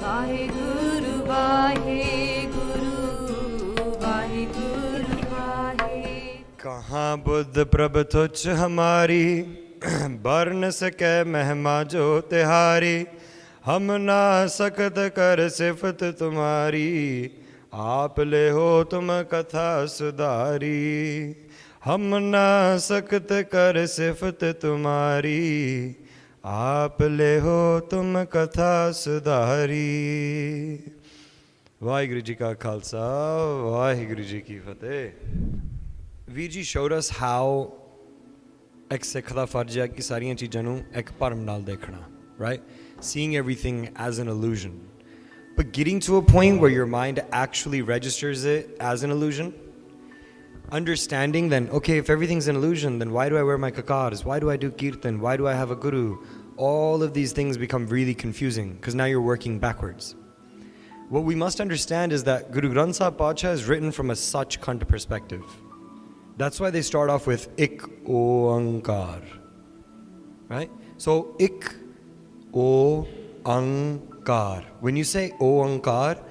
Waheguru, Waheguru, Waheguru, Waheguru. कहाँ बुद्ध प्रभ तुच्छ हमारी, बर न सके महिमा जो तिहारी। हम ना सकत कर सिफत तुम्हारी, आप ले हो तुम कथा सुधारी। हम ना सकत कर सिफत तुम्हारी, आप ले हो तुम कथा सुधारी। वाहिगुरु जी का खालसा, वाहिगुरु जी की फतेह। Viji showed us how ek sikhda farja ki sariyan cheezan nu ek parm naal dekhna, right? Seeing everything as an illusion. But getting to a point where your mind actually registers it as an illusion, understanding then, okay, if everything's an illusion, then why do I wear my kakars? Why do I do kirtan? Why do I have a guru? All of these things become really confusing because now you're working backwards. What we must understand is that Guru Granth Sahib Pacha is written from a Sachkhand perspective. That's why they start off with Ik Oankar, right? So Ik Oankar. When you say Oankar,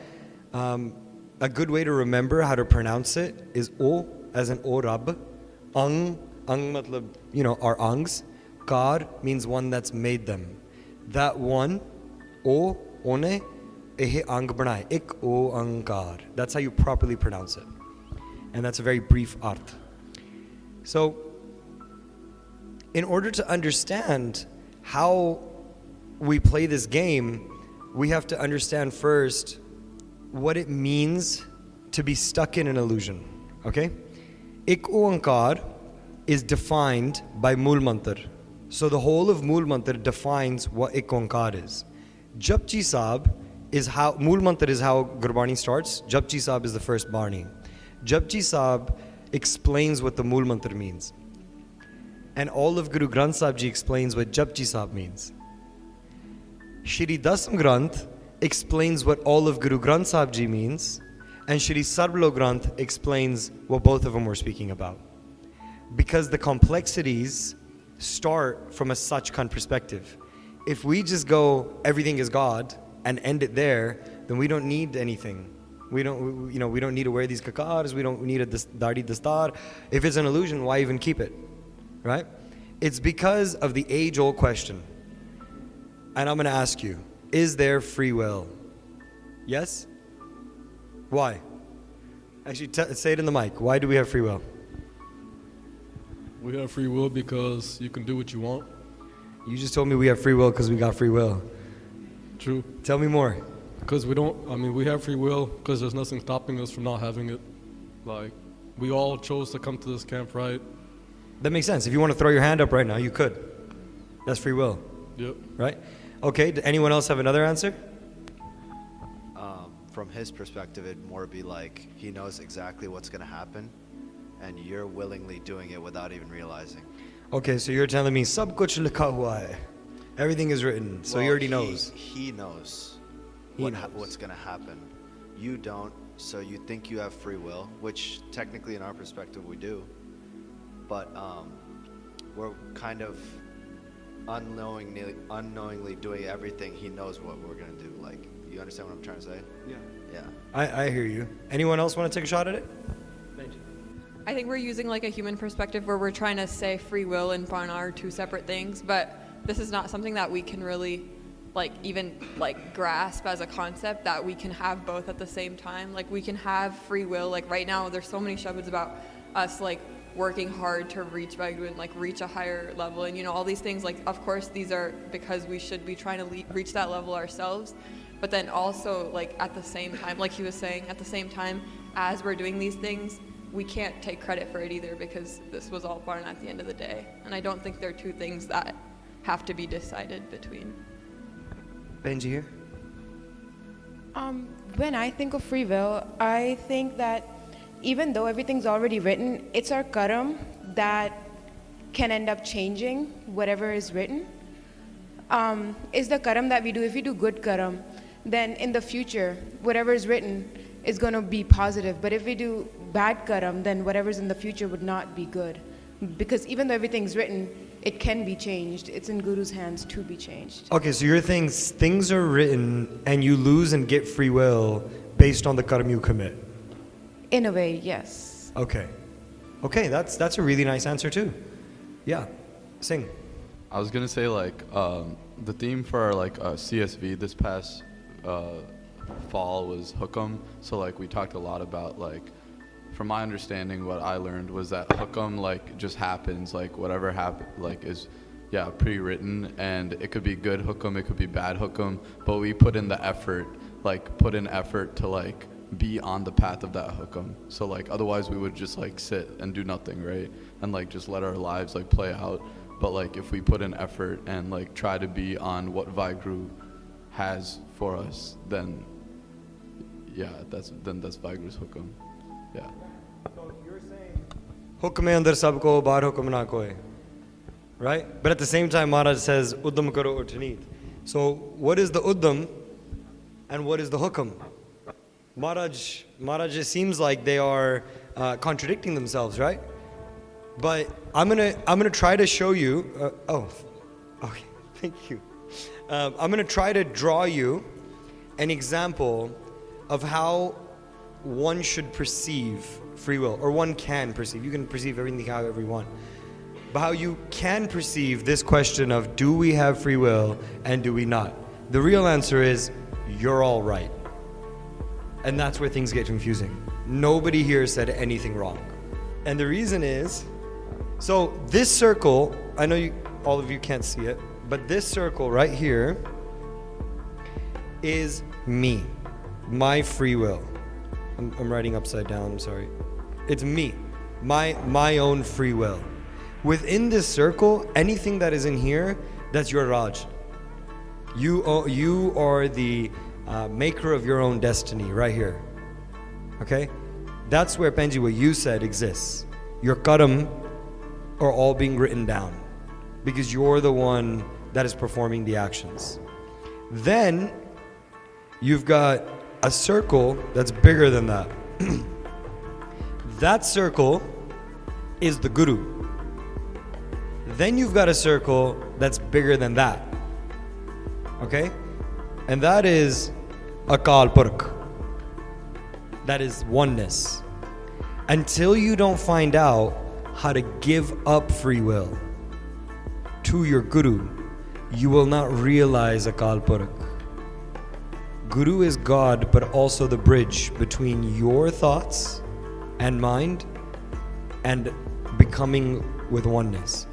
a good way to remember how to pronounce it is O as in O Rab. Ang matlab, our angs. Kar means one that's made them. That one, O, one, ehe ang banai. Ik Oankar. That's how you properly pronounce it. And that's a very brief arth. So, in order to understand how we play this game, we have to understand first what it means to be stuck in an illusion. Okay? Ik Oankar is defined by Mool Mantar. So the whole of Mool Mantar defines what Ik Oankar is. Japji Sahib is how, Mool Mantar is how Gurbani starts. Japji Sahib is the first Barni. Japji Sahib explains what the Mool Mantar means. And all of Guru Granth Sahib Ji explains what Japji Sahib means. Shri Dasam Granth explains what all of Guru Granth Sahib Ji means. And Shri Sarblo Granth explains what both of them were speaking about. Because the complexities start from a Sachkhand perspective. If we just go, everything is God, and end it there, then we don't need anything. We don't need to wear these kakars. We don't need a dadi dastar. If it's an illusion, why even keep it, right? It's because of the age-old question. And I'm going to ask you, is there free will? Yes? Why? Actually, say it in the mic. Why do we have free will? We have free will because you can do what you want. You just told me we have free will because we got free will. True. Tell me more. Because we have free will because there's nothing stopping us from not having it. Like, we all chose to come to this camp, right? That makes sense. If you want to throw your hand up right now, you could. That's free will. Yep. Right? Okay, did anyone else have another answer? From his perspective, it'd more be like he knows exactly what's going to happen, and you're willingly doing it without even realizing. Okay, so you're telling me, sab kuch likha hua hai. Everything is written, so he already knows. He knows. What's going to happen. You don't, so you think you have free will, which technically in our perspective we do, but we're kind of unknowingly doing everything. He knows what we're going to do. Like, you understand what I'm trying to say? Yeah. I hear you. Anyone else want to take a shot at it? I think we're using like a human perspective where we're trying to say free will and prana are two separate things, but this is not something that we can really even grasp as a concept, that we can have both at the same time. Like, we can have free will. Like, right now there's so many shabads about us working hard to reach Waheguru and reach a higher level, and all these things. Of course these are because we should be trying to reach that level ourselves, but then also at the same time, like he was saying, at the same time as we're doing these things, we can't take credit for it either, because this was all barn at the end of the day. And I don't think they're two things that have to be decided between. Benji here. When I think of free will, I think that even though everything's already written, it's our karam that can end up changing whatever is written. Is the karam that we do, if we do good karam, then in the future, whatever is written is going to be positive. But if we do bad karam, then whatever's in the future would not be good. Because even though everything's written, it can be changed. It's in Guru's hands to be changed. Okay, so your things are written and you lose and get free will based on the karma you commit. In a way, yes. Okay. Okay, that's a really nice answer too. Yeah. Sing. I was gonna say the theme for our CSV this past fall was hukam. So we talked a lot about from my understanding, what I learned was that hukam just happens, whatever is pre-written, and it could be good hukam, it could be bad hukam, but we put in the effort, to be on the path of that hukam. So otherwise we would just sit and do nothing, right? And just let our lives play out. But if we put in effort and try to be on what Waheguru has for us, then that's Waheguru's hukam. Yeah. So you're saying hukm mein andar sabko, bahar hukm na koi. Right? But at the same time, Maharaj says, Uddam karo urtanit. So what is the Uddam and what is the hukam? Maharaj, it seems like they are contradicting themselves, right? But I'm gonna try to show you. Okay, thank you. I'm gonna try to draw you an example of how one should perceive free will, or one can perceive. You can perceive everything however you want. But how you can perceive this question of do we have free will and do we not? The real answer is you're all right. And that's where things get confusing. Nobody here said anything wrong. And the reason is, so this circle, I know all of you can't see it, but this circle right here is me, my free will. I'm writing upside down, I'm sorry. It's me, my own free will. Within this circle, anything that is in here, that's your Raj. You are the maker of your own destiny right here. Okay? That's where, Penji, what you said exists. Your karam are all being written down because you're the one that is performing the actions. Then you've got a circle that's bigger than that. That circle is the Guru. Then you've got a circle that's bigger than that. Okay? And that is Akal Purkh. That is oneness. Until you don't find out how to give up free will to your Guru, you will not realize Akal Purkh. Guru is God, but also the bridge between your thoughts and mind and becoming with oneness.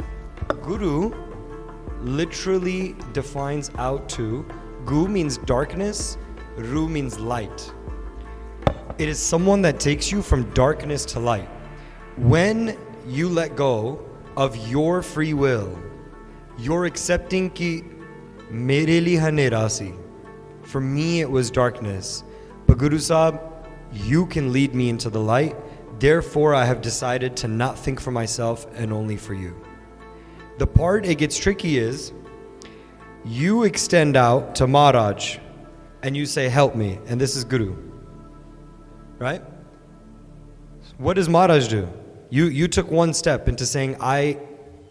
Guru literally defines out to, Gu means darkness, Ru means light. It is someone that takes you from darkness to light. When you let go of your free will, you're accepting ki mere liye hai nirasi. For me it was darkness. But Guru Sahib, you can lead me into the light. Therefore I have decided to not think for myself and only for you. The part it gets tricky is, you extend out to Maharaj and you say, help me, and this is Guru. Right? What does Maharaj do? You took one step into saying, I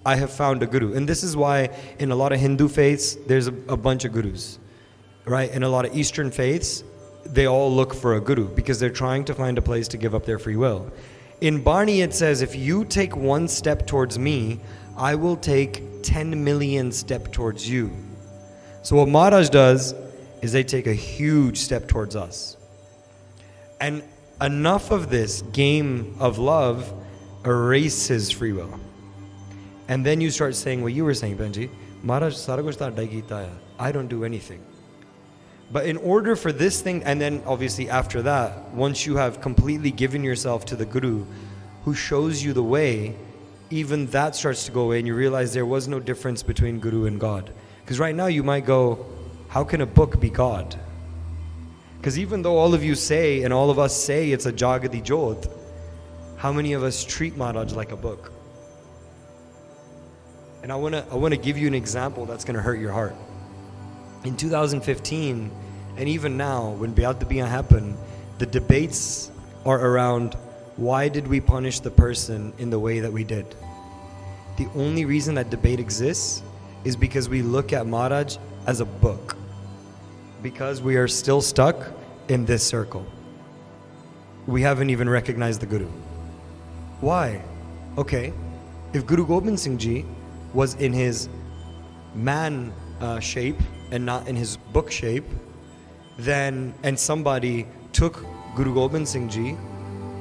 have found a Guru. And this is why in a lot of Hindu faiths, there's a bunch of Gurus. Right? In a lot of Eastern faiths, they all look for a Guru because they're trying to find a place to give up their free will. In Barney it says, if you take one step towards me, I will take 10 million steps towards you. So what Maharaj does is they take a huge step towards us. And enough of this game of love erases free will. And then you start saying what you were saying, Benji, Maharaj sara kuch ta adda kita hai. I don't do anything. But in order for this thing, and then obviously after that, once you have completely given yourself to the Guru who shows you the way, even that starts to go away and you realize there was no difference between Guru and God. Because right now you might go, how can a book be God? Because even though all of you say, and all of us say it's a Jagadi Jot, how many of us treat Maharaj like a book? And I want to give you an example that's going to hurt your heart. In 2015, and even now, when Biyat Biyan happened, the debates are around why did we punish the person in the way that we did? The only reason that debate exists is because we look at Maharaj as a book. Because we are still stuck in this circle. We haven't even recognized the Guru. Why? Okay, if Guru Gobind Singh Ji was in his man shape and not in his book shape, then, and somebody took Guru Gobind Singh Ji,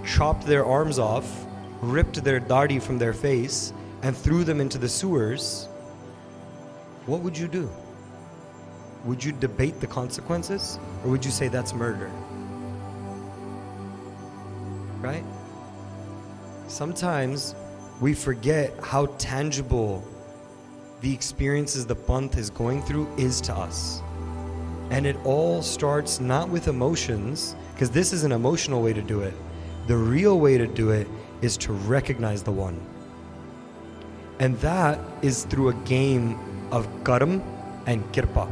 chopped their arms off, ripped their dadi from their face, and threw them into the sewers, what would you do? Would you debate the consequences? Or would you say that's murder? Right? Sometimes we forget how tangible the experiences the Panth is going through is to us. And it all starts not with emotions, because this is an emotional way to do it. The real way to do it is to recognize the one. And that is through a game of karam and kirpaa.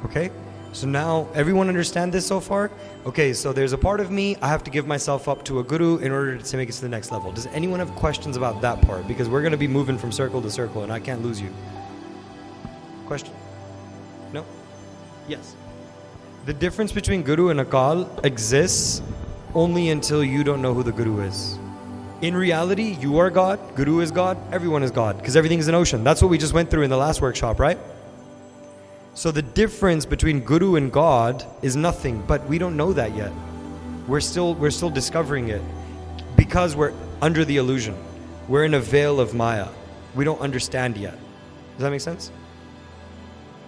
Okay? So now, everyone understand this so far? Okay, so there's a part of me, I have to give myself up to a guru in order to make it to the next level. Does anyone have questions about that part? Because we're going to be moving from circle to circle and I can't lose you. Question? No? Yes. The difference between guru and akal exists only until you don't know who the guru is. In reality, you are God, guru is God, everyone is God, because everything is an ocean. That's what we just went through in the last workshop, right? So the difference between Guru and God is nothing, but we don't know that yet. We're still discovering it because we're under the illusion. We're in a veil of Maya. We don't understand yet. Does that make sense?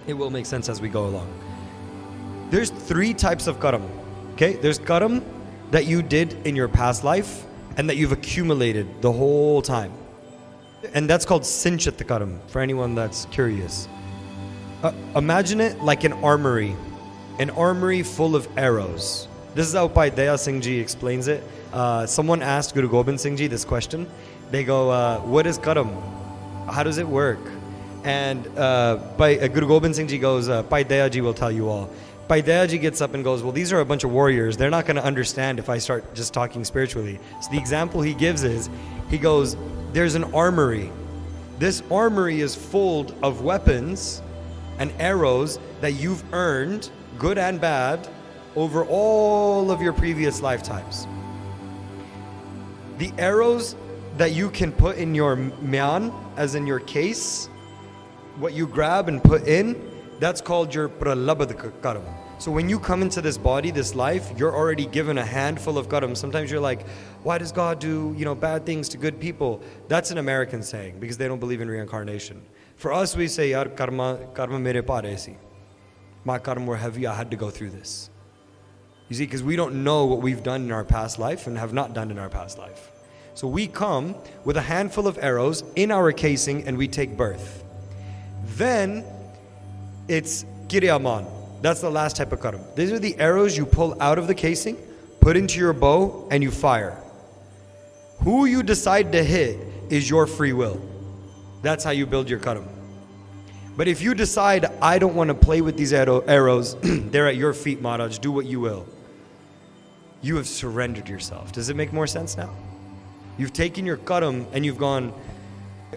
It will make sense as we go along. There's 3 types of karam. Okay? There's karam that you did in your past life and that you've accumulated the whole time. And that's called Sinchit karam, for anyone that's curious. Imagine it like an armory full of arrows. This is how Bhai Daya Singh Ji explains it. Someone asked Guru Gobind Singh Ji this question. They go, what is karam? How does it work? And Guru Gobind Singh Ji goes, Bhai Daya Ji will tell you all. Bhai Daya Ji gets up and goes, well, these are a bunch of warriors. They're not going to understand if I start just talking spiritually. So the example he gives is, he goes, there's an armory. This armory is full of weapons and arrows that you've earned, good and bad, over all of your previous lifetimes. The arrows that you can put in your myan, as in your case, what you grab and put in, that's called your pralabdha karam. So when you come into this body, this life, you're already given a handful of karam. Sometimes you're like, why does God do, bad things to good people? That's an American saying, because they don't believe in reincarnation. For us, we say, Yaar, karma mere paar aisi. My karma were heavy, I had to go through this. You see, because we don't know what we've done in our past life and have not done in our past life. So we come with a handful of arrows in our casing and we take birth. Then it's kiryaman. That's the last type of karam. These are the arrows you pull out of the casing, put into your bow, and you fire. Who you decide to hit is your free will. That's how you build your karam. But if you decide, I don't want to play with these arrows, they're at your feet, Maharaj, do what you will. You have surrendered yourself. Does it make more sense now? You've taken your karam and you've gone,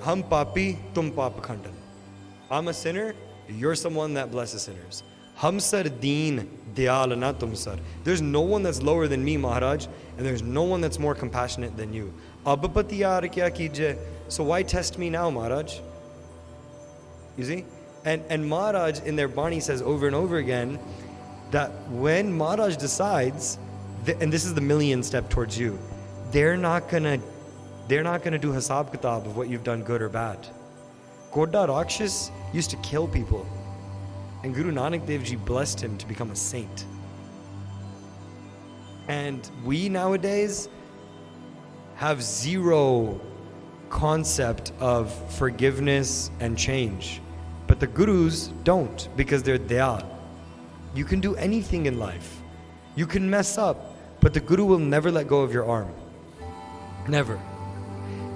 Hum papi, tum pap khandan. I'm a sinner, you're someone that blesses sinners. Hum sar deen diyal na tum sar. There's no one that's lower than me, Maharaj, and there's no one that's more compassionate than you. Ab pati yaar kya kijye? So why test me now, Maharaj? You see? And Maharaj in their Bani says over and over again that when Maharaj decides, and this is the million step towards you, they're not gonna do hasab kitab of what you've done good or bad. Koda Rakshas used to kill people, and Guru Nanak Dev Ji blessed him to become a saint. And we nowadays have zero concept of forgiveness and change. But the gurus don't, because they're dayal. You can do anything in life. You can mess up, but the guru will never let go of your arm. Never.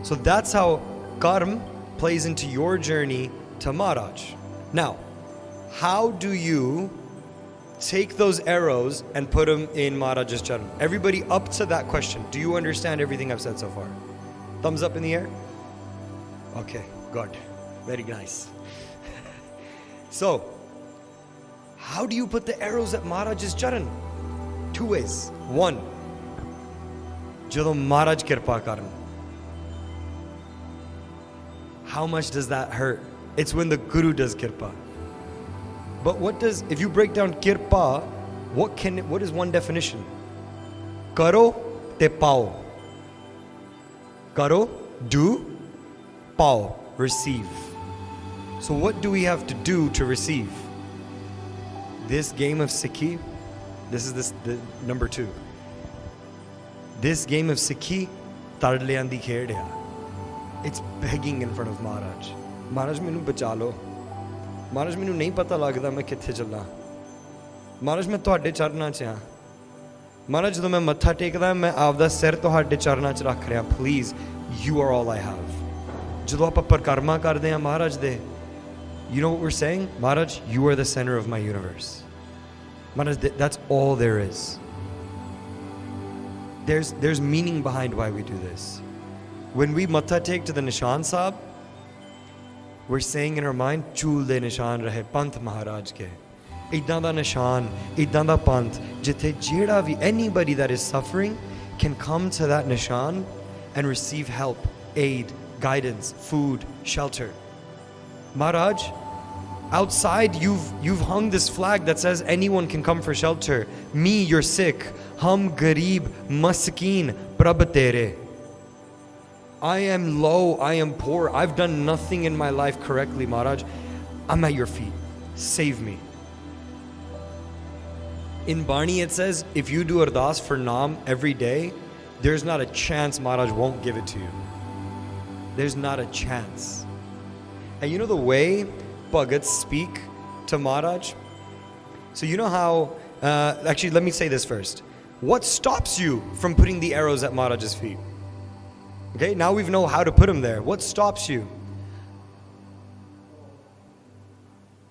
So that's how karma plays into your journey to Maharaj. Now, how do you take those arrows and put them in Maharaj's charan? Everybody up to that question. Do you understand everything I've said so far? Thumbs up in the air. Okay, good. Very nice. So, how do you put the arrows at Maharaj's charan? 2 ways. 1, Jadon Maharaj kirpaa karan. How much does that hurt? It's when the Guru does kirpaa. But if you break down kirpaa, what is one definition? Karo te pao. Karo, do, pao, receive. So what do we have to do to receive? This game of Sikhi, the number 2. This game of Sikhi, tarleyan di khed hai. It's begging in front of Maharaj. Maharaj, mainu bacha lo. Maharaj, mainu nahi pata lagda main kithe chala. Maharaj, main tuhade charna ch ha. Maharaj, ਜਦੋਂ ਮੈਂ ਮੱਥਾ ਟੇਕਦਾ ਮੈਂ ਆਪਦਾ ਸਿਰ ਤੁਹਾਡੇ ਚਰਨਾਂ 'ਚ ਰੱਖ ਰਿਹਾ. Please, you are all I have. ਜਦੋਂ ਆਪਾਂ ਪਰਿਕਰਮਾ ਕਰਦੇ ਹਾਂ ਮਹਾਰਾਜ ਦੇ, you know what we're saying? Maharaj, you are the center of my universe. Maharaj, that's all there is. There's meaning behind why we do this. When we matha take to the Nishan Sahib, we're saying in our mind, Chul de Nishan rahe Panth Maharaj ke. Iddan da Nishan, iddan da Panth, jithe jeda vi, anybody that is suffering can come to that Nishan and receive help, aid, guidance, food, shelter. Maharaj, outside you've hung this flag that says anyone can come for shelter. Me, your Sikh, hum gareeb, maskeen, prabh tere. I am low, I am poor, I've done nothing in my life correctly, Maharaj. I'm at your feet. Save me. In Barni it says, if you do ardas for Naam every day, there's not a chance Maharaj won't give it to you. There's not a chance. And you know the way Bhagats speak to Maharaj? So you know how, actually let me say this first. What stops you from putting the arrows at Maharaj's feet? Okay, now we know how to put them there. What stops you?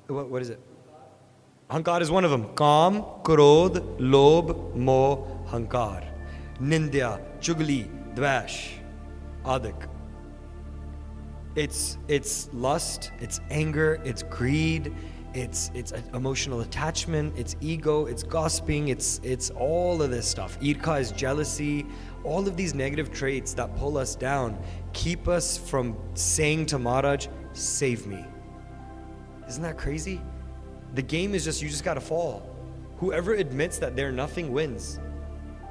What is it? Hankar is one of them. Kam, Krodh, Lobh, Moh, Hankar. Nindya, Chugli, Dvash, Adik. It's lust, it's anger, it's greed, it's emotional attachment, it's ego, it's gossiping, it's all of this stuff. Irka is jealousy. All of these negative traits that pull us down keep us from saying to Maharaj, save me. Isn't that crazy? The game is just, you just gotta fall. Whoever admits that they're nothing wins.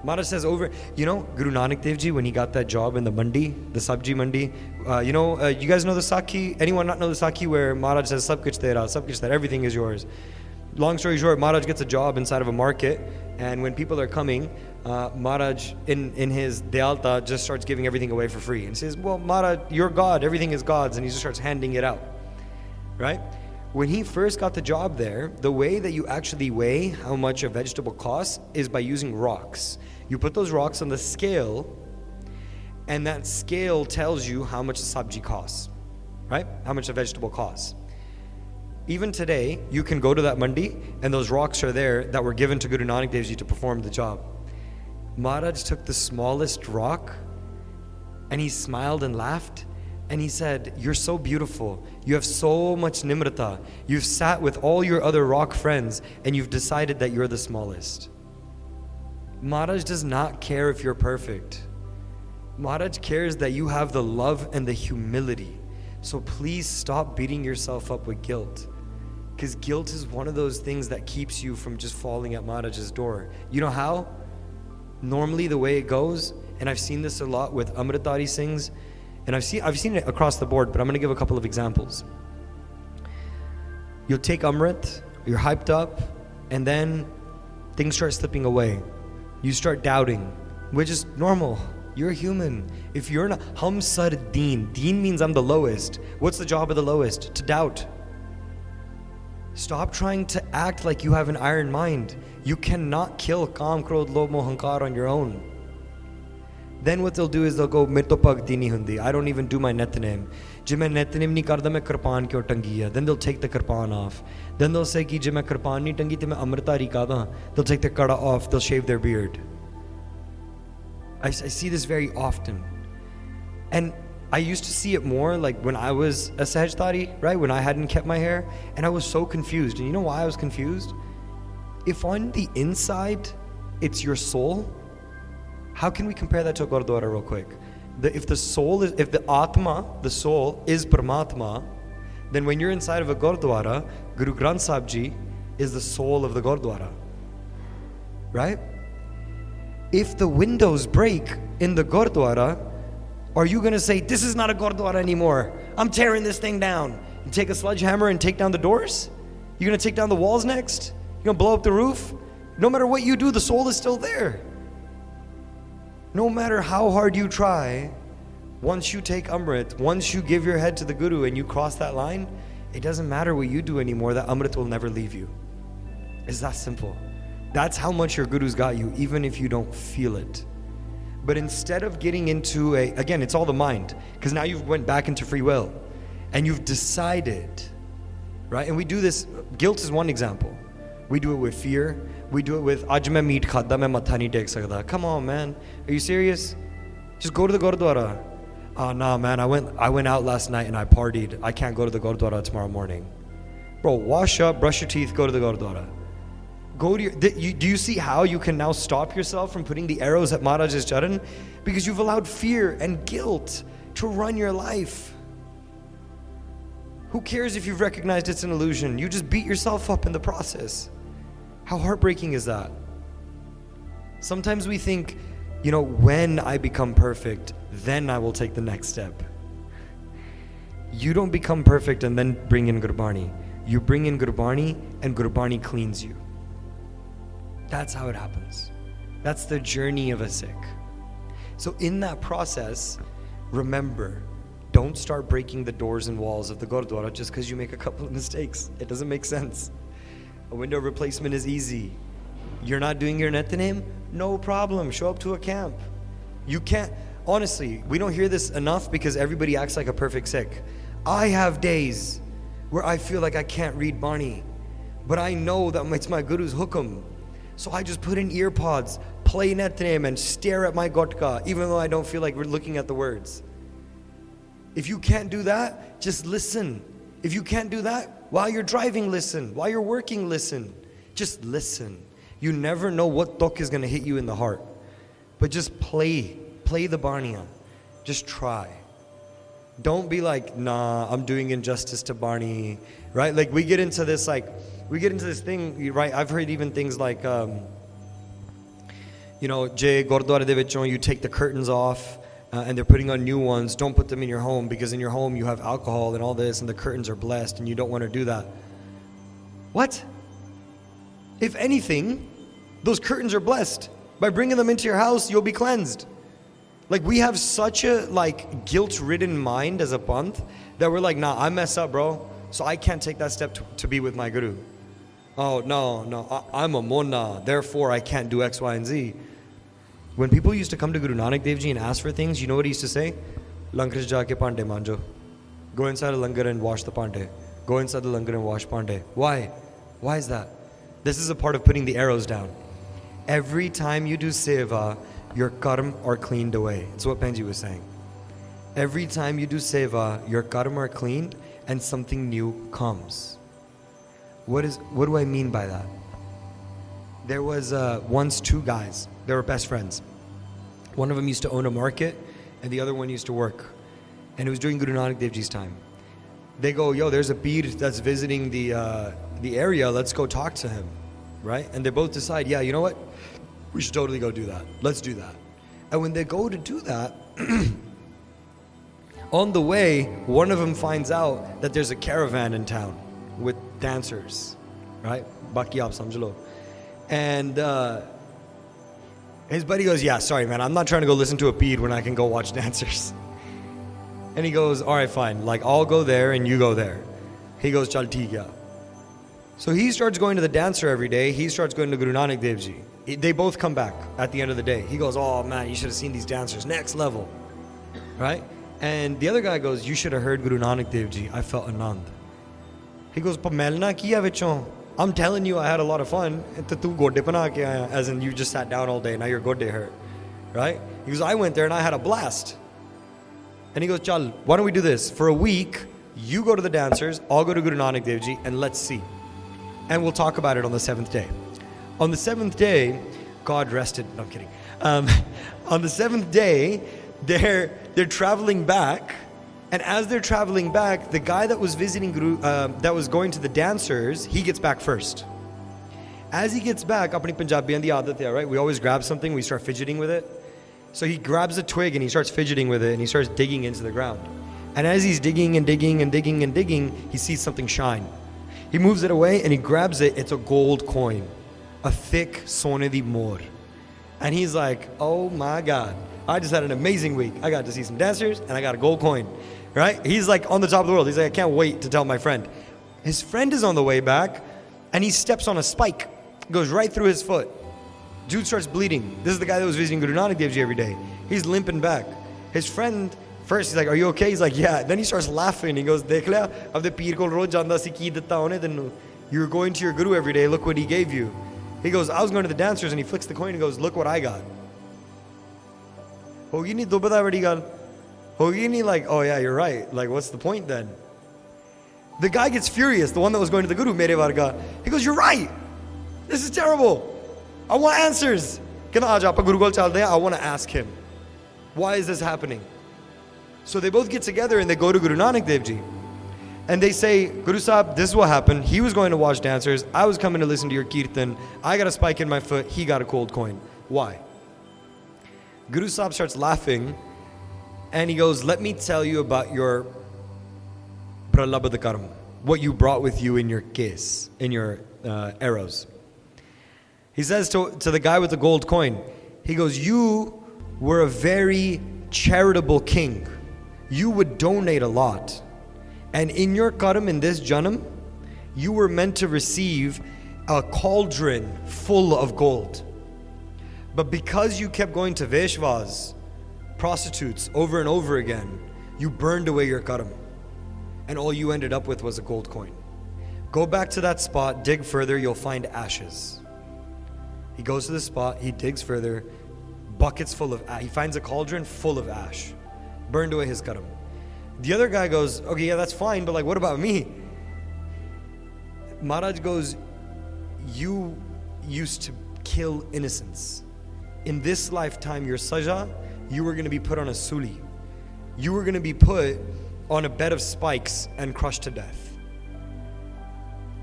Maharaj says over, you know, Guru Nanak Dev Ji, when he got that job in the mandi, the sabji mandi, you guys know the Sakhi? Anyone not know the Sakhi where Maharaj says, Sab kuch tera, everything is yours. Long story short, Maharaj gets a job inside of a market, and when people are coming, Maharaj in his Dayalta just starts giving everything away for free. And says, well, Maharaj, you're God, everything is God's, and he just starts handing it out. Right? When he first got the job there, the way that you actually weigh how much a vegetable costs is by using rocks. You put those rocks on the scale, and that scale tells you how much a sabji costs, right? How much a vegetable costs. Even today, you can go to that mandi, and those rocks are there that were given to Guru Nanak Dev Ji to perform the job. Maharaj took the smallest rock, and he smiled and laughed, and he said, you're so beautiful. You have so much nimrata. You've sat with all your other rock friends, and you've decided that you're the smallest. Maharaj does not care if you're perfect. Maharaj cares that you have the love and the humility. So please stop beating yourself up with guilt. Because guilt is one of those things that keeps you from just falling at Maharaj's door. You know how? Normally the way it goes, and I've seen this a lot with Amritari Singhs, and I've seen it across the board, but I'm going to give a couple of examples. You'll take Amrit, you're hyped up, and then things start slipping away. You start doubting, which is normal. You're human. If you're not, hum sar deen. Deen means I'm the lowest. What's the job of the lowest? To doubt. Stop trying to act like you have an iron mind. You cannot kill Kaam, Krodh, Lobh, Moh, Hankar on your own. Then what they'll do is they'll go, Mere to bhagti nahi hundi. I don't even do my Nitnem. Je main Nitnem nahi karda, main kirpaan kyo tangi hai. Then they'll take the kirpaan off. Then they'll say ki je main kirpaan nahi tangi te main amritari kada. They'll take the kada off. They'll shave their beard. I see this very often. And I used to see it more like when I was a Sahajtari, right? When I hadn't kept my hair, and I was so confused. And you know why I was confused? If on the inside, it's your soul, how can we compare that to a Gurdwara real quick? If the Atma, the soul, is Paramatma, then when you're inside of a Gurdwara, Guru Granth Saheb Jee is the soul of the Gurdwara. Right? If the windows break in the Gurdwara, are you going to say, this is not a Gurdwara anymore, I'm tearing this thing down? You take a sledgehammer and take down the doors? You're going to take down the walls next? You're going to blow up the roof? No matter what you do, the soul is still there. No matter how hard you try, once you take Amrit, once you give your head to the Guru and you cross that line, it doesn't matter what you do anymore, that Amrit will never leave you. It's that simple. That's how much your Guru's got you, even if you don't feel it. But instead of getting into again, it's all the mind, because now you've went back into free will, and you've decided, right? And we do this, guilt is one example. We do it with fear. We do it with, Aaj main meat khada, main matha nahi tek sakda. Come on, man. Are you serious? Just go to the Gurdwara. Nah, man, I went out last night and I partied. I can't go to the Gurdwara tomorrow morning. Bro, wash up, brush your teeth, go to the Gurdwara. Go to your, do you see how you can now stop yourself from putting the arrows at Maharaj's charan? Because you've allowed fear and guilt to run your life. Who cares if you've recognized it's an illusion? You just beat yourself up in the process. How heartbreaking is that? Sometimes we think, when I become perfect, then I will take the next step. You don't become perfect and then bring in Gurbani. You bring in Gurbani and Gurbani cleans you. That's how it happens. That's the journey of a Sikh. So in that process, remember, don't start breaking the doors and walls of the Gurdwara just because you make a couple of mistakes. It doesn't make sense. A window replacement is easy. You're not doing your Netanim? No problem. Show up to a camp. You can't, honestly, we don't hear this enough because everybody acts like a perfect Sikh. I have days where I feel like I can't read Bani, but I know that it's my Guru's hukum. So I just put in ear pods, play Netanim and stare at my Gotka, even though I don't feel like we're looking at the words. If you can't do that, just listen. If you can't do that, while you're driving, listen. While you're working, listen. Just listen. You never know what tok is going to hit you in the heart. But just play the Barniya. Just try. Don't be like, nah, I'm doing injustice to Barney, right? Like we get into this thing, right? I've heard even things like, Jay Gurdwara de vichon, you take the curtains off and they're putting on new ones. Don't put them in your home because in your home you have alcohol and all this and the curtains are blessed and you don't want to do that. What? If anything, those curtains are blessed. By bringing them into your house, you'll be cleansed. Like we have such a guilt-ridden mind as a panth that we're like, nah, I mess up, bro. So I can't take that step to be with my Guru. Oh, no, I'm a Monna, therefore I can't do X, Y, and Z. When people used to come to Guru Nanak Dev Ji and ask for things, you know what he used to say? Langar ja ke pande manjo. Go inside a langar and wash the pande. Go inside the langar and wash pande. Why? Why is that? This is a part of putting the arrows down. Every time you do seva, your karma are cleaned away. It's what Penji was saying. Every time you do seva, your karma are cleaned and something new comes. What do I mean by that? There was once two guys. They were best friends. One of them used to own a market and the other one used to work. And it was during Guru Nanak Dev Ji's time. They go, yo, there's a Peer that's visiting the area. Let's go talk to him, right? And they both decide, yeah, you know what? We should totally go do that. Let's do that. And when they go to do that, on the way, one of them finds out that there's a caravan in town with dancers, right? Baki aap samjh lo. And his buddy goes, yeah, sorry, man, I'm not trying to go listen to a Peer when I can go watch dancers. And he goes, all right, fine. Like, I'll go there and you go there. He goes, chal theek hai. So he starts going to the dancer every day. He starts going to Guru Nanak Dev Ji. They both come back at the end of the day. He goes, oh, man, you should have seen these dancers. Next level. Right? And the other guy goes, you should have heard Guru Nanak Dev Ji. I felt Anand. He goes, pa melna kiya vichon. I'm telling you, I had a lot of fun. As in, you just sat down all day. Now your gode hurt. Right? He goes, I went there and I had a blast. And he goes, Chal, why don't we do this? For a week, you go to the dancers, I'll go to Guru Nanak Dev Ji, and let's see. And we'll talk about it on the 7th day. On the 7th day, God rested. No, I'm kidding. On the 7th day, they're traveling back. And as they're traveling back, the guy that was visiting Guru, that was going to the dancers, he gets back first. As he gets back, apni Punjabiyan di aadat hai, right? We always grab something, we start fidgeting with it. So he grabs a twig and he starts fidgeting with it and he starts digging into the ground. And as he's digging and digging and digging and digging, he sees something shine. He moves it away and he grabs it. It's a gold coin, a thick sone di more. And he's like, oh my God, I just had an amazing week. I got to see some dancers and I got a gold coin, right? He's like on the top of the world. He's like, I can't wait to tell my friend. His friend is on the way back and he steps on a spike, goes right through his foot. Dude starts bleeding. This is the guy that was visiting Guru Nanak Dev Ji every day. He's limping back. His friend, first he's like, are you okay? He's like, yeah. Then he starts laughing. He goes, Dekh liya, abde peer kol roz janda si ki ditta one tenu. You were going to your guru every day. Look what he gave you. He goes, I was going to the dancers, and he flicks the coin and goes, look what I got. Hogi nahi do bata badi gal. Hogi nahi like, oh yeah, you're right. Like, what's the point then? The guy gets furious, the one that was going to the guru, mere varga. He goes, you're right. This is terrible. I want answers. I want to ask him, why is this happening? So they both get together and they go to Guru Nanak Dev Ji. And they say, Guru Sahib, this is what happened. He was going to watch dancers. I was coming to listen to your kirtan. I got a spike in my foot. He got a gold coin. Why? Guru Sahib starts laughing and he goes, let me tell you about your pralabdha karma, what you brought with you in your case, in your arrows. He says to the guy with the gold coin, he goes, you were a very charitable king. You would donate a lot. And in your karam, in this janam, you were meant to receive a cauldron full of gold. But because you kept going to Veshvas, prostitutes, over and over again, you burned away your karam. And all you ended up with was a gold coin. Go back to that spot, dig further, you'll find ashes. He goes to the spot, he digs further, buckets full of ash. He finds a cauldron full of ash. Burned away his karam. The other guy goes, okay, yeah, that's fine, but like, what about me? Maharaj goes, you used to kill innocents. In this lifetime, your saja, you were going to be put on a suli. You were going to be put on a bed of spikes and crushed to death.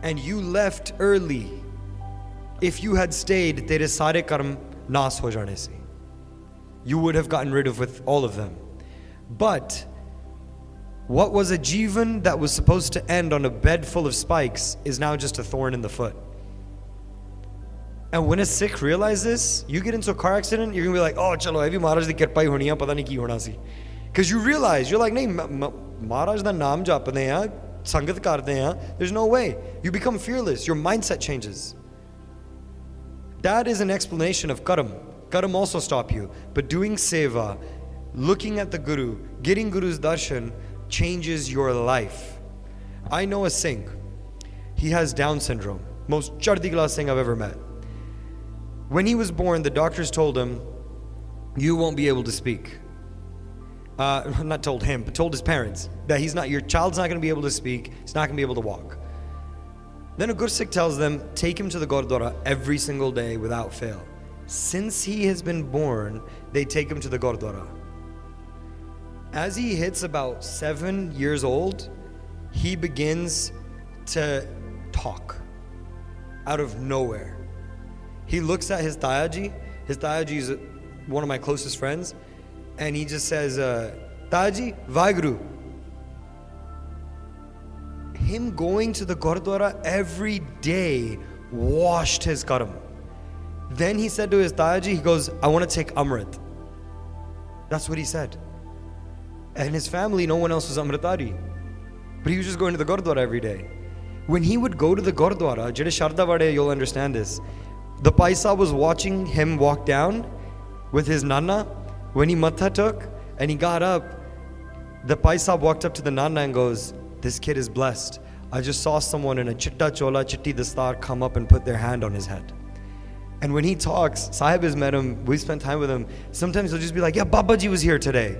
And you left early. If you had stayed, tere sare karm naas ho jane se. You would have gotten rid of with all of them. But what was a jivan that was supposed to end on a bed full of spikes is now just a thorn in the foot. And when a Sikh realizes this, you get into a car accident, you're going to be like, oh, chalo, abhi Maharaj di kirpaa hi honi hai, pata nahi ki hona si. Because you realize, you're like, nahi, Maharaj da naam japde hain, Sangat karde hain, there's no way. You become fearless, your mindset changes. That is an explanation of karam. Karam also stop you. But doing seva, looking at the Guru, getting Guru's darshan, changes your life. I know a Singh. He has Down syndrome. Most Chadee Kalaa Singh I've ever met. When he was born, the doctors told him, you won't be able to speak. Not told him, but told his parents that your child's not going to be able to speak, he's not going to be able to walk. Then a Gursikh tells them, take him to the Gurdwara every single day without fail. Since he has been born, they take him to the Gurdwara. As he hits about 7 years old, he begins to talk out of nowhere. He looks at his Tayaji. His Tayaji is one of my closest friends. And he just says, Tayaji, Waheguru. Him going to the Gurdwara every day washed his karam. Then he said to his Tayaji, he goes, I want to take Amrit. That's what he said. And his family, no one else was Amritari. But he was just going to the Gurdwara every day. When he would go to the Gurdwara, Jede Sharda Vade, you'll understand this. The Paisa was watching him walk down with his Nana. When he matha took and he got up, the Paisa walked up to the Nana and goes, this kid is blessed. I just saw someone in a chitta chola, chitti dastar come up and put their hand on his head. And when he talks, Sahib has met him, we spent time with him. Sometimes he'll just be like, yeah, Babaji was here today.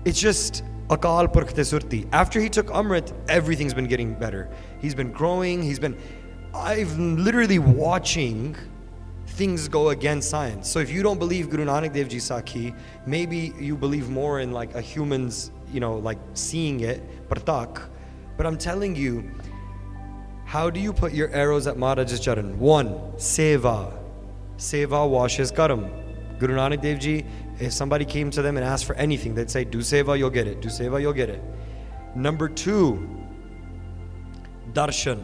It's just Akal Purkh te Surti. After he took Amrit, everything's been getting better. He's been growing. I've literally watching things go against science. So if you don't believe Guru Nanak Dev Ji Sakhi, maybe you believe more in like a human's, like seeing it, pratak. But I'm telling you, how do you put your arrows at Maharaj's charan? 1, seva. Seva washes karam. Guru Nanak Dev Ji, if somebody came to them and asked for anything, they'd say, do seva, you'll get it. Do seva, you'll get it. Number 2, darshan.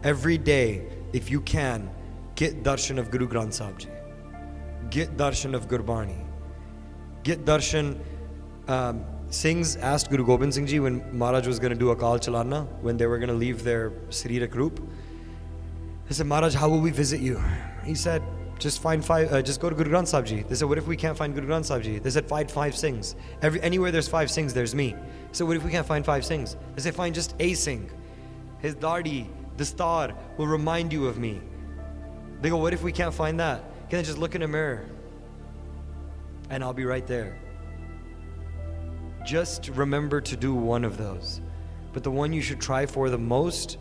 Every day, if you can, get darshan of Guru Granth Sahib Ji. Get darshan of Gurbani. Get darshan. Singhs asked Guru Gobind Singh Ji when Maharaj was going to do Akal Chalana, when they were going to leave their Sarirak Roop. They said, Maharaj, how will we visit you? He said, just find just go to Guru Granth Sahib Ji. They said, what if we can't find Guru Granth Sahib Ji? They said, find 5 Singhs. Anywhere there's 5 Singhs, there's me. So what if we can't find 5 Singhs? They said, find just a Singh. His dadi, the star, will remind you of me. They go, what if we can't find that? Can I just look in a mirror? And I'll be right there. Just remember to do one of those. But the one you should try for the most,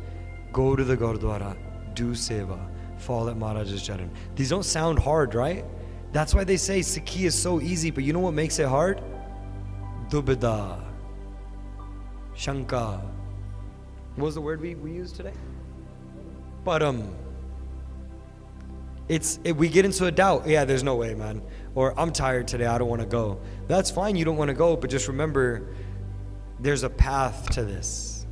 go to the Gurdwara, do seva, fall at Maharaj's charan. These don't sound hard, right? That's why they say Sikhi is so easy, but you know what makes it hard? Dubida, Shanka. What was the word we used today? Param. We get into a doubt. Yeah, there's no way, man. Or I'm tired today, I don't want to go. That's fine, you don't want to go, but just remember, there's a path to this.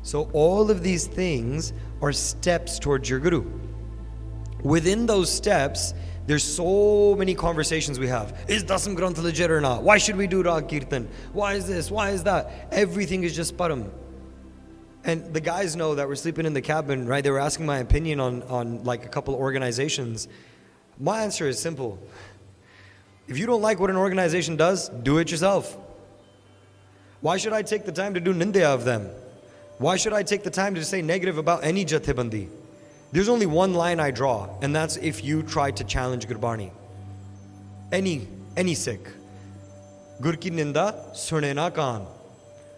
So all of these things are steps towards your Guru. Within those steps, there's so many conversations we have. Is Dasam Granth legit or not? Why should we do Rag Kirtan? Why is this? Why is that? Everything is just param. And the guys know that we're sleeping in the cabin, right? They were asking my opinion on like a couple of organizations. My answer is simple. If you don't like what an organization does, do it yourself. Why should I take the time to do nindya of them? Why should I take the time to say negative about any jathebandi? There's only one line I draw, and that's if you try to challenge Gurbani. Any Sikh. Gur ki ninda sune na kaan.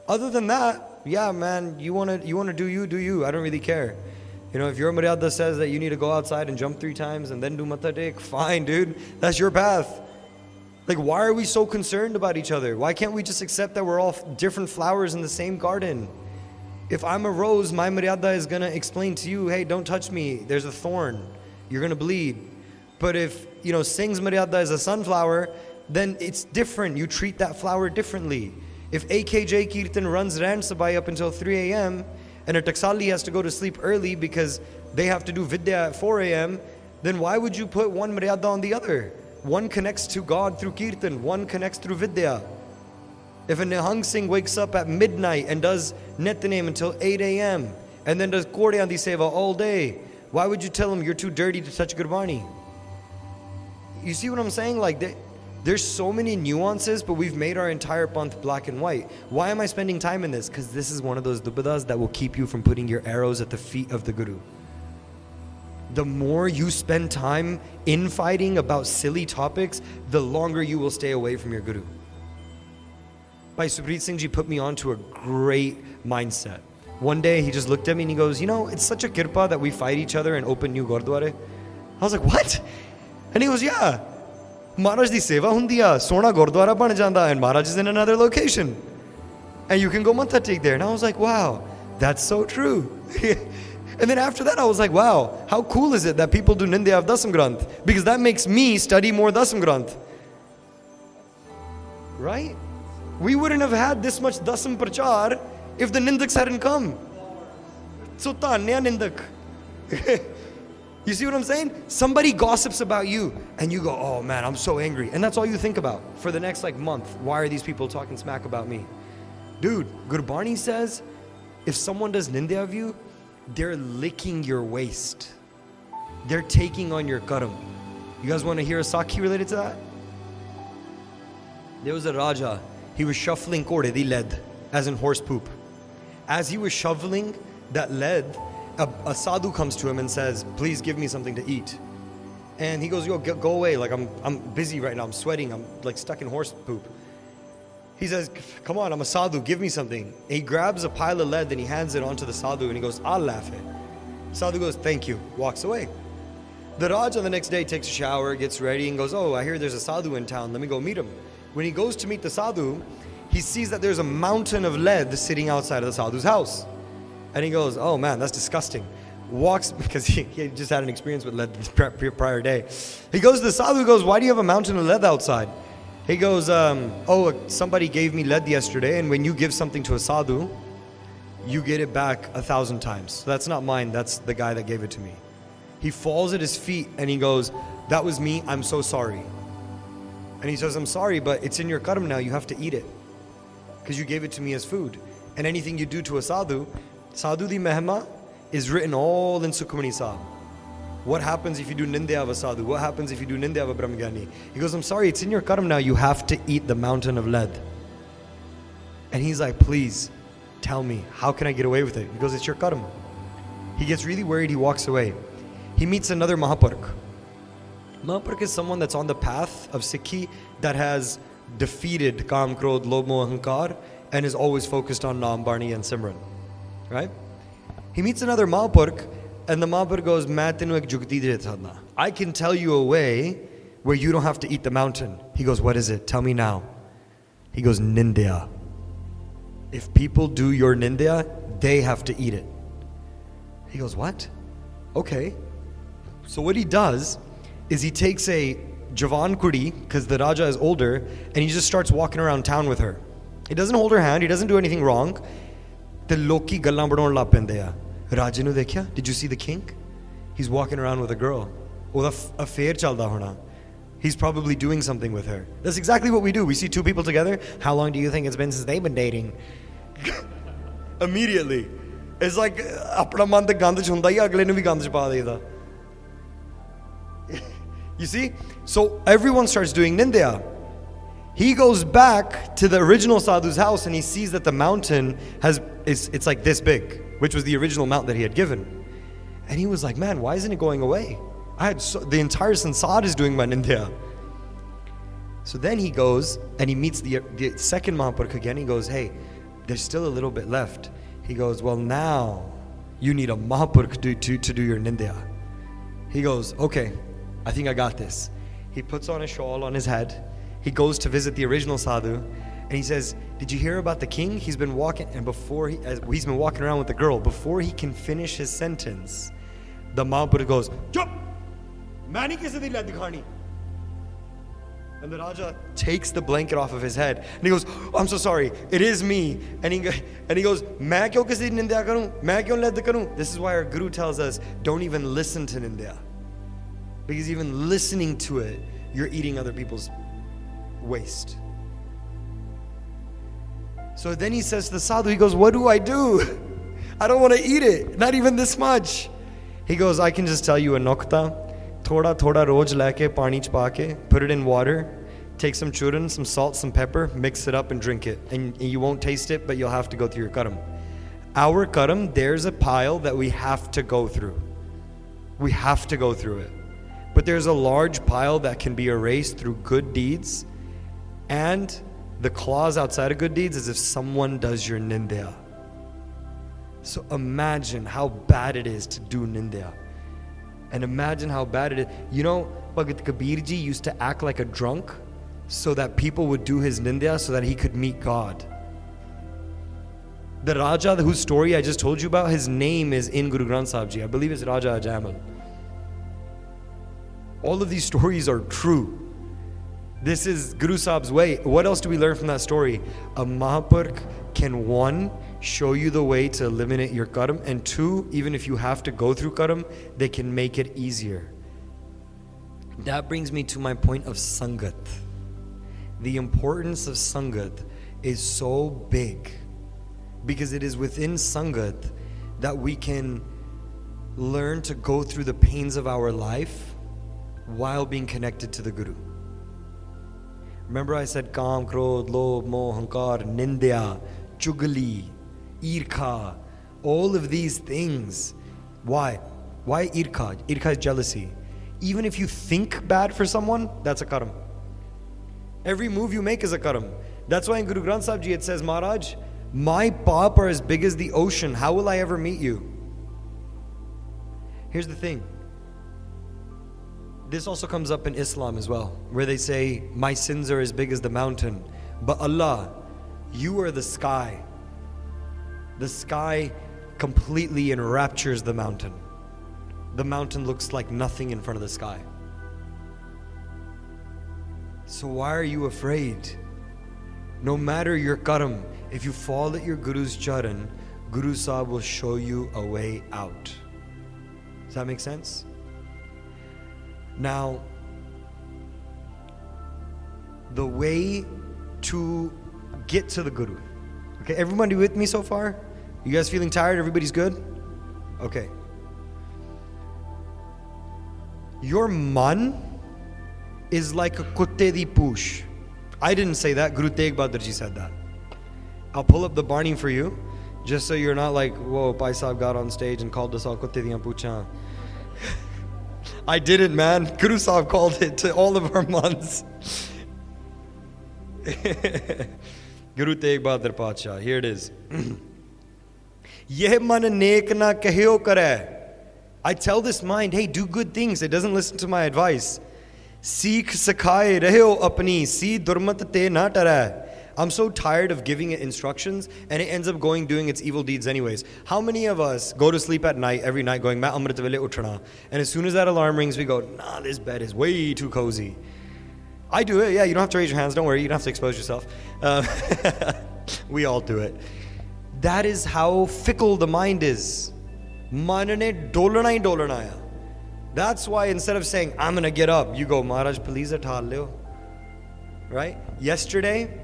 Other than that, yeah, man, you wanna do you. I don't really care. If your Maryada says that you need to go outside and jump 3 times and then do Matha Tek, fine, dude. That's your path. Like, why are we so concerned about each other? Why can't we just accept that we're all different flowers in the same garden? If I'm a rose, my Maryada is gonna explain to you, hey, don't touch me. There's a thorn. You're gonna bleed. But if, Singh's Maryada is a sunflower, then it's different. You treat that flower differently. If AKJ Kirtan runs Ran Sabai up until 3 a.m. and a Taksali has to go to sleep early because they have to do Vidya at 4 a.m., then why would you put one Maryada on the other? One connects to God through Kirtan, one connects through Vidya. If a Nihang Singh wakes up at midnight and does Nityanem until 8 a.m. and then does Koryandi Seva all day, why would you tell him you're too dirty to touch Gurbani? You see what I'm saying? Like, there's so many nuances, but we've made our entire panth black and white. Why am I spending time in this? Because this is one of those dubidas that will keep you from putting your arrows at the feet of the Guru. The more you spend time infighting about silly topics, the longer you will stay away from your Guru. Bhai Jesspreet Singh Ji put me onto a great mindset. One day he just looked at me and he goes, it's such a kirpaa that we fight each other and open new Gurdware. I was like, what? And he goes, yeah. Maharaj di seva hundiya, sona Gurdwara ban janda, and Maharaj is in another location. And you can go Matha Tek there. And I was like, wow, that's so true. And then after that, I was like, wow, how cool is it that people do Nindya of Dasam Granth? Because that makes me study more Dasam Granth. Right? We wouldn't have had this much Dasam Prachar if the Nindaks hadn't come. So Tanya Nindak. You see what I'm saying? Somebody gossips about you and you go, oh man, I'm so angry. And that's all you think about for the next month. Why are these people talking smack about me? Dude, Gurbani says, if someone does Nindya of you, they're licking your waist. They're taking on your karam. You guys want to hear a Sakhi related to that? There was a Raja. He was shuffling the lead, as in horse poop. As he was shoveling that lead, a sadhu comes to him and says, please give me something to eat. And he goes, yo, go away. I'm busy right now. I'm sweating. I'm stuck in horse poop. He says, come on, I'm a sadhu, give me something. He grabs a pile of lead and he hands it onto the sadhu and he goes, I'll laugh it. Sadhu goes, thank you, walks away. The Raja the next day takes a shower, gets ready and goes, oh, I hear there's a sadhu in town, let me go meet him. When he goes to meet the sadhu, he sees that there's a mountain of lead sitting outside of the sadhu's house. And he goes, oh man, that's disgusting. Walks, because he just had an experience with lead the prior day. He goes to the sadhu, goes, why do you have a mountain of lead outside? He goes, oh, somebody gave me lead yesterday, and when you give something to a sadhu, you get it back 1,000 times. So that's not mine, that's the guy that gave it to me. He falls at his feet and he goes, that was me, I'm so sorry. And he says, I'm sorry, but it's in your karam now, you have to eat it. Because you gave it to me as food. And anything you do to a sadhu, sadhu di mehma is written all in Sukhmani Sahib. What happens if you do nindya of a sadhu? What happens if you do nindya of a brahmgyani? He goes, I'm sorry, it's in your karam now, you have to eat the mountain of lead. And he's like, please, tell me, how can I get away with it? He goes, it's your karam. He gets really worried, he walks away. He meets another Mahapurkh. Mahapurkh is someone that's on the path of Sikhi that has defeated Kam, Krodh, Lobh, Moh, Ahankar and is always focused on Naam, Barni and Simran. Right? He meets another Mahapurkh and the Mahapurkh goes, Main tenu ek jugti de chadna. I can tell you a way where you don't have to eat the mountain. He goes, what is it? Tell me now. He goes, Nindya. If people do your Nindya, they have to eat it. He goes, what? Okay. So what he does is he takes a Javan Kudi, because the Raja is older, and he just starts walking around town with her. He doesn't hold her hand, he doesn't do anything wrong. The loki gallan banaun la pende a. Raja nu dekhya? Did you see the king? He's walking around with a girl. Oda affair chalda hona. He's probably doing something with her. That's exactly what we do. We see two people together. How long do you think it's been since they've been dating? Immediately. It's like, apna man te gand ch hunda hi agle nu vi gand ch pa deida. You see? So everyone starts doing nindya. He goes back to the original sadhu's house and he sees that the mountain it's like this big, which was the original mount that he had given. And he was like, man, why isn't it going away? The entire Sansad is doing my nindya. So then he goes and he meets the second Mahapurkh again. He goes, hey, there's still a little bit left. He goes, well, now you need a Mahapurkh to do your nindya. He goes, okay, I think I got this. He puts on a shawl on his head. He goes to visit the original sadhu, and he says, did you hear about the king? He's been walking, and he's been walking around with the girl. Before he can finish his sentence, the Mahapurkh goes, Chup! Main nahi kisi di lead dikhani. And the Raja takes the blanket off of his head, and he goes, oh, I'm so sorry, it is me. And he goes, main kyon kisi di nindya karun? Main kyon lead karun? This is why our Guru tells us, don't even listen to nindya. Because even listening to it, you're eating other people's waste. So then he says to the sadhu, he goes, what do? I don't want to eat it, not even this much. He goes, I can just tell you a nokta. Thoda thoda roj leke pani ch pa ke, put it in water, take some churan, some salt, some pepper, mix it up and drink it. And you won't taste it, but you'll have to go through your karam. Our karam, there's a pile that we have to go through. We have to go through it. But there's a large pile that can be erased through good deeds, and the clause outside of good deeds is if someone does your nindya. So imagine how bad it is to do nindya. And imagine how bad it is. You know, Bhagat Kabir Ji used to act like a drunk so that people would do his nindya so that he could meet God. The Raja whose story I just told you about, his name is in Guru Granth Sahib Ji. I believe it's Raja Ajamal. All of these stories are true. This is Guru Sahib's way. What else do we learn from that story? A Mahapurkh can, one, show you the way to eliminate your karam, and two, even if you have to go through karam, they can make it easier. That brings me to my point of Sangat. The importance of Sangat is so big because it is within Sangat that we can learn to go through the pains of our life while being connected to the Guru. Remember I said Kam, Krodh, Lobh, Moh, Ahankar, Nindya, Chugali, Irkha, all of these things. Why? Why Irkha? Irkha is jealousy. Even if you think bad for someone, that's a karam. Every move you make is a karam. That's why in Guru Granth Sahib Ji it says, Maharaj, my paap are as big as the ocean. How will I ever meet you? Here's the thing. This also comes up in Islam as well, where they say, my sins are as big as the mountain. But Allah, you are the sky. The sky completely enraptures the mountain. The mountain looks like nothing in front of the sky. So why are you afraid? No matter your karam, if you fall at your Guru's charan, Guru Sahib will show you a way out. Does that make sense? Now, the way to get to the Guru. Okay, everybody with me so far? You guys feeling tired? Everybody's good? Okay. Your man is like a kutte di poosh. I didn't say that. Guru Tegh Bahadur Ji said that. I'll pull up the Barney for you, just so you're not like, whoa, Bhai Sahib got on stage and called us all kutte diyan poochhan. I didn't, man. Guru Sahib called it to all of our mans. Guru Tegh Bahadur Pacha. Here it is. Yeh man nek na kahyo kare. I tell this mind, hey, do good things. It doesn't listen to my advice. Seek sakhaye raheo apni, si durmat te na tara. I'm so tired of giving it instructions and it ends up doing its evil deeds anyways. How many of us go to sleep at night, every night going, main amrit vele uthna, and as soon as that alarm rings, we go, nah, this bed is way too cozy. I do it, yeah, you don't have to raise your hands, don't worry, you don't have to expose yourself. We all do it. That is how fickle the mind is. Manane dolana hi dolana hai. That's why instead of saying, I'm going to get up, you go, Maharaj, please athal leo. Right? Yesterday,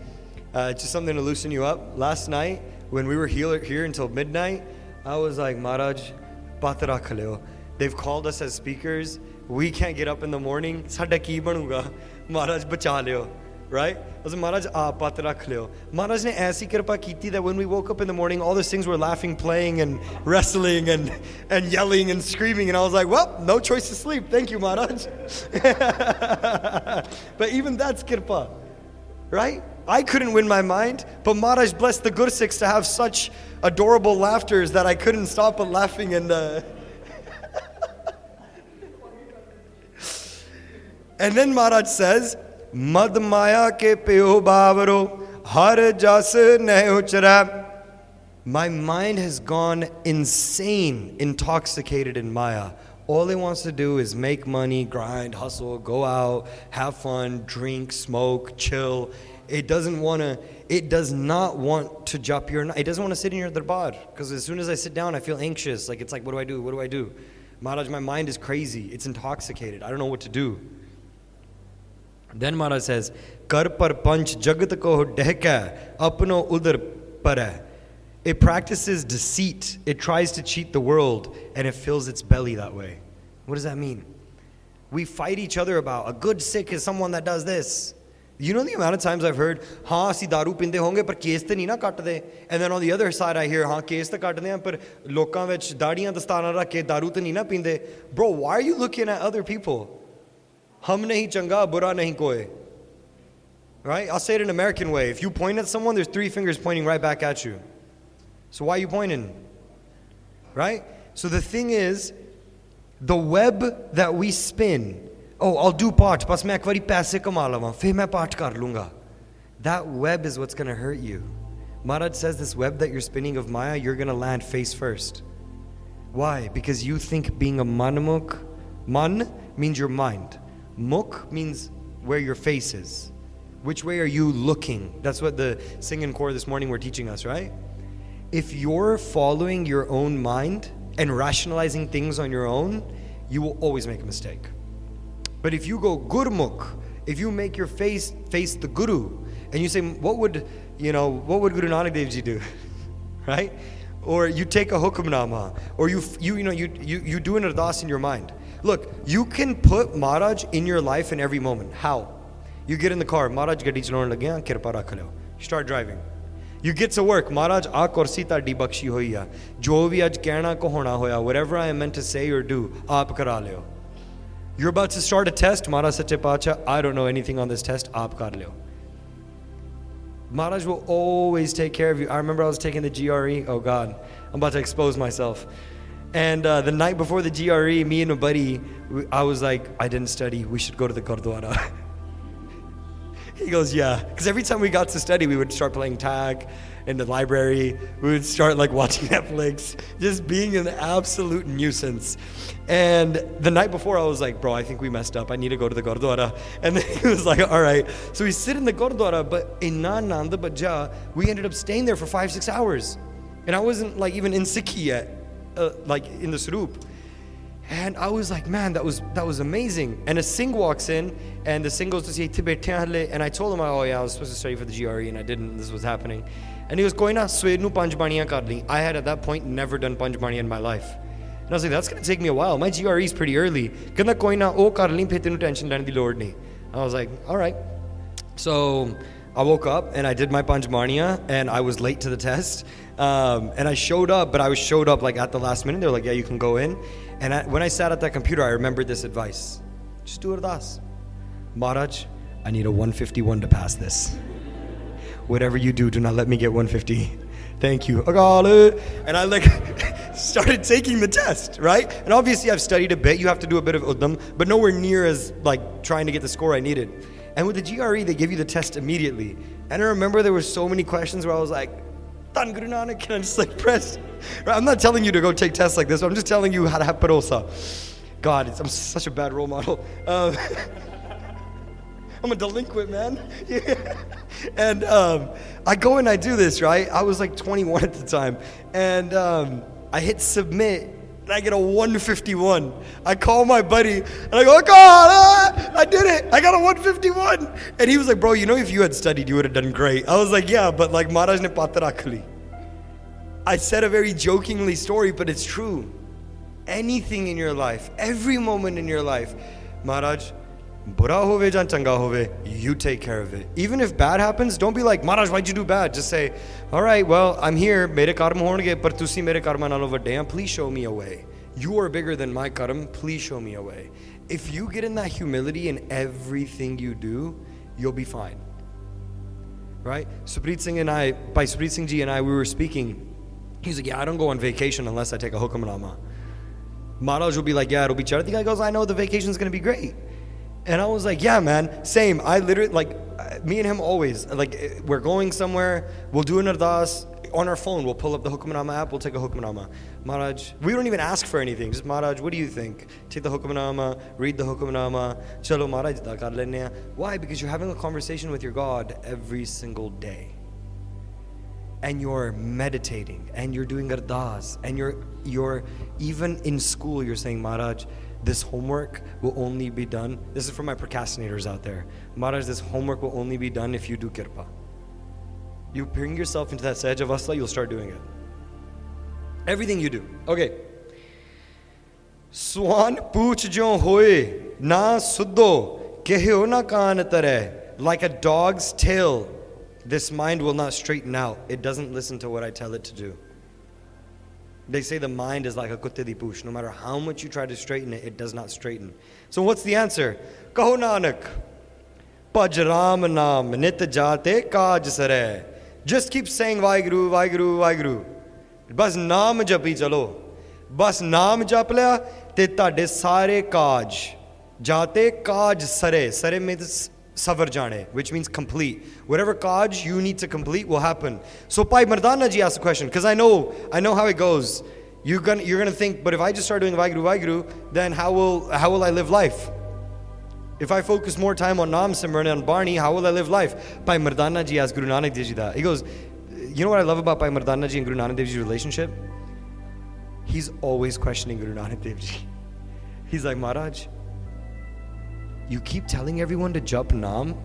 just something to loosen you up. Last night, when we were here until midnight, I was like, Maharaj, pat rakh leo. They've called us as speakers. We can't get up in the morning. Sada ki banuga? Maharaj, bacha leo. Right? I was like, Maharaj, pat rakh leo. Maharaj ne aisi kirpa kiti that when we woke up in the morning, all those things were laughing, playing, and wrestling, and yelling, and screaming. And I was like, well, no choice to sleep. Thank you, Maharaj. But even that's kirpa. Right? I couldn't win my mind, but Maharaj blessed the Gursikhs to have such adorable laughters that I couldn't stop but laughing. And then Maharaj says, Mad maya ke peo bhavaro har jas nahi uchra. My mind has gone insane, intoxicated in Maya. All it wants to do is make money, grind, hustle, go out, have fun, drink, smoke, chill. It does not want to jap your, it doesn't want to sit in your darbar. Because as soon as I sit down, I feel anxious. Like, it's like, what do I do? What do I do? Maharaj, my mind is crazy. It's intoxicated. I don't know what to do. Then Maharaj says, Kar par panch jagat ko dehka apno udar para. It practices deceit. It tries to cheat the world and it fills its belly that way. What does that mean? We fight each other about a good Sikh is someone that does this. You know the amount of times I've heard, haan, asi daru pinde honge, par case te nahi na katte. And then on the other side I hear, haan, case te katte hain, par lokan vich daadiyan dastana rakh ke daru te nahi na pinde. Bro, why are you looking at other people? Hum nahi changa, bura nahi koi. Right? I'll say it in an American way. If you point at someone, there's 3 fingers pointing right back at you. So why are you pointing? Right? So the thing is, the web that we spin, oh, I'll do path, bas main ek wari paise kama lawa, fir main path kar lunga. That web is what's going to hurt you. Maharaj says this web that you're spinning of Maya, you're going to land face first. Why? Because you think being a manamuk, man means your mind. Muk means where your face is. Which way are you looking? That's what the singing corps this morning were teaching us, right? If you're following your own mind and rationalizing things on your own, you will always make a mistake. But if you go Gurmukh, if you make your face the Guru, and you say, what would Guru Nanak Dev Ji do? Right? Or you take a hukamnama, or you do an ardas in your mind. Look, you can put Maharaj in your life in every moment. How? You get in the car, Maharaj gadi chalaun lagya, kirpaa rakh leo. You start driving. You get to work, Maharaj, aa kursi taadi bakshi hoyi hai. Jo bhi aj kehna ko hona hoya, whatever I am meant to say or do, aap kara leo. You're about to start a test, Maharaj Sache Pacha, I don't know anything on this test, aap kar leo. Maharaj will always take care of you. I remember I was taking the GRE. Oh God, I'm about to expose myself. And the night before the GRE, me and my buddy, I was like, I didn't study. We should go to the Gurdwara. He goes, yeah. Because every time we got to study, we would start playing tag in the library. We would start like watching Netflix, just being an absolute nuisance. And the night before, I was like, bro, I think we messed up. I need to go to the Gurdwara. And then he was like, all right. So we sit in the Gurdwara, but in Nanda Baja, we ended up staying there for 5-6 hours. And I wasn't like even in Sikhi yet, like in the Sarup. And I was like, man, that was amazing. And a Singh walks in, and the Singh goes to say, and I told him, oh yeah, I was supposed to study for the GRE, and I didn't. This was happening. And he goes, koi na, swer nu panch baniyan kar li. I had at that point never done panch baniyan in my life. And I was like, that's going to take me a while. My GRE is pretty early. Kanda koi na, oh kar li, phir tenu tension lene di lord nahi. I was like, all right. So I woke up, and I did my panch baniya, and I was late to the test. And I showed up, but I was showed up like at the last minute. They were like, yeah, you can go in. And when I sat at that computer, I remembered this advice. Just do ardas. Maharaj, I need a 151 to pass this. Whatever you do not let me get 150. Thank you. And I like started taking the test, right? And obviously I've studied a bit. You have to do a bit of uddam, but nowhere near as like trying to get the score I needed. And with the GRE, they give you the test immediately. And I remember there were so many questions where I was like, Tan Guru Nanak, can I just like press? I'm not telling you to go take tests like this. I'm just telling you how to have parosa. God, I'm such a bad role model. I'm a delinquent, man. And I go and I do this, right? I was like 21 at the time. And I hit submit, and I get a 151. I call my buddy, and I go, oh God, I did it. I got a 151. And he was like, bro, you know, if you had studied, you would have done great. I was like, yeah, but like Maharaj ne patra rakh li. I said a very jokingly story, but it's true. Anything in your life, every moment in your life, Maharaj, bura hove jan changa hove, you take care of it. Even if bad happens, don't be like, Maharaj, why'd you do bad? Just say, all right, well, I'm here, mere karma honge, par tusi mere karma nalo vadde hain, please show me a way. You are bigger than my karma, please show me a way. If you get in that humility in everything you do, you'll be fine. Right? Jesspreet Singh and I, Bhai Jesspreet Singh Ji and I, we were speaking. He's like, yeah, I don't go on vacation unless I take a hukamnama. Maharaj will be like, yeah, it'll be charity. The guy goes, I know the vacation's going to be great. And I was like, yeah, man, same. I literally, like, me and him always, like, we're going somewhere, we'll do an ardas, on our phone, we'll pull up the Hukmnama app, we'll take a Hukmnama. Maharaj, we don't even ask for anything, just Maharaj, what do you think? Take the Hukmnama, read the Hukmnama, chalo Maharaj da kar lenne hain. Why? Because you're having a conversation with your God every single day. And you're meditating, and you're doing ardas, and you're even in school, you're saying, Maharaj, this homework will only be done. This is for my procrastinators out there. Maharaj, this homework will only be done if you do kirpaa. You bring yourself into that sahaj avastha, you'll start doing it. Everything you do. Okay. Swan pooch jo hoye, na suddho, kehyo na kaan tare. Like a dog's tail, this mind will not straighten out. It doesn't listen to what I tell it to do. They say the mind is like a kutte di pooch. No matter how much you try to straighten it, it does not straighten. So what's the answer? Kaho Nanak, Bhaj Ram Naam, Nit Jate Kaj Sare. Just keep saying Waheguru, Waheguru, Waheguru. Bas naam japi chalo. Bas naam jap liya, te tade sare kaj. Jate kaj sare. Sare means savar jane, which means complete. Whatever kaj you need to complete will happen. So Bhai Mardana ji asked a question, because I know how it goes. You're gonna think, but if I just start doing Waheguru, Waheguru, then how will I live life? If I focus more time on Naam Simran and Barni, how will I live life? Bhai Mardana ji asked Guru Nanak Dev Ji that. He goes, you know what I love about Bhai Mardana ji and Guru Nanak Dev Ji's relationship? He's always questioning Guru Nanak Dev Ji. He's like, Maharaj, you keep telling everyone to jap Naam,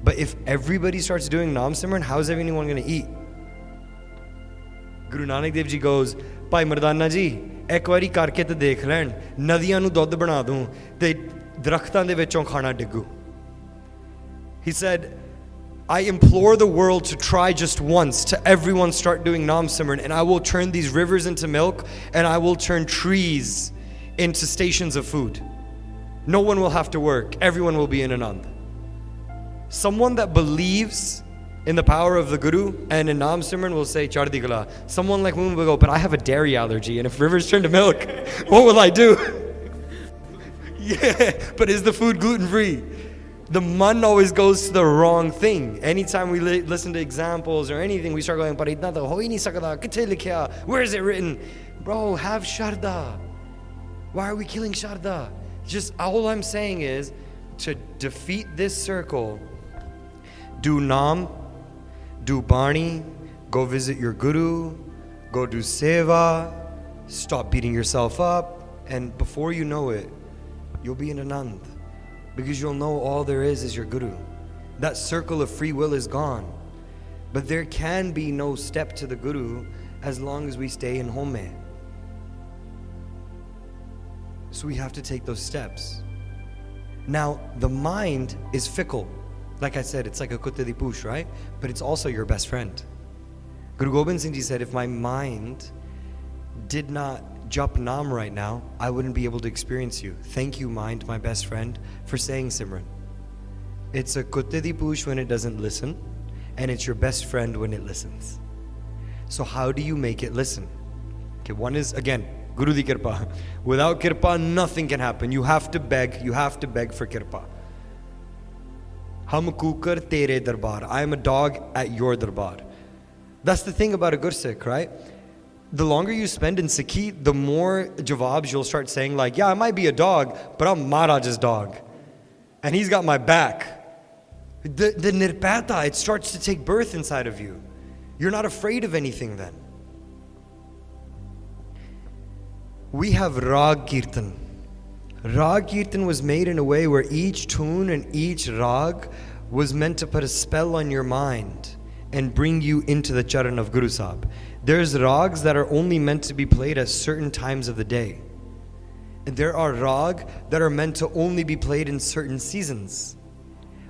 but if everybody starts doing Naam Simran, how is everyone going to eat? Guru Nanak Dev Ji goes, Bhai Mardana ji, ek wari karke te dekh len, nadiyan nu dudh bana dun, te ਦਰਖਤਾਂ ਦੇ ਵਿੱਚੋਂ ਖਾਣਾ ਡਿੱਗੂ. He said, I implore the world to try just once, to everyone start doing Naam Simran, and I will turn these rivers into milk, and I will turn trees into stations of food. No one will have to work. Everyone will be in Anand. Someone that believes in the power of the Guru, and in Naam Simran will say Chadee Kalaa. Someone like Moon will go, but I have a dairy allergy, and if rivers turn to milk, what will I do? Yeah, but is the food gluten-free? The man always goes to the wrong thing. Anytime we listen to examples or anything, we start going, where is it written? Bro, have Sharda. Why are we killing Sharda? Just all I'm saying is, to defeat this circle, do Naam, do Bani, go visit your Guru, go do Seva, stop beating yourself up, and before you know it, you'll be in Anand. Because you'll know all there is your Guru. That circle of free will is gone. But there can be no step to the Guru as long as we stay in home. So we have to take those steps. Now, the mind is fickle. Like I said, it's like a kutte di poosh, right? But it's also your best friend. Guru Gobind Singh Ji said, if my mind did not jap naam right now, I wouldn't be able to experience you. Thank you, mind, my best friend, for saying Simran. It's a kutte di poosh when it doesn't listen, and it's your best friend when it listens. So how do you make it listen? Okay, one is, again, Guru di kirpaa. Without kirpaa, nothing can happen. You have to beg for kirpaa. Hum kukar tere darbar. I am a dog at your darbar. That's the thing about a Gursikh, right? The longer you spend in Sikhi, the more jawabs you'll start saying, like, yeah, I might be a dog, but I'm Maharaj's dog. And he's got my back. The nirpata, it starts to take birth inside of you. You're not afraid of anything then. We have Rag Kirtan. Rag Kirtan was made in a way where each tune and each rag was meant to put a spell on your mind and bring you into the charan of Guru Sahib. There's rags that are only meant to be played at certain times of the day. And there are rag that are meant to only be played in certain seasons.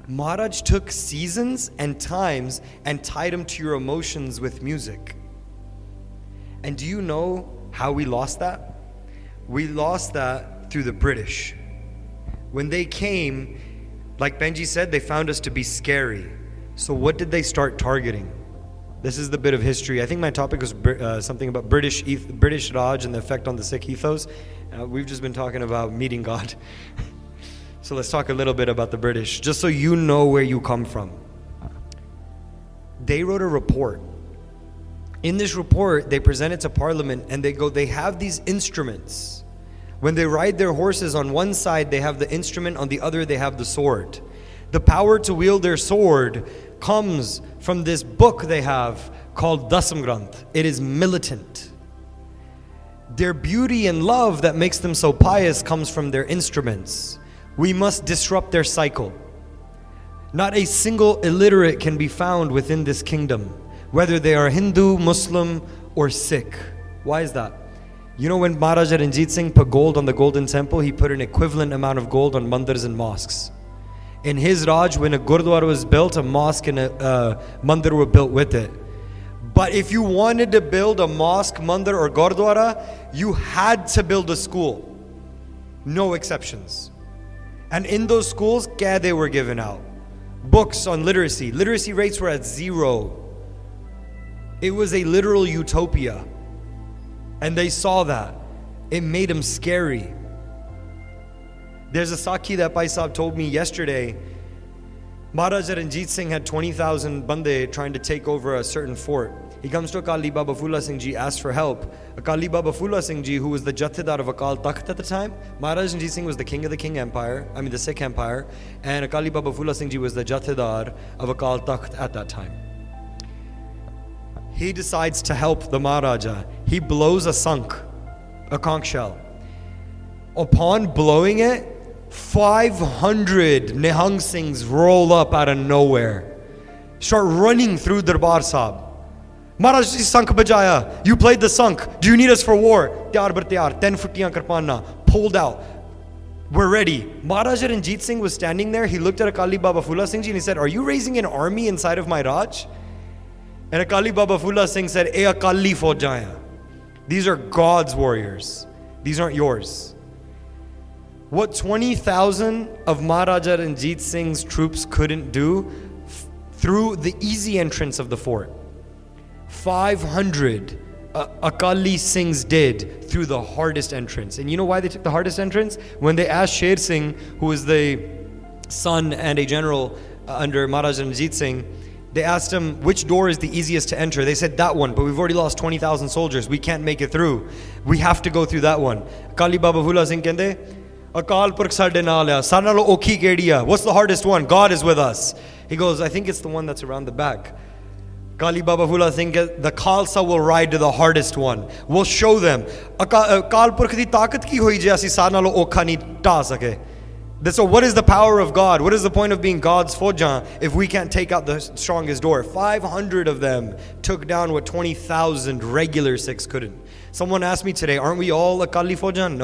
Maharaj took seasons and times and tied them to your emotions with music. And do you know how we lost that? We lost that through the British. When they came, like Benji said, they found us to be scary. So what did they start targeting? This is the bit of history. I think my topic was something about British Raj and the effect on the Sikh ethos. We've just been talking about meeting God. So let's talk a little bit about the British, just so you know where you come from. They wrote a report. In this report, they present it to Parliament and they have these instruments. When they ride their horses, on one side they have the instrument, on the other they have the sword. The power to wield their sword comes from this book they have called Dasam Granth. It is militant. Their beauty and love that makes them so pious comes from their instruments. We must disrupt their cycle. Not a single illiterate can be found within this kingdom, whether they are Hindu, Muslim, or Sikh. Why is that? You know, when Maharaja Ranjit Singh put gold on the Golden Temple, he put an equivalent amount of gold on mandirs and mosques. In his Raj, when a Gurdwara was built, a mosque and a mandir were built with it. But if you wanted to build a mosque, mandir, or Gurdwara, you had to build a school. No exceptions. And in those schools, they were given out. Books on literacy. Literacy rates were at 0. It was a literal utopia. And they saw that. It made them scary. There's a Sakhi that Bhai Sahib told me yesterday. Maharaja Ranjit Singh had 20,000 bande trying to take over a certain fort. He comes to Akali Baba Phula Singh Ji, asks for help. Akali Baba Phula Singh Ji, who was the Jathedar of Akal Takht at the time, Maharaja Ranjit Singh was the king of the Sikh Empire, and Akali Baba Phula Singh Ji was the Jathedar of Akal Takht at that time. He decides to help the Maharaja. He blows a conch shell. Upon blowing it, 500 Nihang Singhs roll up out of nowhere, start running through Darbar Sahib. Maharaj ji Sankh bajaya. You played the Sankh. Do you need us for war? Tiyar bar tiyar. 10 futtiyan karpana. Pulled out. We're ready. Maharaja Ranjit Singh was standing there. He looked at Akali Baba Phula Singh Ji and he said, are you raising an army inside of my Raj? And Akali Baba Phula Singh said, "E Akali Fojaya." These are God's warriors. These aren't yours. What 20,000 of Maharaja Ranjit Singh's troops couldn't do, through the easy entrance of the fort. 500 Akali Singhs did through the hardest entrance. And you know why they took the hardest entrance? When they asked Sher Singh, who was the son and a general under Maharaj Ranjit Singh, they asked him, which door is the easiest to enter? They said, that one, but we've already lost 20,000 soldiers. We can't make it through. We have to go through that one. Akali Baba Phula Singh kende, Akal Purkh sade naal hai, sare nalo okhi kehdi hai? What's the hardest one? God is with us. He goes, I think it's the one that's around the back. Kali Baba Phula Singh, the Khalsa will ride to the hardest one. We'll show them. Akal Purkh di taakat ki hoi je asi sare nalo okha nahi ta sake. So what is the power of God? What is the point of being God's Faujan if we can't take out the strongest door? 500 of them took down what 20,000 regular Sikhs couldn't. Someone asked me today, aren't we all Akali Faujan?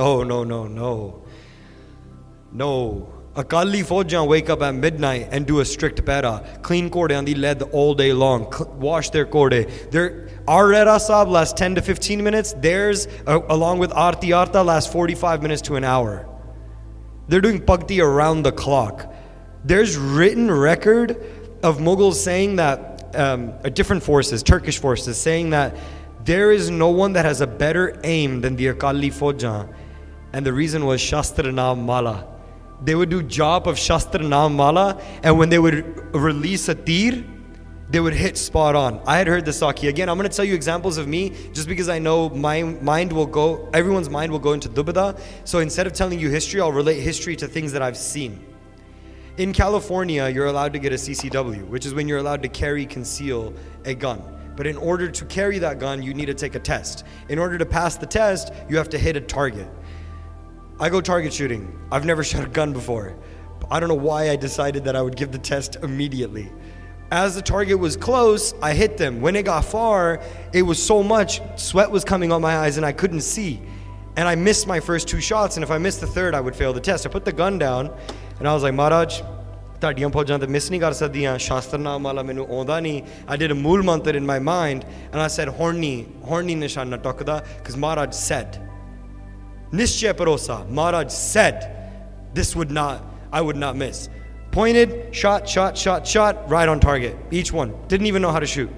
No. Akali Faujan wake up at midnight and do a strict pera. Clean korde on the lead all day long. Wash their korde. Our Rera Sahib lasts 10 to 15 minutes. Theirs, along with Aarti Arta, lasts 45 minutes to an hour. They're doing bhakti around the clock. There's written record of Mughals saying that, different forces, Turkish forces, saying that there is no one that has a better aim than the Akali Faujan. And the reason was Shastra Naam Mala. They would do job of Shastra Naam Mala, and when they would release a tir, they would hit spot on. I had heard this Saki. Again, I'm going to tell you examples of me just because I know everyone's mind will go into Dubada. So instead of telling you history, I'll relate history to things that I've seen. In California, you're allowed to get a CCW, which is when you're allowed to conceal a gun. But in order to carry that gun, you need to take a test. In order to pass the test, you have to hit a target. I go target shooting. I've never shot a gun before. I don't know why I decided that I would give the test immediately. As the target was close, I hit them. When it got far, it was so much, sweat was coming out my eyes and I couldn't see. And I missed my first 2 shots, and if I missed the third, I would fail the test. I put the gun down, and I was like, Maharaj, ਤੁਹਾਡੀਆਂ ਫੌਜਾਂ ਤੇ miss ਨਹੀਂ ਕਰ ਸਕਦੀਆਂ ਸ਼ਾਸਤਰ ਨਾਮ ਵਾਲਾ ਮੈਨੂੰ ਆਉਂਦਾ ਨਹੀਂ. I did a mool mantra in my mind, and I said, horny nishana takda, because Maharaj said, Nishchay Parosa, Maharaj said, I would not miss. Pointed, shot, right on target. Each one. Didn't even know how to shoot.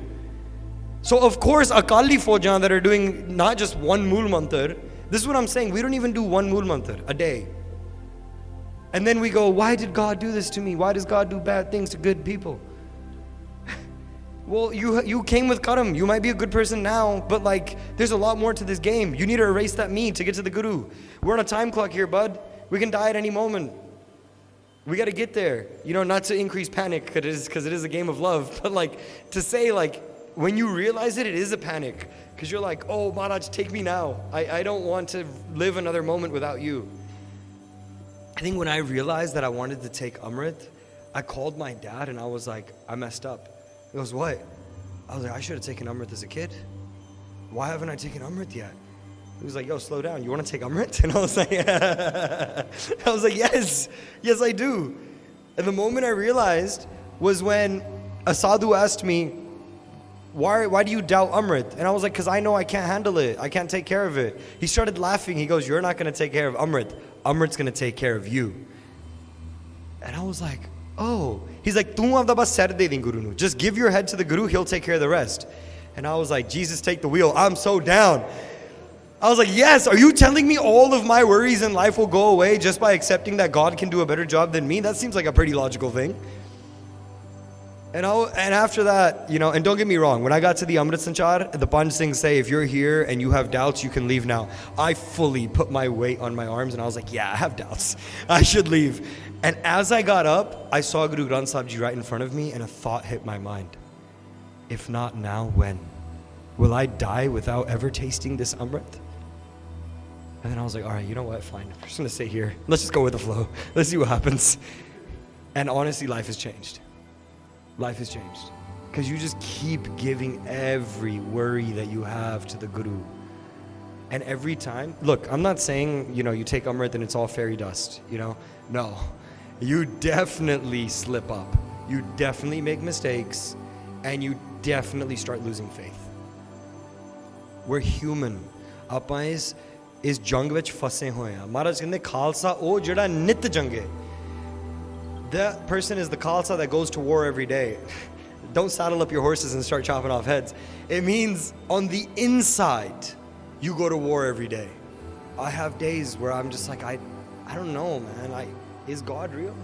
So of course, Akali Faujan that are doing not just one mool mantar, this is what I'm saying, we don't even do one mool mantar a day. And then we go, why did God do this to me? Why does God do bad things to good people? Well, you came with karam. You might be a good person now, but there's a lot more to this game. You need to erase that me to get to the Guru. We're on a time clock here, bud. We can die at any moment. We got to get there. Not to increase panic because it is a game of love, but to say when you realize it is a panic because you're like, oh, Maharaj, take me now. I don't want to live another moment without you. I think when I realized that I wanted to take Amrit, I called my dad and I was like, I messed up. He goes, what? I was like, I should have taken Amrit as a kid. Why haven't I taken Amrit yet? He was like, yo, slow down. You want to take Amrit? And I was like, yes, I do. And the moment I realized was when a sadhu asked me, why do you doubt Amrit? And I was like, because I know I can't handle it. I can't take care of it. He started laughing. He goes, you're not going to take care of Amrit. Amrit's going to take care of you. And I was like, oh. He's like, tu avda bas ser de din Guru nu. Just give your head to the Guru. He'll take care of the rest. And I was like, Jesus, take the wheel. I'm so down. I was like, yes, are you telling me all of my worries in life will go away just by accepting that God can do a better job than me? That seems like a pretty logical thing. And after that, and don't get me wrong, when I got to the Amrit Sanchar, the Panch Singhs say, if you're here and you have doubts, you can leave now. I fully put my weight on my arms and I was like, yeah, I have doubts. I should leave. And as I got up, I saw Guru Granth Sahib Ji right in front of me and a thought hit my mind. If not now, when? Will I die without ever tasting this Amrit? And then I was like, all right, you know what? Fine. I'm just going to sit here. Let's just go with the flow. Let's see what happens. And honestly, life has changed. Life has changed. Because you just keep giving every worry that you have to the Guru. And every time, look, I'm not saying, you take Amrit and it's all fairy dust, No. You definitely slip up. You definitely make mistakes. And you definitely start losing faith. We're human. Apais is jang vich fase hoye hain. Maharaj kehndे Khalsa oh jehड़ा nit jang hai. That person is the Khalsa that goes to war every day. don't saddle up your horses and start chopping off heads. It means on the inside, you go to war every day. I have days where I'm just like, I don't know, man. Is God real?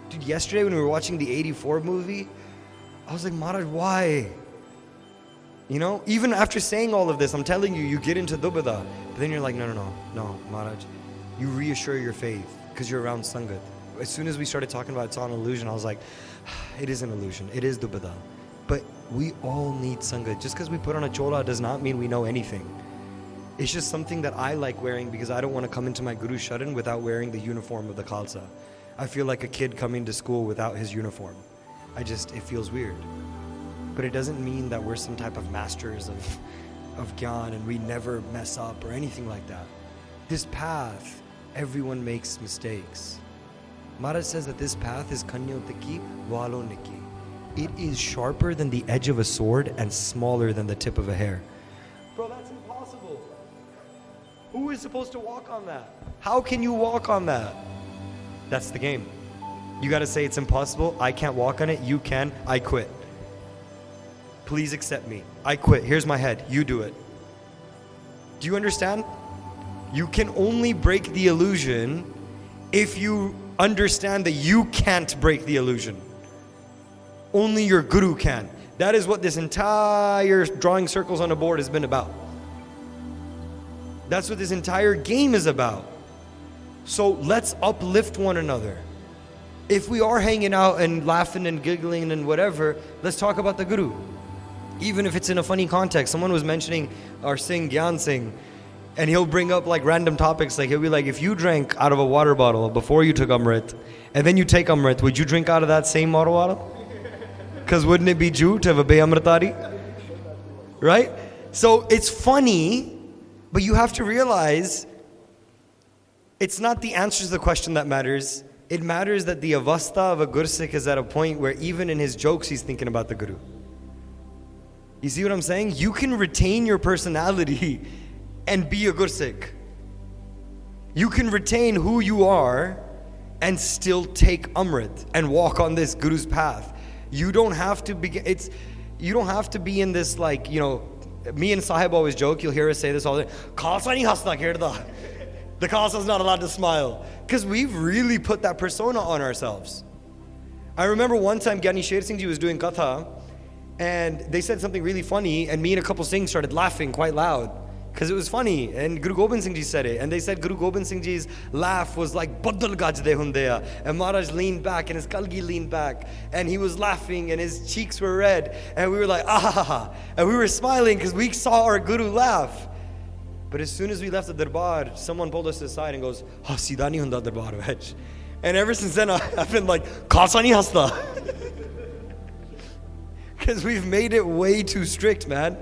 Dude, yesterday when we were watching the 84 movie, I was like, Maharaj, why? You know, even after saying all of this, I'm telling you, you get into dubada. But then you're like, no, Maharaj. You reassure your faith because you're around Sangat. As soon as we started talking about it's all an illusion, I was like, it is an illusion. It is dubada. But we all need Sangat. Just because we put on a chola does not mean we know anything. It's just something that I like wearing because I don't want to come into my Guru Sharan without wearing the uniform of the Khalsa. I feel like a kid coming to school without his uniform. It feels weird. But it doesn't mean that we're some type of masters of Gyan and we never mess up or anything like that. This path, everyone makes mistakes. Maharaj says that this path is kanyotiki waloniki. It is sharper than the edge of a sword and smaller than the tip of a hair. Bro, that's impossible. Who is supposed to walk on that? How can you walk on that? That's the game. You gotta say it's impossible. I can't walk on it. You can. I quit. Please accept me. I quit. Here's my head. You do it. Do you understand? You can only break the illusion if you understand that you can't break the illusion. Only your guru can. That is what this entire drawing circles on a board has been about. That's what this entire game is about. So let's uplift one another. If we are hanging out and laughing and giggling and whatever, let's talk about the guru. Even if it's in a funny context. Someone was mentioning our Singh, Gyan Singh, and he'll bring up like random topics. Like he'll be like, if you drank out of a water bottle before you took Amrit, and then you take Amrit, would you drink out of that same water bottle? Because wouldn't it be Jew to have a Bay Amritari? Right? So it's funny, but you have to realize it's not the answer to the question that matters. It matters that the avastha of a Gursikh is at a point where even in his jokes he's thinking about the Guru. You see what I'm saying? You can retain your personality and be a Gursikh. You can retain who you are and still take Amrit and walk on this Guru's path. You don't have to be, you don't have to be in this like, you know, me and Sahib always joke, you'll hear us say this all the time, Khalsa nahi hasna khedda. The Khalsa's not allowed to smile. Because we've really put that persona on ourselves. I remember one time Gyani Sher Singh Ji was doing katha, and they said something really funny, and me and a couple Singhs started laughing quite loud because it was funny. And Guru Gobind Singh Ji said it, and they said Guru Gobind Singh Ji's laugh was like Baddal Gajde Hundeya. And Maharaj leaned back, and his Kalgi leaned back, and he was laughing, and his cheeks were red, and we were like, ah, and we were smiling because we saw our Guru laugh. But as soon as we left the darbar, someone pulled us aside and goes, "Ha, Sida nahi hunda darbar vich." And ever since then, I've been like, "Khalsa nahi hasta." Because we've made it way too strict, man.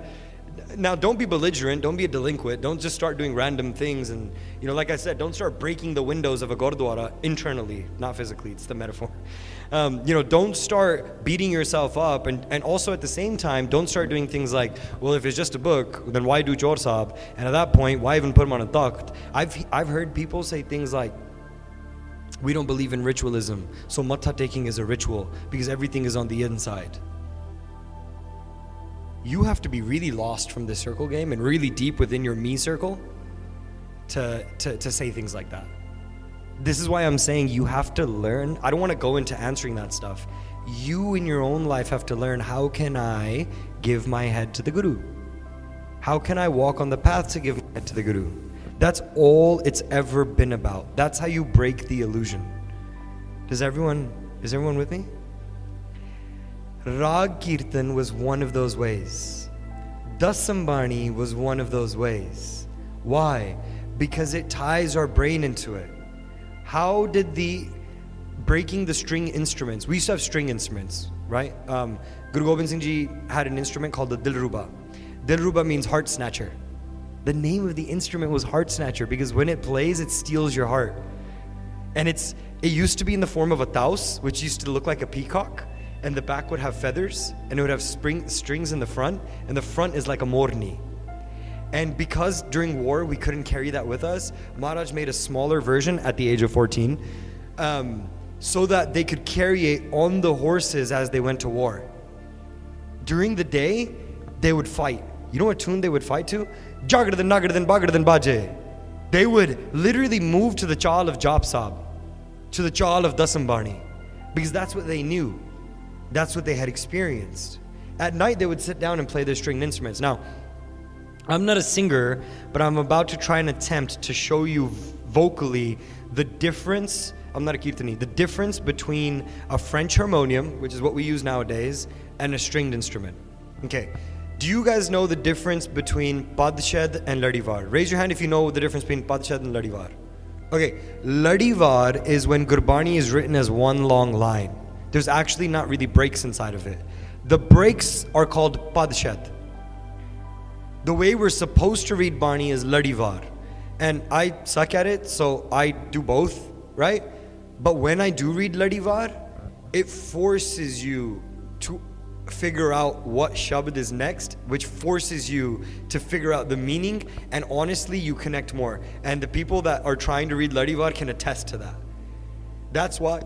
Now, don't be belligerent. Don't be a delinquent. Don't just start doing random things. And, you know, like I said, don't start breaking the windows of a gurdwara internally, not physically. It's the metaphor. You know, don't start beating yourself up. And also at the same time, don't start doing things like, well, if it's just a book, then why do Chor Saab? And at that point, why even put him on a takht? I've heard people say things like, we don't believe in ritualism, so matha taking is a ritual because everything is on the inside. You have to be really lost from this circle game and really deep within your me circle to say things like that. This is why I'm saying you have to learn. I don't want to go into answering that stuff. You in your own life have to learn, how can I give my head to the Guru? How can I walk on the path to give my head to the Guru? That's all it's ever been about. That's how you break the illusion. Is everyone with me? Rag Kirtan was one of those ways. Dasambani was one of those ways. Why? Because it ties our brain into it. How did breaking the string instruments, we used to have string instruments, right? Guru Gobind Singh Ji had an instrument called the Dilruba. Dilruba means heart snatcher. The name of the instrument was heart snatcher because when it plays, it steals your heart. And it used to be in the form of a taus, which used to look like a peacock. And the back would have feathers, and it would have strings in the front, and the front is like a morni. And because during war we couldn't carry that with us, Maharaj made a smaller version at the age of 14, so that they could carry it on the horses as they went to war. during the day, they would fight. You know what tune they would fight to? Jagadadan, Nagadadan, Bagadadan, Baje. They would literally move to the Chal of Jap Sahib, to the Chal of Dasambani, because that's what they knew. That's what they had experienced. At night, they would sit down and play their stringed instruments. Now, I'm not a singer, but I'm about to try and attempt to show you vocally the difference. I'm not a kirtani. The difference between a French harmonium, which is what we use nowadays, and a stringed instrument. Okay. Do you guys know the difference between Padshad and Ladivar? Raise your hand if you know the difference between Padshad and Ladivar. Okay. Ladivar is when Gurbani is written as one long line. There's actually not really breaks inside of it. The breaks are called Padshad. The way we're supposed to read Bani is Ladivar. And I suck at it, so I do both, right? But when I do read Ladivar, it forces you to figure out what shabd is next, which forces you to figure out the meaning, and honestly, you connect more. And the people that are trying to read Ladivar can attest to that. That's why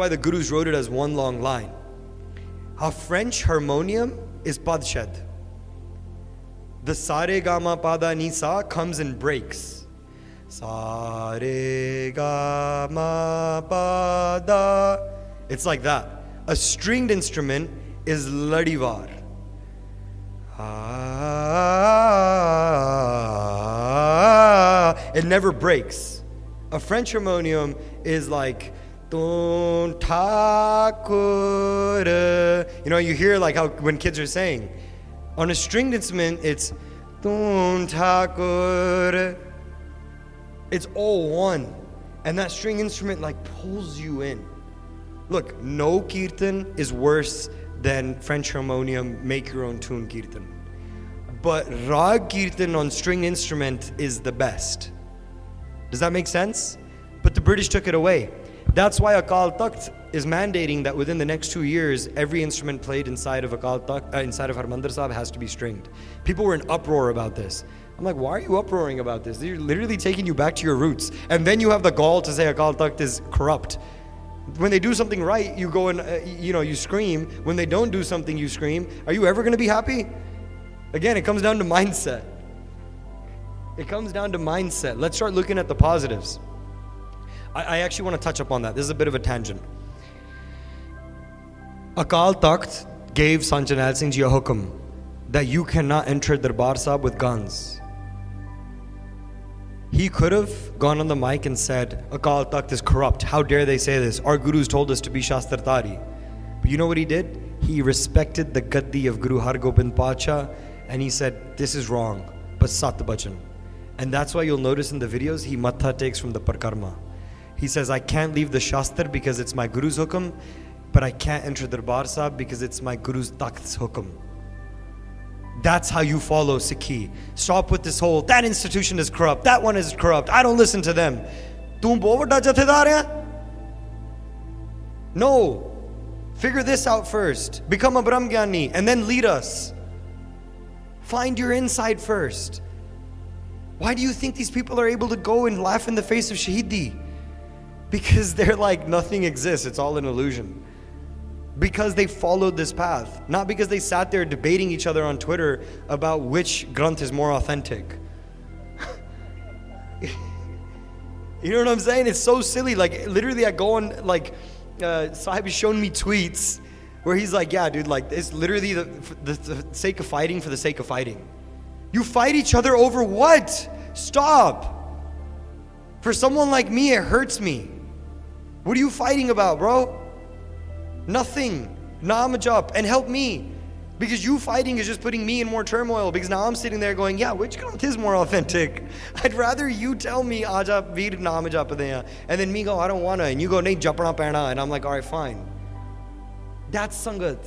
the Gurus wrote it as one long line. A French harmonium is Padshad. The Sare Gama Pada Nisa comes in breaks. Sare Gama Pada. It's like that. A stringed instrument is Ladivar. It never breaks. A French harmonium is like Tun Thakur. You know, you hear like how when kids are saying. On a stringed instrument, it's Tun Thakur. It's all one. And that string instrument like pulls you in. Look, no kirtan is worse than French harmonium, make your own tune kirtan. But rag kirtan on string instrument is the best. Does that make sense? But the British took it away. That's why Akal Takht is mandating that within the next 2 years, every instrument played inside of Akal Takht, inside of Harmandir Sahib has to be stringed. People were in uproar about this. I'm like, why are you uproaring about this? They're literally taking you back to your roots. And then you have the gall to say Akal Takht is corrupt. When they do something right, you go and, you scream. When they don't do something, you scream. Are you ever going to be happy? Again, it comes down to mindset. It comes down to mindset. Let's start looking at the positives. I actually want to touch upon that. This is a bit of a tangent. Akal Takht gave Sant Jarnail Singh Ji a hukum that you cannot enter Darbar Sahib with guns. He could have gone on the mic and said, Akal Takht is corrupt. How dare they say this? Our Gurus told us to be Shastrtari. But you know what he did? He respected the Gaddi of Guru Har Gobind Pacha, and he said, this is wrong, but Sat Bachan. And that's why you'll notice in the videos, he matha takes from the Parkarma. He says, I can't leave the Shastra because it's my Guru's hukum, but I can't enter Darbar Sahib because it's my Guru's Takht's hukum. That's how you follow Sikhi. Stop with this whole, that institution is corrupt, that one is corrupt, I don't listen to them. Tum bahut vada jathedar hai? No. Figure this out first. Become a Brahmgyani and then lead us. Find your inside first. Why do you think these people are able to go and laugh in the face of Shahidi? Because they're like, nothing exists, it's all an illusion. Because they followed this path. Not because they sat there debating each other on Twitter about which Granth is more authentic. You know what I'm saying? It's so silly. Like, literally I go on, like, Sahib has shown me tweets where he's like, yeah, dude, like, it's literally the sake of fighting for the sake of fighting. You fight each other over what? Stop. For someone like me, it hurts me. What are you fighting about, bro? Nothing. Naam jap and help me. Because you fighting is just putting me in more turmoil. Because now I'm sitting there going, yeah, which Granth is more authentic? I'd rather you tell me, Aja veer naam jap deya. And then me go, I don't wanna. And you go, nahi japna pehna. And I'm like, alright, fine. That's Sangat.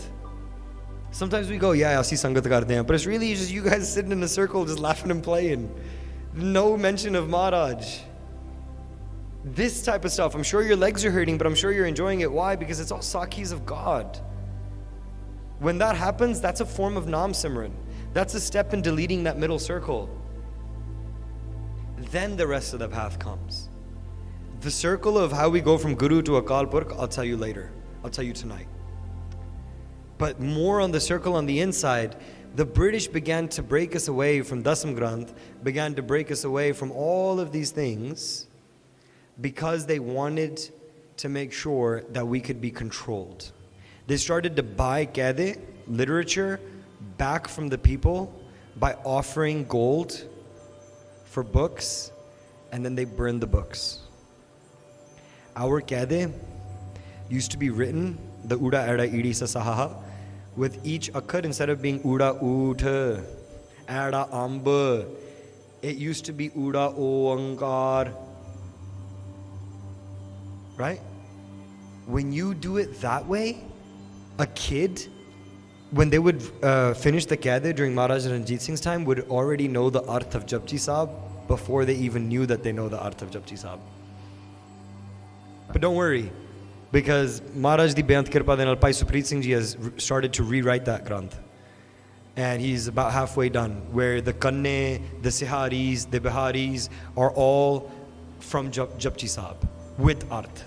Sometimes we go, yeah, I see Sangat karte hain. But it's really just you guys sitting in a circle just laughing and playing. No mention of Maharaj. This type of stuff, I'm sure your legs are hurting, but I'm sure you're enjoying it. Why? Because it's all Sakhis of God. When that happens, that's a form of Naam Simran. That's a step in deleting that middle circle. Then the rest of the path comes. The circle of how we go from Guru to Akal Purkh, I'll tell you later. I'll tell you tonight. but more on the circle on the inside, the British began to break us away from Dasam Granth, began to break us away from all of these things because they wanted to make sure that we could be controlled. They started to buy Qaede literature back from the people by offering gold for books, and then they burned the books. Our Qaede used to be written, the Uda Ada Idi Sasaha, with each akkar, instead of being Uda Ut, Ada Amb, it used to be Uda O Ankar. Right? When you do it that way, a kid, when they would finish the Qaede during Maharaja Ranjit Singh's time, would already know the arth of Japji Sahib before they even knew that they know the arth of Japji Sahib. But don't worry, because Maharaj Di Beant Kirpa de Bhai Jesspreet Singh Ji has started to rewrite that Granth. And he's about halfway done, where the Kanne, the Siharis, the Biharis are all from Japji Sahib with arth.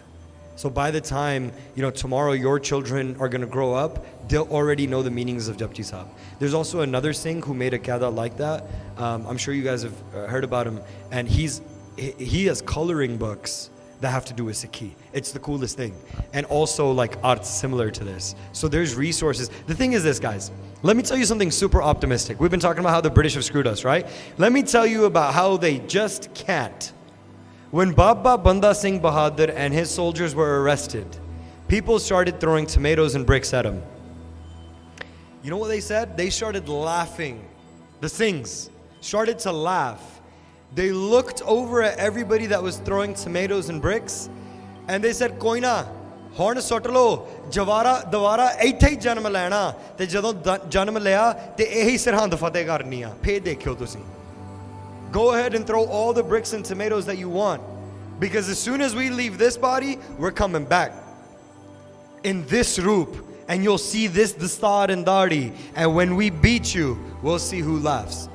So by the time, tomorrow your children are going to grow up, they'll already know the meanings of Japji Sahib. There's also another Singh who made a Qaeda like that. I'm sure you guys have heard about him. And he has coloring books that have to do with Sikhi. It's the coolest thing. And also like arts similar to this. So there's resources. The thing is this, guys. Let me tell you something super optimistic. We've been talking about how the British have screwed us, right? Let me tell you about how they just can't. When Baba Banda Singh Bahadur and his soldiers were arrested, people started throwing tomatoes and bricks at him. You know what they said? They started laughing. The Singhs started to laugh. They looked over at everybody that was throwing tomatoes and bricks, and they said, "Koi na, horn sut lo, jawara dawara ਇੱਥੇ ਹੀ ਜਨਮ ਲੈਣਾ ਤੇ ਜਦੋਂ ਜਨਮ ਲਿਆ ਤੇ ਇਹੀ ਸਰਹੰਦ ਫਤਿਹ ਕਰਨੀ ਆ ਫੇਰ ਦੇਖਿਓ ਤੁਸੀਂ." Go ahead and throw all the bricks and tomatoes that you want, because as soon as we leave this body, we're coming back in this roop, and you'll see this dastar and dadi, and when we beat you, we'll see who laughs.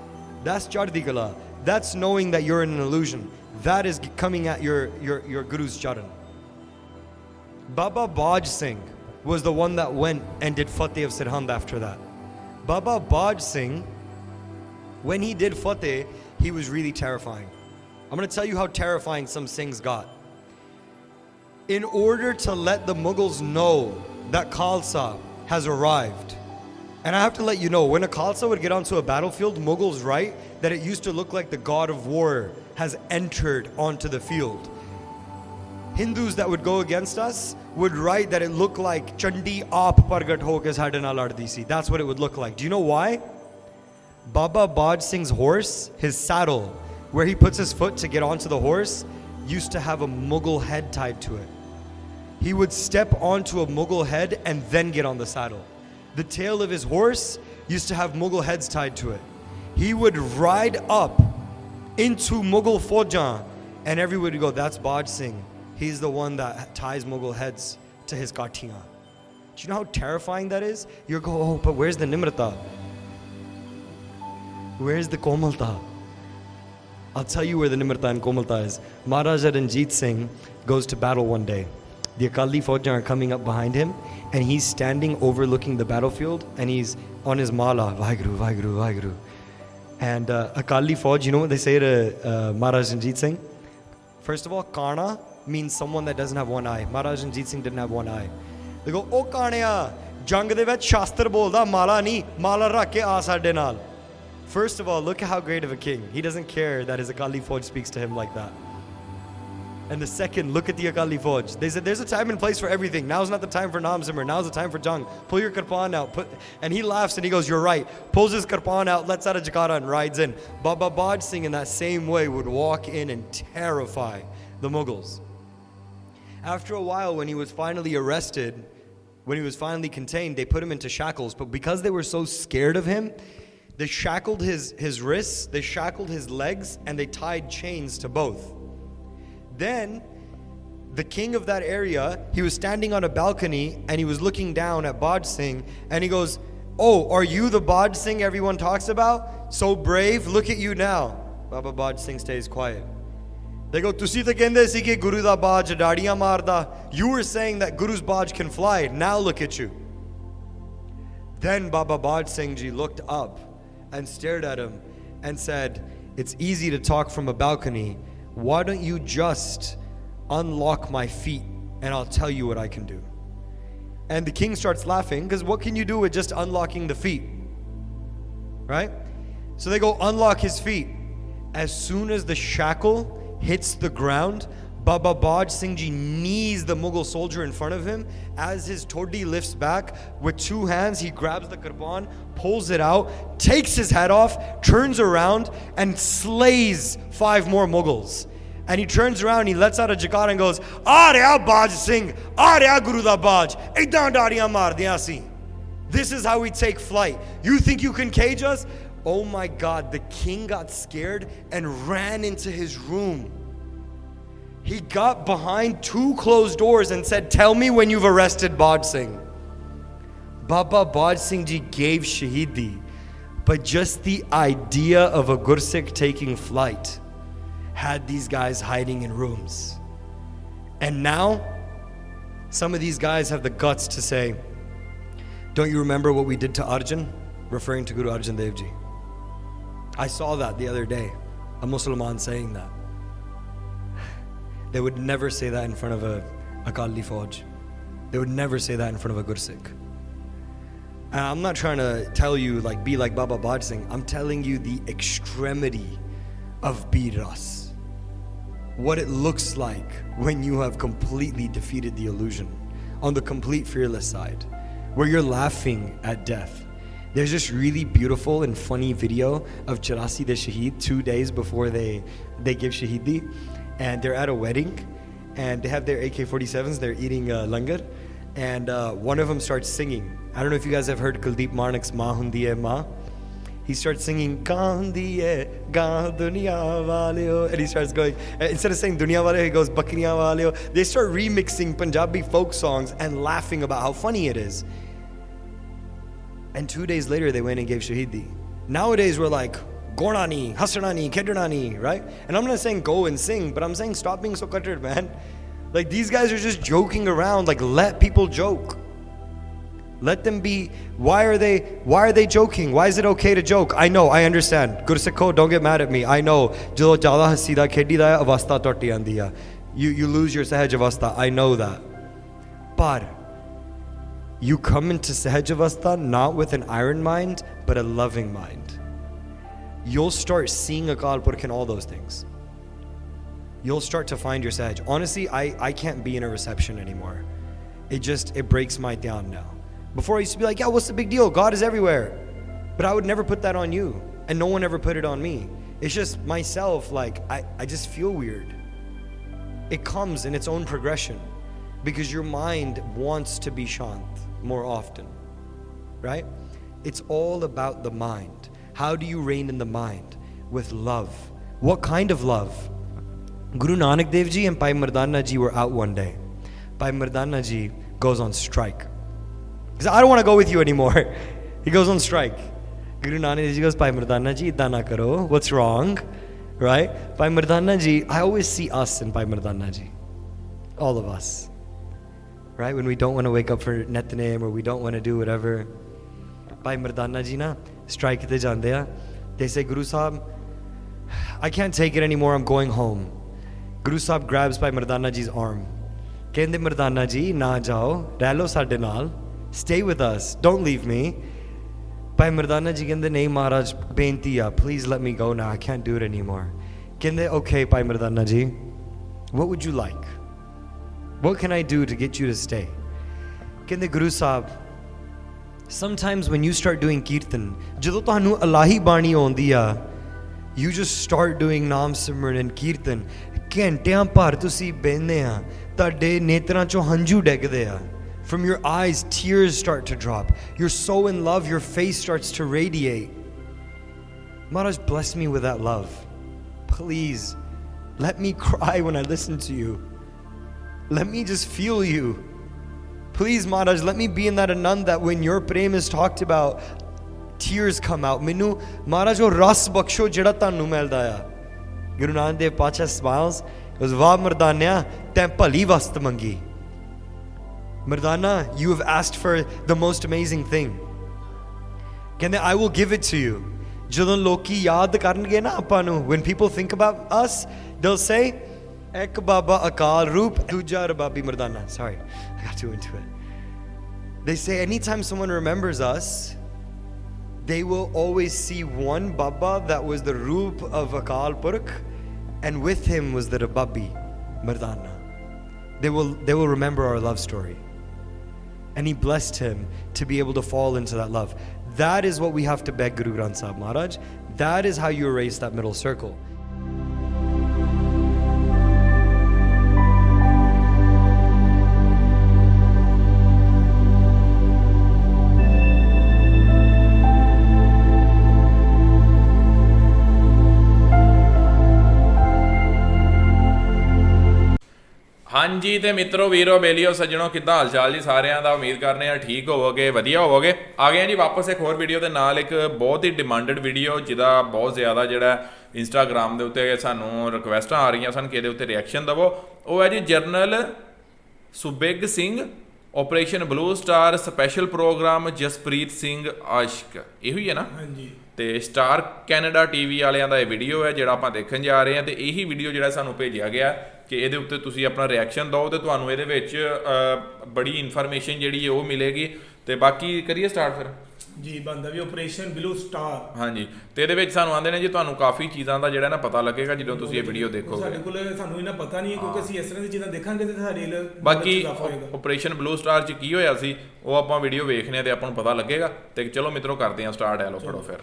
That's Chadee Kalaa. That's knowing that you're in an illusion. That is coming at your Guru's charan. Baba Baj Singh was the one that went and did Fateh of Sirhind after that. Baba Baj Singh, when he did Fateh, he was really terrifying. I'm going to tell you how terrifying some Singhs got. In order to let the Mughals know that Khalsa has arrived, and I have to let you know, when a Khalsa would get onto a battlefield, Mughals write that it used to look like the god of war has entered onto the field. Hindus that would go against us would write that it looked like Chandi aap pargat ho ke sade naal laddi si. That's what it would look like. Do you know why? Baba Baj Singh's horse, his saddle, where he puts his foot to get onto the horse, used to have a Mughal head tied to it. He would step onto a Mughal head and then get on the saddle. The tail of his horse used to have Mughal heads tied to it. He would ride up into Mughal Faujan, and everybody would go, "That's Baj Singh. He's the one that ties Mughal heads to his kartiyan." Do you know how terrifying that is? You go, "Oh, but where's the Nimrata? Where's the Komalta?" I'll tell you where the Nimrata and Komalta is. Maharaja Ranjit Singh goes to battle one day. The Akali Faujan are coming up behind him, and he's standing overlooking the battlefield, and he's on his mala, Waheguru, Waheguru, Waheguru. And Akali Fauj, you know what they say to Maharaja Ranjit Singh? First of all, Kana means someone that doesn't have one eye. Maharaja Ranjit Singh didn't have one eye. They go, "O Kaneya, jang de vich shastra bolda, mala nahi, mala rakh ke aa sade naal." First of all, look at how great of a king. He doesn't care that his Akali Fauj speaks to him like that. And the second, look at the Akali Fauj. They said, there's a time and place for everything. Now's not the time for Nam Zimmer. Now's the time for Jung. Pull your kirpaan out. And he laughs and he goes, "You're right." Pulls his kirpaan out, lets out a jakara and rides in. Baba Baj Singh in that same way would walk in and terrify the Mughals. After a while, when he was finally arrested, when he was finally contained, they put him into shackles. But because they were so scared of him, they shackled his wrists, they shackled his legs, and they tied chains to both. Then, the king of that area, he was standing on a balcony and he was looking down at Baj Singh and he goes, "Oh, are you the Baj Singh everyone talks about? So brave, look at you now." Baba Baj Singh stays quiet. They go, "Tusi ta kende si ki Guru da Baj dadiyan marda." You were saying that Guru's Baj can fly. Now look at you. Then Baba Baj Singh Ji looked up and stared at him and said, "It's easy to talk from a balcony. Why don't you just unlock my feet and I'll tell you what I can do?" And the king starts laughing, because what can you do with just unlocking the feet? Right? So they go unlock his feet. As soon as the shackle hits the ground, Baba Baj Singh Ji knees the Mughal soldier in front of him. As his toddi lifts back, with 2 hands, he grabs the kirpaan, pulls it out, takes his head off, turns around, and slays 5 more Mughals. And he turns around, he lets out a jaikarah and goes, "Aa reha Baj Singh, aa reha Guru da Baj, iddan daadiyan mardiyan si." This is how we take flight. You think you can cage us? Oh my God, the king got scared and ran into his room. He got behind 2 closed doors and said, "Tell me when you've arrested Baj Singh." Baba Baj Singh Ji gave Shahidi, but just the idea of a Gursikh taking flight had these guys hiding in rooms. And now, some of these guys have the guts to say, "Don't you remember what we did to Arjun?" Referring to Guru Arjan Dev Ji. I saw that the other day, a Musliman saying that. They would never say that in front of a Akali Fauj. They would never say that in front of a Gursikh. And I'm not trying to tell you, like, be like Baba Baj Singh. I'm telling you the extremity of Biras. What it looks like when you have completely defeated the illusion on the complete fearless side, where you're laughing at death. There's this really beautiful and funny video of Charasi the Shaheed 2 days before they give Shahidi, and they're at a wedding and they have their AK-47s, they're eating langar, and one of them starts singing. I don't know if you guys have heard Kuldeep Marnik's "Maa Hundi Hai Maa." He starts singing "Kaan Hundi Hai, Kaan Duniya Waleo," and he starts going, instead of saying "Duniya Waleo," he goes "Bakriyan Waleo." They start remixing Punjabi folk songs and laughing about how funny it is. And 2 days later, they went and gave Shahidi. Nowadays, we're like, "Gornani, Hasranani, Kedranani," right? And I'm not saying go and sing, but I'm saying stop being so cuttered, man. Like, these guys are just joking around. Like, let people joke. Let them be. Why are they joking? Why is it okay to joke? I know, I understand. Gursikho, don't get mad at me. I know. Jo jada hasida khedi da avastha totti aandi hai. You lose your sahaj avastha. I know that. But you come into sahaj avastha not with an iron mind, but a loving mind. You'll start seeing Akal Purkh in all those things. You'll start to find your sahaj. Honestly, I can't be in a reception anymore. It breaks my down now. Before I used to be like, "Yeah, what's the big deal? God is everywhere." But I would never put that on you. And no one ever put it on me. It's just myself, like, I just feel weird. It comes in its own progression. Because your mind wants to be shant more often. Right? It's all about the mind. How do you reign in the mind? With love. What kind of love? Guru Nanak Dev Ji and Bhai Mardana Ji were out one day. Bhai Mardana Ji goes on strike. He says, "I don't want to go with you anymore." He goes on strike. Guru Nanak Dev Ji goes, "Bhai Mardana Ji, idda na karo. What's wrong?" Right? Bhai Mardana Ji, I always see us in Bhai Mardana Ji. All of us. Right? When we don't want to wake up for Nitnem or we don't want to do whatever. Bhai Mardana Ji na, strike te jande hai. They say, "Guru Sahib, I can't take it anymore. I'm going home." Guru Sahib grabs Bhai Mardana Ji's arm. Kende Mardana Ji, na jao, rehlo sade naal. Stay with us. Don't leave me. Bhai Mardana Ji kende, "Nahi Maharaj, benti hai. Please let me go now. I can't do it anymore." Kende, "Okay, Bhai Mardana Ji, what would you like? What can I do to get you to stay?" Kende, "Guru Sahib, sometimes when you start doing kirtan, jadon tuhanu Allahi bani aunਦੀ ਆ, you just start doing naam simran and kirtan, ਘੰਟਿਆਂ ਭਰ ਤੁਸੀਂ ਬਹਿੰਦੇ ਆ, ਤੁਹਾਡੇ ਨੇਤਰਾਂ ਚੋਂ ਹੰਝੂ ਡਿੱਗਦੇ ਆ. From your eyes, tears start to drop. You're so in love, your face starts to radiate. Maharaj, bless me with that love. Please, let me cry when I listen to you. Let me just feel you. Please, Maharaj, let me be in that anand that when your prem is talked about, tears come out. Minu, Maharaj, oh ras baksho jada tanu milda hai. Guru Nanak Dev Pacha smiles. He goes, "Vah Mardanya, tain bhali wast mangi." Mardana, you have asked for the most amazing thing. ਕਹਿੰਦੇ I will give it to you. ਜਦੋਂ ਲੋਕੀ ਯਾਦ ਕਰਨਗੇ ਨਾ ਆਪਾਂ ਨੂੰ, when people think about us, they'll say, ਇੱਕ ਬਾਬਾ ਅਕਾਲ ਰੂਪ, ਦੂਜਾ ਰਬਾਬੀ Mardana. Sorry, I got too into it. They say anytime someone remembers us, they will always see one Baba that was the Roop of Akal Purkh, and with him was the Rababi Mardana. They will remember our love story. And he blessed him to be able to fall into that love. That is what we have to beg Guru Granth Sahib Maharaj. That is how you erase that middle circle. ਹਾਂਜੀ ਤੇ ਮਿੱਤਰੋ ਵੀਰੋ ਬੇਲੀਓ ਸੱਜਣੋ ਕਿੱਦਾਂ ਹਾਲ ਚਾਲ ਜੀ ਸਾਰਿਆਂ ਦਾ। ਉਮੀਦ ਕਰਨੇ ਆ ਠੀਕ ਹੋਵੋਗੇ, ਵਧੀਆ ਹੋਵੋਗੇ। ਆ ਗਏ ਜੀ ਵਾਪਸ ਇੱਕ ਹੋਰ ਵੀਡੀਓ ਦੇ ਨਾਲ, ਇੱਕ ਬਹੁਤ ਹੀ ਡਿਮਾਂਡਡ ਵੀਡੀਓ ਜਿਹਦਾ ਬਹੁਤ ਜ਼ਿਆਦਾ ਜਿਹੜਾ ਇੰਸਟਾਗ੍ਰਾਮ ਦੇ ਉੱਤੇ ਸਾਨੂੰ ਰਿਕੁਐਸਟਾਂ ਆ ਰਹੀਆਂ ਸਨ ਕਿ ਇਹਦੇ ਉੱਤੇ ਰਿਐਕਸ਼ਨ ਦੇਵੋ। ਉਹ ਹੈ ਜੀ general Subeg Singh operation blue star special program Jaspreet Singh Aashak, ਇਹੋ ਹੀ ਹੈ ਨਾ? ਹਾਂਜੀ। ਤੇ ਸਟਾਰ ਕੈਨੇਡਾ ਟੀਵੀ ਵਾਲਿਆਂ ਦਾ ਇਹ ਵੀਡੀਓ ਹੈ ਜਿਹੜਾ ਆਪਾਂ ਦੇਖਣ ਜਾ ਰਹੇ ਹਾਂ। ਤੇ ਇਹੀ ਵੀਡੀਓ ਜਿਹੜਾ ਸਾਨੂੰ ਭੇਜਿਆ ਗਿਆ ਕਿ ਇਹਦੇ ਉੱਤੇ ਤੁਸੀਂ ਆਪਣਾ ਰਿਐਕਸ਼ਨ ਦਿਓ ਤੇ ਤੁਹਾਨੂੰ ਇਹਦੇ ਵਿੱਚ ਬੜੀ ਇਨਫੋਰਮੇਸ਼ਨ ਜਿਹੜੀ ਹੈ ਉਹ ਮਿਲੇਗੀ। ਤੇ ਬਾਕੀ ਕਰੀਏ ਸਟਾਰਟ ਫਿਰ ਜੀ। ਬੰਦਾ ਵੀ ਆਪਰੇਸ਼ਨ ਬਲੂ ਸਟਾਰ, ਹਾਂਜੀ। ਤੇ ਇਹਦੇ ਵਿੱਚ ਸਾਨੂੰ ਆਉਂਦੇ ਨੇ ਜੀ ਤੁਹਾਨੂੰ ਕਾਫੀ ਚੀਜ਼ਾਂ ਦਾ ਜਿਹੜਾ ਨਾ ਪਤਾ ਲੱਗੇਗਾ ਜਦੋਂ ਤੁਸੀਂ ਇਹ ਵੀਡੀਓ ਦੇਖੋਗੇ। ਸਾਡੇ ਕੋਲ ਸਾਨੂੰ ਇਹਨਾਂ ਪਤਾ ਨਹੀਂ ਹੈ ਕਿਉਂਕਿ ਅਸੀਂ ਇਸ ਤਰ੍ਹਾਂ ਦੀ ਚੀਜ਼ਾਂ ਦੇਖਾਂਗੇ ਤੇ ਸਾਡੇ ਬਾਕੀ ਆਪਰੇਸ਼ਨ ਬਲੂ ਸਟਾਰ 'ਚ ਕੀ ਹੋਇਆ ਸੀ ਉਹ ਆਪਾਂ ਵੀਡੀਓ ਵੇਖਨੇ ਤੇ ਆਪਾਂ ਨੂੰ ਪਤਾ ਲੱਗੇਗਾ। ਤੇ ਚਲੋ ਮਿੱਤਰੋ ਕਰਦੇ ਹਾਂ ਸਟਾਰਟ। ਐ ਲੋ ਫੜੋ ਫਿਰ।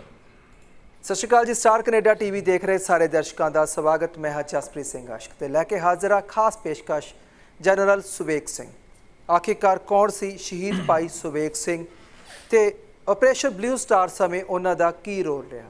ਸਤਿ ਸ਼੍ਰੀ ਅਕਾਲ ਜੀ। ਸਟਾਰ ਕੈਨੇਡਾ ਟੀਵੀ ਦੇਖ ਰਹੇ ਸਾਰੇ ਦਰਸ਼ਕਾਂ ਦਾ ਸਵਾਗਤ। ਮੈਂ ਹਾਂ ਜਸਪ੍ਰੀਤ ਸਿੰਘ ਆਸ਼ਕ ਤੇ ਲੈ ਕੇ ਹਾਜ਼ਰ ਹਾਂ ਖਾਸ ਪੇਸ਼ਕਸ਼ ਜਨਰਲ ਸੁਬੇਗ ਸਿੰਘ। ਆਖਿਰਕਾਰ ਕੌਣ ਸੀ ਸ਼ਹੀਦ ਭਾਈ ਸੁਬੇਗ ਸਿੰਘ ਤੇ ਆਪਰੇਸ਼ਨ ਬਲੂ ਸਟਾਰ ਸਮੇਂ ਉਹਨਾਂ ਦਾ ਕੀ ਰੋਲ ਰਿਹਾ?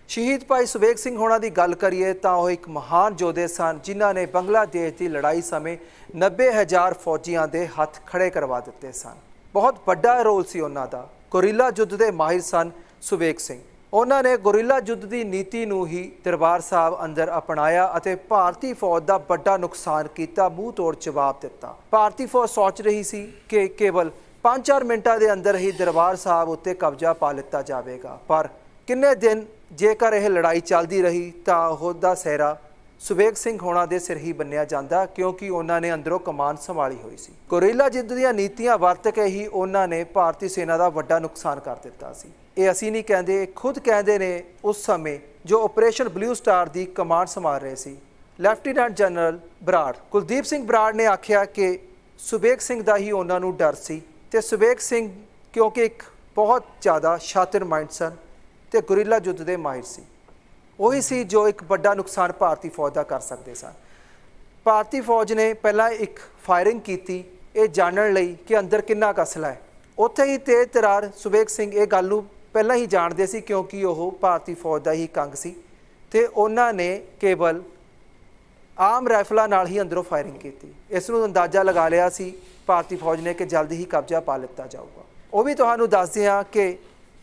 ਸ਼ਹੀਦ ਭਾਈ ਸੁਬੇਗ ਸਿੰਘ ਹੋਣਾ ਦੀ ਗੱਲ ਕਰੀਏ ਤਾਂ ਉਹ ਇੱਕ ਮਹਾਨ ਯੋਧੇ ਸਨ ਜਿਨ੍ਹਾਂ ਨੇ ਬੰਗਲਾਦੇਸ਼ ਦੀ ਲੜਾਈ ਸਮੇਂ 90,000 ਫੌਜੀਆਂ ਦੇ ਹੱਥ ਖੜੇ ਕਰਵਾ ਦਿੱਤੇ ਸਨ। ਬਹੁਤ ਵੱਡਾ ਰੋਲ ਸੀ ਉਹਨਾਂ ਦਾ। ਗੁਰੀਲਾ ਯੁੱਧ ਦੇ ਮਾਹਿਰ ਸਨ ਸੁਬੇਗ ਸਿੰਘ। ਉਹਨਾਂ ਨੇ ਗੁਰੀਲਾ ਯੁੱਧ ਦੀ ਨੀਤੀ ਨੂੰ ਹੀ ਦਰਬਾਰ ਸਾਹਿਬ ਅੰਦਰ ਅਪਣਾਇਆ ਅਤੇ ਭਾਰਤੀ ਫੌਜ ਦਾ ਵੱਡਾ ਨੁਕਸਾਨ ਕੀਤਾ, ਮੂੰਹ ਤੋੜ ਜਵਾਬ ਦਿੱਤਾ। ਭਾਰਤੀ ਫੌਜ ਸੋਚ ਰਹੀ ਸੀ ਕਿ ਕੇਵਲ 5-4 ਮਿੰਟਾਂ ਦੇ ਅੰਦਰ ਹੀ ਦਰਬਾਰ ਸਾਹਿਬ ਉੱਤੇ ਕਬਜ਼ਾ ਪਾ ਲਿੱਤਾ ਜਾਵੇਗਾ, ਪਰ ਕਿੰਨੇ ਦਿਨ ਜੇਕਰ ਇਹ ਲੜਾਈ ਚੱਲਦੀ ਰਹੀ ਤਾਂ ਉਹਦਾ ਸਿਹਰਾ ਸੁਬੇਗ ਸਿੰਘ ਹੋਣਾ ਦੇ ਸਿਰ ਹੀ ਬੰਨਿਆ ਜਾਂਦਾ ਕਿਉਂਕਿ ਉਹਨਾਂ ਨੇ ਅੰਦਰੋਂ ਕਮਾਨ ਸੰਭਾਲੀ ਹੋਈ ਸੀ। ਗੁਰੀਲਾ ਯੁੱਧ ਦੀਆਂ ਨੀਤੀਆਂ ਵਰਤ ਕੇ ਹੀ ਉਹਨਾਂ ਨੇ ਭਾਰਤੀ ਸੈਨਾ ਦਾ ਵੱਡਾ ਨੁਕਸਾਨ ਕਰ ਦਿੱਤਾ ਸੀ। ਇਹ ਅਸੀਂ ਨਹੀਂ ਕਹਿੰਦੇ, ਇਹ ਖੁਦ ਕਹਿੰਦੇ ਨੇ ਉਸ ਸਮੇਂ ਜੋ ਆਪਰੇਸ਼ਨ ਬਲੂ ਸਟਾਰ ਦੀ ਕਮਾਂਡ ਸੰਭਾਲ ਰਹੇ ਸੀ ਲੈਫਟੀਨੈਂਟ ਜਨਰਲ ਬਰਾੜ ਕੁਲਦੀਪ ਸਿੰਘ ਬਰਾੜ ਨੇ ਆਖਿਆ ਕਿ ਸੁਬੇਗ ਸਿੰਘ ਦਾ ਹੀ ਉਹਨਾਂ ਨੂੰ ਡਰ ਸੀ। ਤੇ ਸੁਬੇਗ ਸਿੰਘ ਕਿਉਂਕਿ ਇੱਕ ਬਹੁਤ ਜ਼ਿਆਦਾ ਸ਼ਾਤਿਰ ਮਾਈਂਡ ਸਨ ਤੇ ਗੁਰੀਲਾ ਯੁੱਧ ਦੇ ਮਾਹਿਰ ਸੀ। ਉਹੀ ਸੀ ਜੋ ਇੱਕ ਵੱਡਾ ਨੁਕਸਾਨ ਭਾਰਤੀ ਫੌਜ ਦਾ ਕਰ ਸਕਦੇ ਸਨ। ਭਾਰਤੀ ਫੌਜ ਨੇ ਪਹਿਲਾਂ ਇੱਕ ਫਾਇਰਿੰਗ ਕੀਤੀ ਇਹ ਜਾਣਨ ਲਈ ਕਿ ਅੰਦਰ ਕਿੰਨਾ ਕੁ ਅਸਲਾ ਹੈ। ਉੱਥੇ ਹੀ ਤੇਜ਼ ਤਰਾਰ ਸੁਬੇਗ ਸਿੰਘ ਇਹ ਗੱਲ ਨੂੰ ਪਹਿਲਾਂ ਹੀ ਜਾਣਦੇ ਸੀ ਕਿਉਂਕਿ ਉਹ ਭਾਰਤੀ ਫੌਜ ਦਾ ਹੀ ਕੰਗ ਸੀ ਤੇ ਉਹਨਾਂ ਨੇ ਕੇਵਲ ਆਮ ਰਾਈਫਲਾਂ ਨਾਲ ਹੀ ਅੰਦਰੋਂ ਫਾਇਰਿੰਗ ਕੀਤੀ। ਇਸ ਨੂੰ ਅੰਦਾਜ਼ਾ ਲਗਾ ਲਿਆ ਸੀ ਭਾਰਤੀ ਫੌਜ ਨੇ ਕਿ ਜਲਦੀ ਹੀ ਕਬਜ਼ਾ ਪਾ ਲਿੱਤਾ ਜਾਊਗਾ। ਉਹ ਵੀ ਤੁਹਾਨੂੰ ਦੱਸਦੇ ਹਾਂ ਕਿ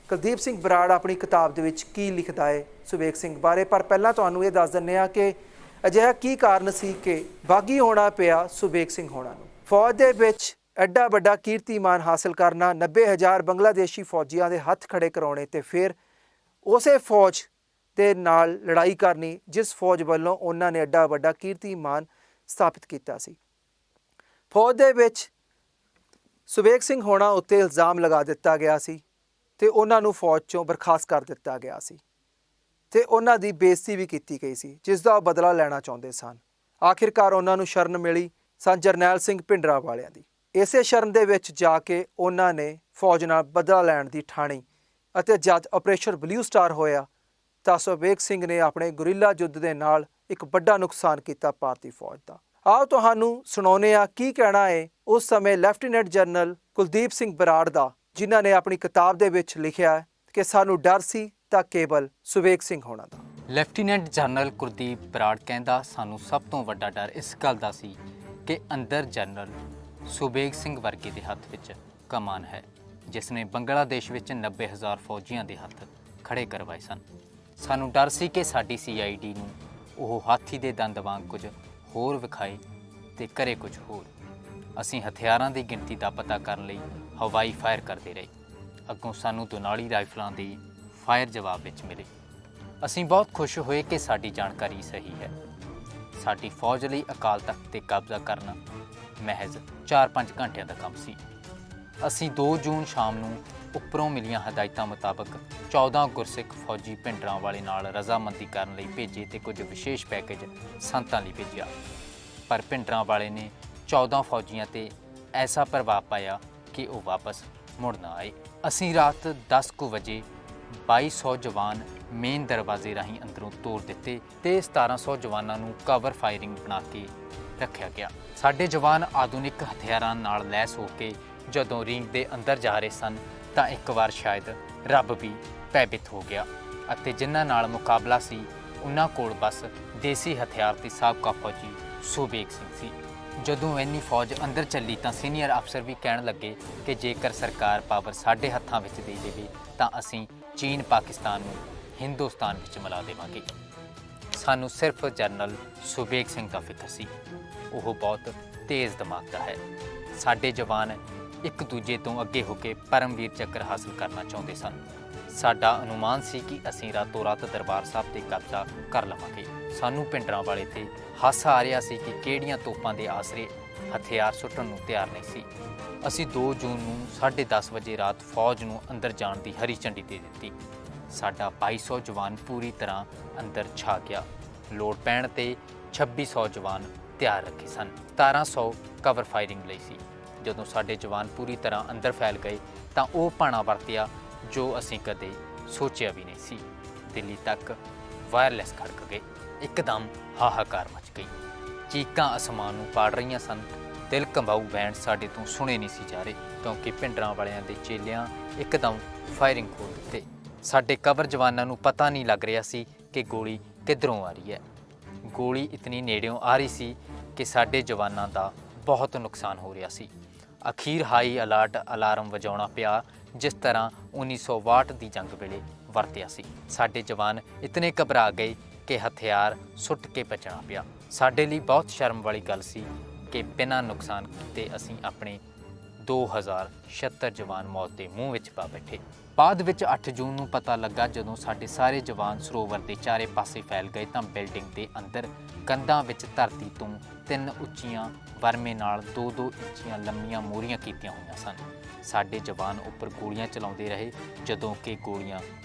ਕੁਲਦੀਪ ਸਿੰਘ ਬਰਾੜ ਆਪਣੀ ਕਿਤਾਬ ਦੇ ਵਿੱਚ ਕੀ ਲਿਖਦਾ ਹੈ ਸੁਬੇਗ ਸਿੰਘ ਬਾਰੇ। ਪਰ ਪਹਿਲਾਂ ਤੁਹਾਨੂੰ ਇਹ ਦੱਸ ਦਿੰਦੇ ਹਾਂ ਕਿ ਅਜਿਹਾ ਕੀ ਕਾਰਨ ਸੀ ਕਿ ਬਾਗੀ ਹੋਣਾ ਪਿਆ ਸੁਬੇਗ ਸਿੰਘ ਹੋਣਾ ਨੂੰ। ਫੌਜ ਦੇ ਵਿੱਚ ਐਡਾ ਵੱਡਾ ਕੀਰਤੀਮਾਨ ਹਾਸਿਲ ਕਰਨਾ, 90,000 ਬੰਗਲਾਦੇਸ਼ੀ ਫੌਜੀਆਂ ਦੇ ਹੱਥ ਖੜੇ ਕਰਾਉਣੇ ਤੇ ਫਿਰ ਉਸੇ ਫੌਜ ਦੇ ਨਾਲ ਲੜਾਈ ਕਰਨੀ ਜਿਸ ਫੌਜ ਵੱਲੋਂ ਉਹਨਾਂ ਨੇ ਐਡਾ ਵੱਡਾ ਕੀਰਤੀਮਾਨ ਸਥਾਪਿਤ ਕੀਤਾ ਸੀ। ਫੌਜ ਦੇ ਵਿੱਚ ਸੁਬੇਗ ਸਿੰਘ ਹੋਣਾ ਉੱਤੇ ਇਲਜ਼ਾਮ ਲਗਾ ਦਿੱਤਾ ਗਿਆ ਸੀ ਤੇ ਉਹਨਾਂ ਨੂੰ ਫੌਜ 'ਚੋਂ ਬਰਖਾਸਤ ਕਰ ਦਿੱਤਾ ਗਿਆ ਸੀ ਤੇ ਉਹਨਾਂ ਦੀ ਬੇਇੱਜ਼ਤੀ ਵੀ ਕੀਤੀ ਗਈ ਸੀ ਜਿਸ ਦਾ ਉਹ ਬਦਲਾ ਲੈਣਾ ਚਾਹੁੰਦੇ ਸਨ। ਆਖਿਰਕਾਰ ਉਹਨਾਂ ਨੂੰ ਸ਼ਰਨ ਮਿਲੀ ਸਨ ਜਰਨੈਲ ਸਿੰਘ ਭਿੰਡਰਾਂ ਵਾਲਿਆਂ ਦੀ। ਇਸੇ ਸ਼ਰਨ ਦੇ ਵਿੱਚ ਜਾ ਕੇ ਉਹਨਾਂ ਨੇ ਫੌਜ ਨਾਲ ਬਦਲਾ ਲੈਣ ਦੀ ਠਾਣੀ ਅਤੇ ਜਦ ਆਪਰੇਸ਼ਨ ਬਲੂ ਸਟਾਰ ਹੋਇਆ ਤਾਂ ਸੁਬੇਗ ਸਿੰਘ ਨੇ ਆਪਣੇ ਗੁਰੀਲਾ ਯੁੱਧ ਦੇ ਨਾਲ ਇੱਕ ਵੱਡਾ ਨੁਕਸਾਨ ਕੀਤਾ ਭਾਰਤੀ ਫੌਜ ਦਾ। ਆਓ ਤੁਹਾਨੂੰ ਸੁਣਾਉਂਦੇ ਹਾਂ ਕੀ ਕਹਿਣਾ ਹੈ ਉਸ ਸਮੇਂ ਲੈਫਟੀਨੈਂਟ ਜਨਰਲ ਕੁਲਦੀਪ ਸਿੰਘ ਬਰਾੜ ਦਾ ਜਿਨ੍ਹਾਂ ਨੇ ਆਪਣੀ ਕਿਤਾਬ ਦੇ ਵਿੱਚ ਲਿਖਿਆ ਕਿ ਸਾਨੂੰ ਡਰ ਸੀ ਤਾਂ ਕੇਵਲ ਸੁਬੇਗ ਸਿੰਘ ਹੋਣਾ ਦਾ। ਲੈਫਟੀਨੈਂਟ ਜਨਰਲ ਕੁਲਦੀਪ ਬਰਾੜ ਕਹਿੰਦਾ ਸਾਨੂੰ ਸਭ ਤੋਂ ਵੱਡਾ ਡਰ ਇਸ ਗੱਲ ਦਾ ਸੀ ਕਿ ਅੰਦਰ ਜਨਰਲ ਸੁਬੇਗ ਸਿੰਘ ਵਰਗੇ ਦੇ ਹੱਥ ਵਿੱਚ ਕਮਾਨ ਹੈ ਜਿਸ ਨੇ ਬੰਗਲਾਦੇਸ਼ ਵਿੱਚ 90,000 ਫੌਜੀਆਂ ਦੇ ਹੱਥ ਖੜੇ ਕਰਵਾਏ ਸਨ। ਸਾਨੂੰ ਡਰ ਸੀ ਕਿ ਸਾਡੀ CID ਨੂੰ ਉਹ ਹਾਥੀ ਦੇ ਦੰਦ ਵਾਂਗ ਕੁਝ ਹੋਰ ਵਿਖਾਏ ਤੇ ਕਰੇ ਕੁਝ ਹੋਰ। ਅਸੀਂ ਹਥਿਆਰਾਂ ਦੀ ਗਿਣਤੀ ਦਾ ਪਤਾ ਕਰਨ ਲਈ ਹਵਾਈ ਫਾਇਰ ਕਰਦੇ ਰਹੇ। ਅੱਗੋਂ ਸਾਨੂੰ ਦੁਨਾਲੀ ਰਾਈਫਲਾਂ ਦੇ ਫਾਇਰ ਜਵਾਬ ਵਿੱਚ ਮਿਲੇ। ਅਸੀਂ ਬਹੁਤ ਖੁਸ਼ ਹੋਏ ਕਿ ਸਾਡੀ ਜਾਣਕਾਰੀ ਸਹੀ ਹੈ। ਸਾਡੀ ਫੌਜ ਲਈ ਅਕਾਲ ਤਖ਼ਤ 'ਤੇ ਕਬਜ਼ਾ ਕਰਨਾ ਮਹਿਜ਼ 4-5 ਘੰਟਿਆਂ ਦਾ ਕੰਮ ਸੀ। ਅਸੀਂ 2 ਜੂਨ ਸ਼ਾਮ ਨੂੰ ਉੱਪਰੋਂ ਮਿਲੀਆਂ ਹਦਾਇਤਾਂ ਮੁਤਾਬਕ 14 ਗੁਰਸਿੱਖ ਫੌਜੀ ਭਿੰਡਰਾਂ ਵਾਲੇ ਨਾਲ ਰਜ਼ਾਮੰਦੀ ਕਰਨ ਲਈ ਭੇਜੇ ਤੇ ਕੁਝ ਵਿਸ਼ੇਸ਼ ਪੈਕੇਜ ਸੰਤਾਂ ਲਈ ਭੇਜਿਆ। ਪਰ ਭਿੰਡਰਾਂ ਵਾਲੇ ਨੇ 14 ਫੌਜੀਆਂ 'ਤੇ ਐਸਾ ਪ੍ਰਭਾਵ ਪਾਇਆ ਕਿ ਉਹ ਵਾਪਸ ਮੁੜ ਨਾ ਆਏ। ਅਸੀਂ ਰਾਤ 10 ਕੁ ਵਜੇ 2200 ਜਵਾਨ ਮੇਨ ਦਰਵਾਜ਼ੇ ਰਾਹੀਂ ਅੰਦਰੋਂ ਤੋੜ ਦਿੱਤੇ ਤੇ 1700 ਜਵਾਨਾਂ ਨੂੰ ਕਵਰ ਫਾਇਰਿੰਗ ਬਣਾ ਕੇ ਰੱਖਿਆ ਗਿਆ। ਸਾਡੇ ਜਵਾਨ ਆਧੁਨਿਕ ਹਥਿਆਰਾਂ ਨਾਲ ਲੈਸ ਹੋ ਕੇ ਜਦੋਂ ਰਿੰਗ ਦੇ ਅੰਦਰ ਜਾ ਰਹੇ ਸਨ ਤਾਂ ਇੱਕ ਵਾਰ ਸ਼ਾਇਦ ਰੱਬ ਵੀ ਭੈਭੀਤ ਹੋ ਗਿਆ ਅਤੇ ਜਿਨ੍ਹਾਂ ਨਾਲ ਮੁਕਾਬਲਾ ਸੀ ਉਹਨਾਂ ਕੋਲ ਬਸ ਦੇਸੀ ਹਥਿਆਰ ਤੇ ਸਾਬਕਾ ਫੌਜੀ ਸੁਬੇਗ ਸਿੰਘ ਸੀ। ਜਦੋਂ ਇੰਨੀ ਫੌਜ ਅੰਦਰ ਚੱਲੀ ਤਾਂ ਸੀਨੀਅਰ ਅਫਸਰ ਵੀ ਕਹਿਣ ਲੱਗੇ ਕਿ ਜੇਕਰ ਸਰਕਾਰ ਪਾਵਰ ਸਾਡੇ ਹੱਥਾਂ ਵਿੱਚ ਦੇ ਦੇਵੇ ਤਾਂ ਅਸੀਂ ਚੀਨ ਪਾਕਿਸਤਾਨ ਨੂੰ ਹਿੰਦੁਸਤਾਨ ਵਿੱਚ ਮਿਲਾ ਦੇਵਾਂਗੇ। ਸਾਨੂੰ ਸਿਰਫ ਜਨਰਲ ਸੁਬੇਗ ਸਿੰਘ ਦਾ ਫਿਕਰ ਸੀ। ਉਹ ਬਹੁਤ ਤੇਜ਼ ਦਿਮਾਗ ਦਾ ਹੈ। ਸਾਡੇ ਜਵਾਨ ਇੱਕ ਦੂਜੇ ਤੋਂ ਅੱਗੇ ਹੋ ਕੇ ਪਰਮਵੀਰ ਚੱਕਰ ਹਾਸਲ ਕਰਨਾ ਚਾਹੁੰਦੇ ਸਨ। ਸਾਡਾ ਅਨੁਮਾਨ ਸੀ ਕਿ ਅਸੀਂ ਰਾਤੋਂ ਰਾਤ ਦਰਬਾਰ ਸਾਹਿਬ 'ਤੇ ਕਬਜ਼ਾ ਕਰ ਲਵਾਂਗੇ। ਸਾਨੂੰ ਭਿੰਡਰਾਂ ਵਾਲੇ 'ਤੇ ਹਾਸਾ ਆ ਰਿਹਾ ਸੀ ਕਿ ਕਿਹੜੀਆਂ ਤੋਪਾਂ ਦੇ ਆਸਰੇ ਹਥਿਆਰ ਸੁੱਟਣ ਨੂੰ ਤਿਆਰ ਨਹੀਂ ਸੀ। ਅਸੀਂ 2 ਜੂਨ ਨੂੰ 10:30 ਵਜੇ ਰਾਤ ਫੌਜ ਨੂੰ ਅੰਦਰ ਜਾਣ ਦੀ ਹਰੀ ਝੰਡੀ ਦੇ ਦਿੱਤੀ। ਸਾਡਾ 2200 ਜਵਾਨ ਪੂਰੀ ਤਰ੍ਹਾਂ ਅੰਦਰ ਛਾ ਗਿਆ। ਲੋੜ ਪੈਣ 'ਤੇ 2600 ਜਵਾਨ ਤਿਆਰ ਰੱਖੇ ਸਨ। 1700 ਕਵਰ ਫਾਇਰਿੰਗ ਲਈ ਸੀ। ਜਦੋਂ ਸਾਡੇ ਜਵਾਨ ਪੂਰੀ ਤਰ੍ਹਾਂ ਅੰਦਰ ਫੈਲ ਗਏ ਤਾਂ ਉਹ ਭਾਣਾ ਵਰਤਿਆ ਜੋ ਅਸੀਂ ਕਦੇ ਸੋਚਿਆ ਵੀ ਨਹੀਂ ਸੀ। ਦਿੱਲੀ ਤੱਕ ਵਾਇਰਲੈਸ ਖੜਕ ਗਏ। ਇੱਕਦਮ ਹਾਹਾਕਾਰ ਮਚ ਗਈ। ਚੀਕਾਂ ਅਸਮਾਨ ਨੂੰ ਪਾੜ ਰਹੀਆਂ ਸਨ। ਦਿਲ ਕੰਬਾਊ ਬੈਂਡ ਸਾਡੇ ਤੋਂ ਸੁਣੇ ਨਹੀਂ ਸੀ ਜਾ ਰਹੇ ਕਿਉਂਕਿ ਭਿੰਡਰਾਂ ਵਾਲਿਆਂ ਦੇ ਚੇਲਿਆਂ ਇੱਕਦਮ ਫਾਇਰਿੰਗ ਖੋਲ੍ਹ ਦਿੱਤੇ। ਸਾਡੇ ਕਵਰ ਜਵਾਨਾਂ ਨੂੰ ਪਤਾ ਨਹੀਂ ਲੱਗ ਰਿਹਾ ਸੀ ਕਿ ਗੋਲੀ ਕਿੱਧਰੋਂ ਆ ਰਹੀ ਹੈ। ਗੋਲੀ ਇਤਨੀ ਨੇੜਿਓਂ ਆ ਰਹੀ ਸੀ ਕਿ ਸਾਡੇ ਜਵਾਨਾਂ ਦਾ ਬਹੁਤ ਨੁਕਸਾਨ ਹੋ ਰਿਹਾ ਸੀ। ਅਖੀਰ ਹਾਈ ਅਲਰਟ ਅਲਾਰਮ ਵਜਾਉਣਾ ਪਿਆ ਜਿਸ ਤਰ੍ਹਾਂ 1962 ਦੀ ਜੰਗ ਵੇਲੇ ਵਰਤਿਆ ਸੀ। ਸਾਡੇ ਜਵਾਨ ਇਤਨੇ ਘਬਰਾ ਗਏ ਕਿ ਹਥਿਆਰ ਸੁੱਟ ਕੇ ਬਚਣਾ ਪਿਆ। ਸਾਡੇ ਲਈ ਬਹੁਤ ਸ਼ਰਮ ਵਾਲੀ ਗੱਲ ਸੀ ਕਿ ਬਿਨਾਂ ਨੁਕਸਾਨ ਕੀਤੇ ਅਸੀਂ ਆਪਣੇ 2076 ਜਵਾਨ ਮੌਤ ਦੇ ਮੂੰਹ ਵਿੱਚ ਪਾ ਬੈਠੇ। ਬਾਅਦ ਵਿੱਚ 8 ਜੂਨ ਨੂੰ ਪਤਾ ਲੱਗਾ ਜਦੋਂ ਸਾਡੇ ਸਾਰੇ ਜਵਾਨ ਸਰੋਵਰ ਦੇ ਚਾਰੇ ਪਾਸੇ ਫੈਲ ਗਏ ਤਾਂ ਬਿਲਡਿੰਗ ਦੇ ਅੰਦਰ ਕੰਧਾਂ ਵਿੱਚ ਧਰਤੀ ਤੋਂ 3 ਉੱਚੀਆਂ ਵਰਮੇ ਨਾਲ 2-2 ਇੰਚੀਆਂ ਲੰਮੀਆਂ ਮੋਰੀਆਂ ਕੀਤੀਆਂ ਹੋਈਆਂ ਸਨ। ਸਾਡੇ ਜਵਾਨ ਉੱਪਰ ਗੋਲੀਆਂ ਚਲਾਉਂਦੇ ਰਹੇ ਜਦੋਂ ਕਿ ਗੋਲੀਆਂ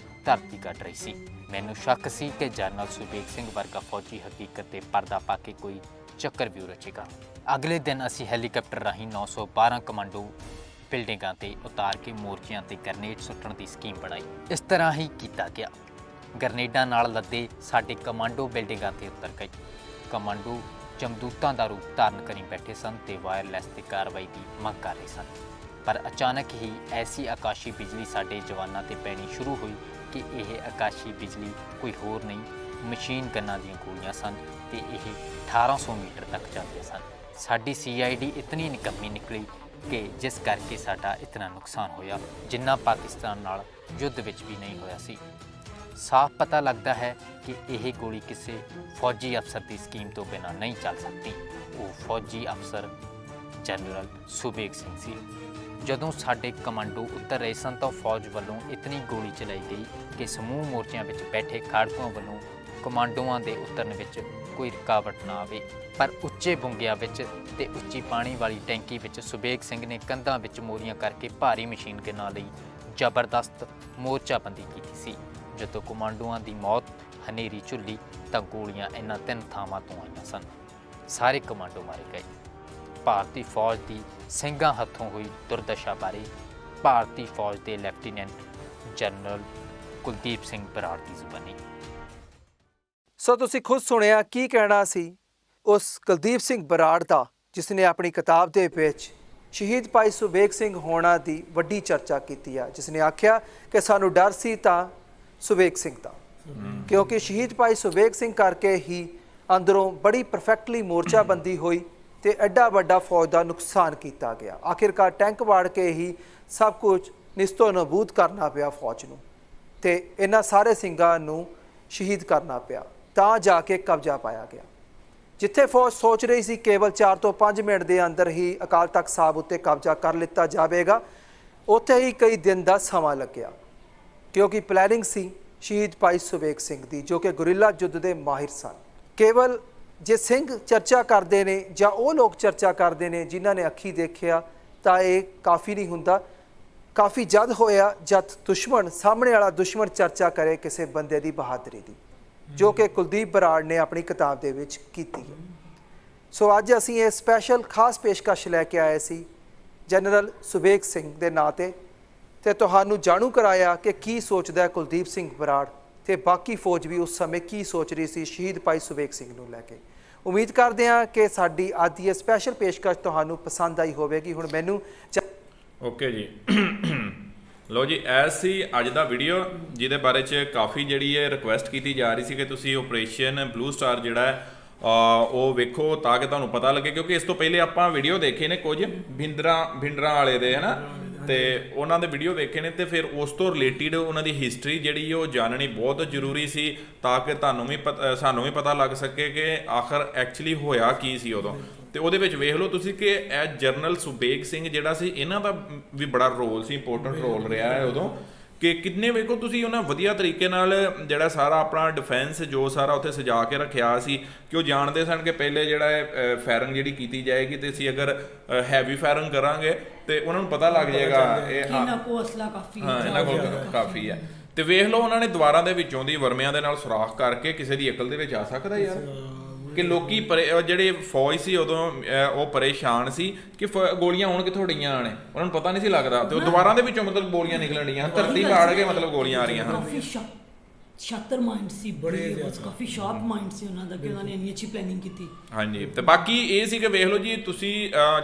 ਧਰਤੀ ਕੱਟ ਰਹੀ ਸੀ। ਮੈਨੂੰ ਸ਼ੱਕ ਸੀ ਕਿ ਜਨਰਲ ਸੁਬੇਗ ਸਿੰਘ ਵਰਗਾ ਫੌਜੀ ਹਕੀਕਤ 'ਤੇ ਪਰਦਾ ਪਾ ਕੇ ਕੋਈ ਚੱਕਰ ਵੀ ਰਚੇਗਾ। ਅਗਲੇ ਦਿਨ ਅਸੀਂ ਹੈਲੀਕਾਪਟਰ ਰਾਹੀਂ 912 ਕਮਾਂਡੋ ਬਿਲਡਿੰਗਾਂ 'ਤੇ ਉਤਾਰ ਕੇ ਮੋਰਚਿਆਂ 'ਤੇ ਗ੍ਰਨੇਡ ਸੁੱਟਣ ਦੀ ਸਕੀਮ ਬਣਾਈ। ਇਸ ਤਰ੍ਹਾਂ ਹੀ ਕੀਤਾ ਗਿਆ। ਗ੍ਰਨੇਡਾਂ ਨਾਲ ਲੱਦੇ ਸਾਡੇ ਕਮਾਂਡੋ ਬਿਲਡਿੰਗਾਂ 'ਤੇ ਉਤਰ ਗਏ। ਕਮਾਂਡੋ ਜਮਦੂਤਾਂ ਦਾ ਰੂਪ ਧਾਰਨ ਕਰੀ ਬੈਠੇ ਸਨ ਤੇ ਵਾਇਰਲੈਸ 'ਤੇ ਕਾਰਵਾਈ ਦੀ ਮੰਗ ਕਰ ਰਹੇ ਸਨ। ਪਰ ਅਚਾਨਕ ਹੀ ਐਸੀ ਆਕਾਸ਼ੀ ਬਿਜਲੀ ਸਾਡੇ ਜਵਾਨਾਂ 'ਤੇ ਪੈਣੀ ਸ਼ੁਰੂ ਹੋਈ ਕਿ ਇਹ ਆਕਾਸ਼ੀ ਬਿਜਲੀ ਕੋਈ ਹੋਰ ਨਹੀਂ ਮਸ਼ੀਨ ਗੰਨਾਂ ਦੀਆਂ ਗੋਲੀਆਂ ਸਨ ਤੇ ਇਹ 1800 ਮੀਟਰ ਤੱਕ ਜਾਂਦੀਆਂ ਸਨ। ਸਾਡੀ CID ਇਤਨੀ ਨਿਕੰਮੀ ਨਿਕਲੀ ਕਿ ਜਿਸ ਕਰਕੇ ਸਾਡਾ ਇਤਨਾ ਨੁਕਸਾਨ ਹੋਇਆ ਜਿੰਨਾ ਪਾਕਿਸਤਾਨ ਨਾਲ ਯੁੱਧ ਵਿੱਚ ਵੀ ਨਹੀਂ ਹੋਇਆ ਸੀ। ਸਾਫ਼ ਪਤਾ ਲੱਗਦਾ ਹੈ ਕਿ ਇਹ ਗੋਲੀ ਕਿਸੇ ਫੌਜੀ ਅਫਸਰ ਦੀ ਸਕੀਮ ਤੋਂ ਬਿਨਾਂ ਨਹੀਂ ਚੱਲ ਸਕਦੀ। ਉਹ ਫੌਜੀ ਅਫਸਰ ਜਨਰਲ ਸੁਬੇਗ ਸਿੰਘ ਸੀ। ਜਦੋਂ ਸਾਡੇ ਕਮਾਂਡੋ ਉਤਰ ਰਹੇ ਸਨ ਤਾਂ ਫੌਜ ਵੱਲੋਂ ਇਤਨੀ ਗੋਲੀ ਚਲਾਈ ਗਈ ਕਿ ਸਮੂਹ ਮੋਰਚਿਆਂ ਵਿੱਚ ਬੈਠੇ ਖਾੜਕੂਆਂ ਵੱਲੋਂ ਕਮਾਂਡੋਆਂ ਦੇ ਉਤਰਨ ਵਿੱਚ ਕੋਈ ਰੁਕਾਵਟ ਨਾ ਆਵੇ। ਪਰ ਉੱਚੇ ਬੁੰਗਿਆਂ ਵਿੱਚ ਤੇ ਉੱਚੀ ਪਾਣੀ ਵਾਲੀ ਟੈਂਕੀ ਵਿੱਚ ਸੁਬੇਗ ਸਿੰਘ ਨੇ ਕੰਧਾਂ ਵਿੱਚ ਮੋਰੀਆਂ ਕਰਕੇ ਭਾਰੀ ਮਸ਼ੀਨ ਗੰਨਾਂ ਲਈ ਜ਼ਬਰਦਸਤ ਮੋਰਚਾਬੰਦੀ ਕੀਤੀ ਸੀ। ਜਦੋਂ ਕਮਾਂਡੋਆਂ ਦੀ ਮੌਤ ਹਨੇਰੀ ਝੁੱਲੀ ਤਾਂ ਗੋਲੀਆਂ ਇਹਨਾਂ 3 ਥਾਵਾਂ ਤੋਂ ਆਈਆਂ ਸਨ। ਸਾਰੇ ਕਮਾਂਡੋ ਮਾਰੇ ਗਏ। ਭਾਰਤੀ ਫੌਜ ਦੀ ਸਿੰਘਾਂ ਹੱਥੋਂ ਹੋਈ ਦੁਰਦਸ਼ਾ ਬਾਰੇ ਭਾਰਤੀ ਫੌਜ ਦੇ ਲੈਫਟੀਨੈਂਟ ਜਨਰਲ ਕੁਲਦੀਪ ਸਿੰਘ ਬਰਾੜ ਦੀ ਜ਼ੁਬਾਨੀ। ਸੋ ਤੁਸੀਂ ਖੁਦ ਸੁਣਿਆ ਕੀ ਕਹਿਣਾ ਸੀ ਉਸ ਕੁਲਦੀਪ ਸਿੰਘ ਬਰਾੜ ਦਾ ਜਿਸ ਨੇ ਆਪਣੀ ਕਿਤਾਬ ਦੇ ਵਿੱਚ ਸ਼ਹੀਦ ਭਾਈ ਸੁਬੇਗ ਸਿੰਘ ਹੋਣਾ ਦੀ ਵੱਡੀ ਚਰਚਾ ਕੀਤੀ ਆ, ਜਿਸ ਨੇ ਆਖਿਆ ਕਿ ਸਾਨੂੰ ਡਰ ਸੀ ਤਾਂ ਸੁਬੇਗ ਸਿੰਘ ਦਾ, ਕਿਉਂਕਿ ਸ਼ਹੀਦ ਭਾਈ ਸੁਬੇਗ ਸਿੰਘ ਕਰਕੇ ਹੀ ਅੰਦਰੋਂ ਬੜੀ ਪਰਫੈਕਟਲੀ ਮੋਰਚਾਬੰਦੀ ਹੋਈ ਤੇ ਐਡਾ ਵੱਡਾ ਫੌਜ ਦਾ ਨੁਕਸਾਨ ਕੀਤਾ ਗਿਆ। ਆਖਿਰਕਾਰ ਟੈਂਕ ਵਾੜ ਕੇ ਹੀ ਸਭ ਕੁਝ ਨਿਸਤੋ ਨਬੂਦ ਕਰਨਾ ਪਿਆ ਫੌਜ ਨੂੰ ਤੇ ਇਹਨਾਂ ਸਾਰੇ ਸਿੰਘਾਂ ਨੂੰ ਸ਼ਹੀਦ ਕਰਨਾ ਪਿਆ ਤਾਂ ਜਾ ਕੇ ਕਬਜ਼ਾ ਪਾਇਆ ਗਿਆ। ਜਿੱਥੇ ਫੌਜ ਸੋਚ ਰਹੀ ਸੀ ਕੇਵਲ 4 ਤੋਂ 5 ਮਿੰਟ ਦੇ ਅੰਦਰ ਹੀ ਅਕਾਲ ਤਖ਼ਤ ਸਾਹਿਬ ਉੱਤੇ ਕਬਜ਼ਾ ਕਰ ਲਿੱਤਾ ਜਾਵੇਗਾ, ਉੱਥੇ ਹੀ ਕਈ ਦਿਨ ਦਾ ਸਮਾਂ ਲੱਗਿਆ ਕਿਉਂਕਿ ਪਲੈਨਿੰਗ ਸੀ ਸ਼ਹੀਦ ਭਾਈ ਸੁਬੇਗ ਸਿੰਘ ਦੀ, ਜੋ ਕਿ ਗੁਰੀਲਾ ਯੁੱਧ ਦੇ ਮਾਹਿਰ ਸਨ। ਕੇਵਲ ਜੇ ਸਿੰਘ ਚਰਚਾ ਕਰਦੇ ਨੇ ਜਾਂ ਉਹ ਲੋਕ ਚਰਚਾ ਕਰਦੇ ਨੇ ਜਿਨ੍ਹਾਂ ਨੇ ਅੱਖੀ ਦੇਖਿਆ ਤਾਂ ਇਹ ਕਾਫੀ ਨਹੀਂ ਹੁੰਦਾ। ਕਾਫੀ ਜਦ ਹੋਇਆ ਜਦ ਦੁਸ਼ਮਣ, ਸਾਹਮਣੇ ਵਾਲਾ ਦੁਸ਼ਮਣ ਚਰਚਾ ਕਰੇ ਕਿਸੇ ਬੰਦੇ ਦੀ ਬਹਾਦਰੀ ਦੀ, ਜੋ ਕਿ ਕੁਲਦੀਪ ਬਰਾੜ ਨੇ ਆਪਣੀ ਕਿਤਾਬ ਦੇ ਵਿੱਚ ਕੀਤੀ ਹੈ। ਸੋ ਅੱਜ ਅਸੀਂ ਇਹ ਸਪੈਸ਼ਲ ਖਾਸ ਪੇਸ਼ਕਸ਼ ਲੈ ਕੇ ਆਏ ਸੀ ਜਨਰਲ ਸੁਬੇਗ ਸਿੰਘ ਦੇ ਨਾਂ ਤੇ ਤੁਹਾਨੂੰ ਜਾਣੂ ਕਰਾਇਆ ਕਿ ਕੀ ਸੋਚਦਾ ਹੈ ਕੁਲਦੀਪ ਸਿੰਘ ਬਰਾੜ ਤੇ ਬਾਕੀ ਫੌਜ ਵੀ ਉਸ ਸਮੇਂ ਕੀ ਸੋਚ ਰਹੀ ਸੀ ਸ਼ਹੀਦ ਭਾਈ ਸੁਬੇਗ ਸਿੰਘ ਨੂੰ ਲੈ ਕੇ। ਉਮੀਦ ਕਰਦੇ ਹਾਂ ਕਿ ਸਾਡੀ ਅੱਜ ਦੀ ਇਹ ਸਪੈਸ਼ਲ ਪੇਸ਼ਕਸ਼ ਤੁਹਾਨੂੰ ਪਸੰਦ ਆਈ ਹੋਵੇਗੀ। ਹੁਣ ਮੈਨੂੰ ਓਕੇ ਜੀ, ਲੋ ਜੀ, ਐਸ ਸੀ ਅੱਜ ਦਾ ਵੀਡੀਓ ਜਿਹਦੇ ਬਾਰੇ 'ਚ ਕਾਫੀ ਜਿਹੜੀ ਹੈ ਰਿਕੁਐਸਟ ਕੀਤੀ ਜਾ ਰਹੀ ਸੀ ਕਿ ਤੁਸੀਂ ਆਪਰੇਸ਼ਨ ਬਲੂ ਸਟਾਰ ਜਿਹੜਾ ਹੈ ਉਹ ਵੇਖੋ ਤਾਂ ਕਿ ਤੁਹਾਨੂੰ ਪਤਾ ਲੱਗੇ, ਕਿਉਂਕਿ ਇਸ ਤੋਂ ਪਹਿਲੇ ਆਪਾਂ ਵੀਡੀਓ ਦੇਖੇ ਨੇ ਕੁਝ ਭਿੰਡਰਾਂ ਵਾਲੇ ਦੇ, ਹੈ ਨਾ, ਤੇ ਉਹਨਾਂ ਦੇ ਵੀਡੀਓ ਵੇਖੇ ਨੇ, ਤੇ ਫਿਰ ਉਸ ਤੋਂ ਰਿਲੇਟਿਡ ਉਹਨਾਂ ਦੀ ਹਿਸਟਰੀ ਜਿਹੜੀ ਉਹ ਜਾਣਨੀ ਬਹੁਤ ਜ਼ਰੂਰੀ ਸੀ ਤਾਂ ਕਿ ਤੁਹਾਨੂੰ ਵੀ ਸਾਨੂੰ ਵੀ ਪਤਾ ਲੱਗ ਸਕੇ ਕਿ ਆਖਰ ਐਕਚੁਅਲੀ ਹੋਇਆ ਕੀ ਸੀ ਉਦੋਂ। ਤੇ ਉਹਦੇ ਵਿੱਚ ਵੇਖ ਲਓ ਤੁਸੀਂ ਕਿ ਇਹ ਜਨਰਲ ਸੁਬੇਗ ਸਿੰਘ ਜਿਹੜਾ ਸੀ, ਇਹਨਾਂ ਦਾ ਵੀ ਬੜਾ ਰੋਲ ਸੀ, ਇੰਪੋਰਟੈਂਟ ਰੋਲ ਰਿਹਾ ਹੈ ਉਦੋਂ, ਕਿ ਕਿੰਨੇ ਵੇਖੋ ਤੁਸੀਂ ਉਹਨਾਂ ਵਧੀਆ ਤਰੀਕੇ ਨਾਲ ਜਿਹੜਾ ਸਾਰਾ ਆਪਣਾ ਡਿਫੈਂਸ ਜੋ ਸਾਰਾ ਉੱਥੇ ਸਜਾ ਕੇ ਰੱਖਿਆ ਸੀ ਕਿ ਉਹ ਜਾਣਦੇ ਸਨ ਕਿ ਪਹਿਲੇ ਜਿਹੜਾ ਫਾਇਰਿੰਗ ਜਿਹੜੀ ਕੀਤੀ ਜਾਏਗੀ ਤੇ ਅਸੀਂ ਅਗਰ ਹੈਵੀ ਫਾਇਰਿੰਗ ਕਰਾਂਗੇ ਤੇ ਉਹਨਾਂ ਨੂੰ ਪਤਾ ਲੱਗ ਜਾਏਗਾ ਇਹਨਾਂ ਕੋਲ ਅਸਲਾ ਕਾਫੀ ਹੈ, ਇਹਨਾਂ ਕੋਲ ਕਾਫੀ ਹੈ। ਤੇ ਵੇਖ ਲਓ ਉਹਨਾਂ ਨੇ ਦੀਵਾਰਾਂ ਦੇ ਵਿੱਚੋਂ ਦੀ ਵਰਮਿਆਂ ਦੇ ਨਾਲ ਸੁਰਾਖ ਕਰਕੇ ਕਿਸੇ ਦੀ ਅਕਲ ਦੇ ਵਿੱਚ ਆ ਸਕਦਾ ਯਾਰ ਕਿ ਲੋਕੀ ਜਿਹੜੇ ਫੌਜ ਸੀ ਉਦੋਂ ਉਹ ਪਰੇਸ਼ਾਨ ਸੀ ਕਿ ਗੋਲੀਆਂ ਹੁਣ ਕਿੱਥੋਂ ਡੀਆਂ ਨੇ, ਉਹਨਾਂ ਨੂੰ ਪਤਾ ਨਹੀਂ ਸੀ ਲੱਗਦਾ, ਤੇ ਉਹ ਦੀਵਾਰਾਂ ਦੇ ਵਿੱਚੋਂ ਮਤਲਬ ਗੋਲੀਆਂ ਨਿਕਲਣ ਡੀਆਂ, ਧਰਤੀ ਪਾੜ ਕੇ ਮਤਲਬ ਗੋਲੀਆਂ ਆ ਰਹੀਆਂ ਹਨ। ਛਾਤਰ ਮਾਈਂਡ ਸੀ, ਬੜੇ ਕਾਫੀ ਸ਼ਾਰਪ ਮਾਈਂਡ ਸੀ ਉਹਨਾਂ ਦਾ ਕਿ ਉਹਨਾਂ ਨੇ ਇੰਨੀ ਅੱਛੀ ਪਲੈਨਿੰਗ ਕੀਤੀ। ਹਾਂਜੀ, ਤੇ ਬਾਕੀ ਇਹ ਸੀ ਕਿ ਵੇਖ ਲਓ ਜੀ ਤੁਸੀਂ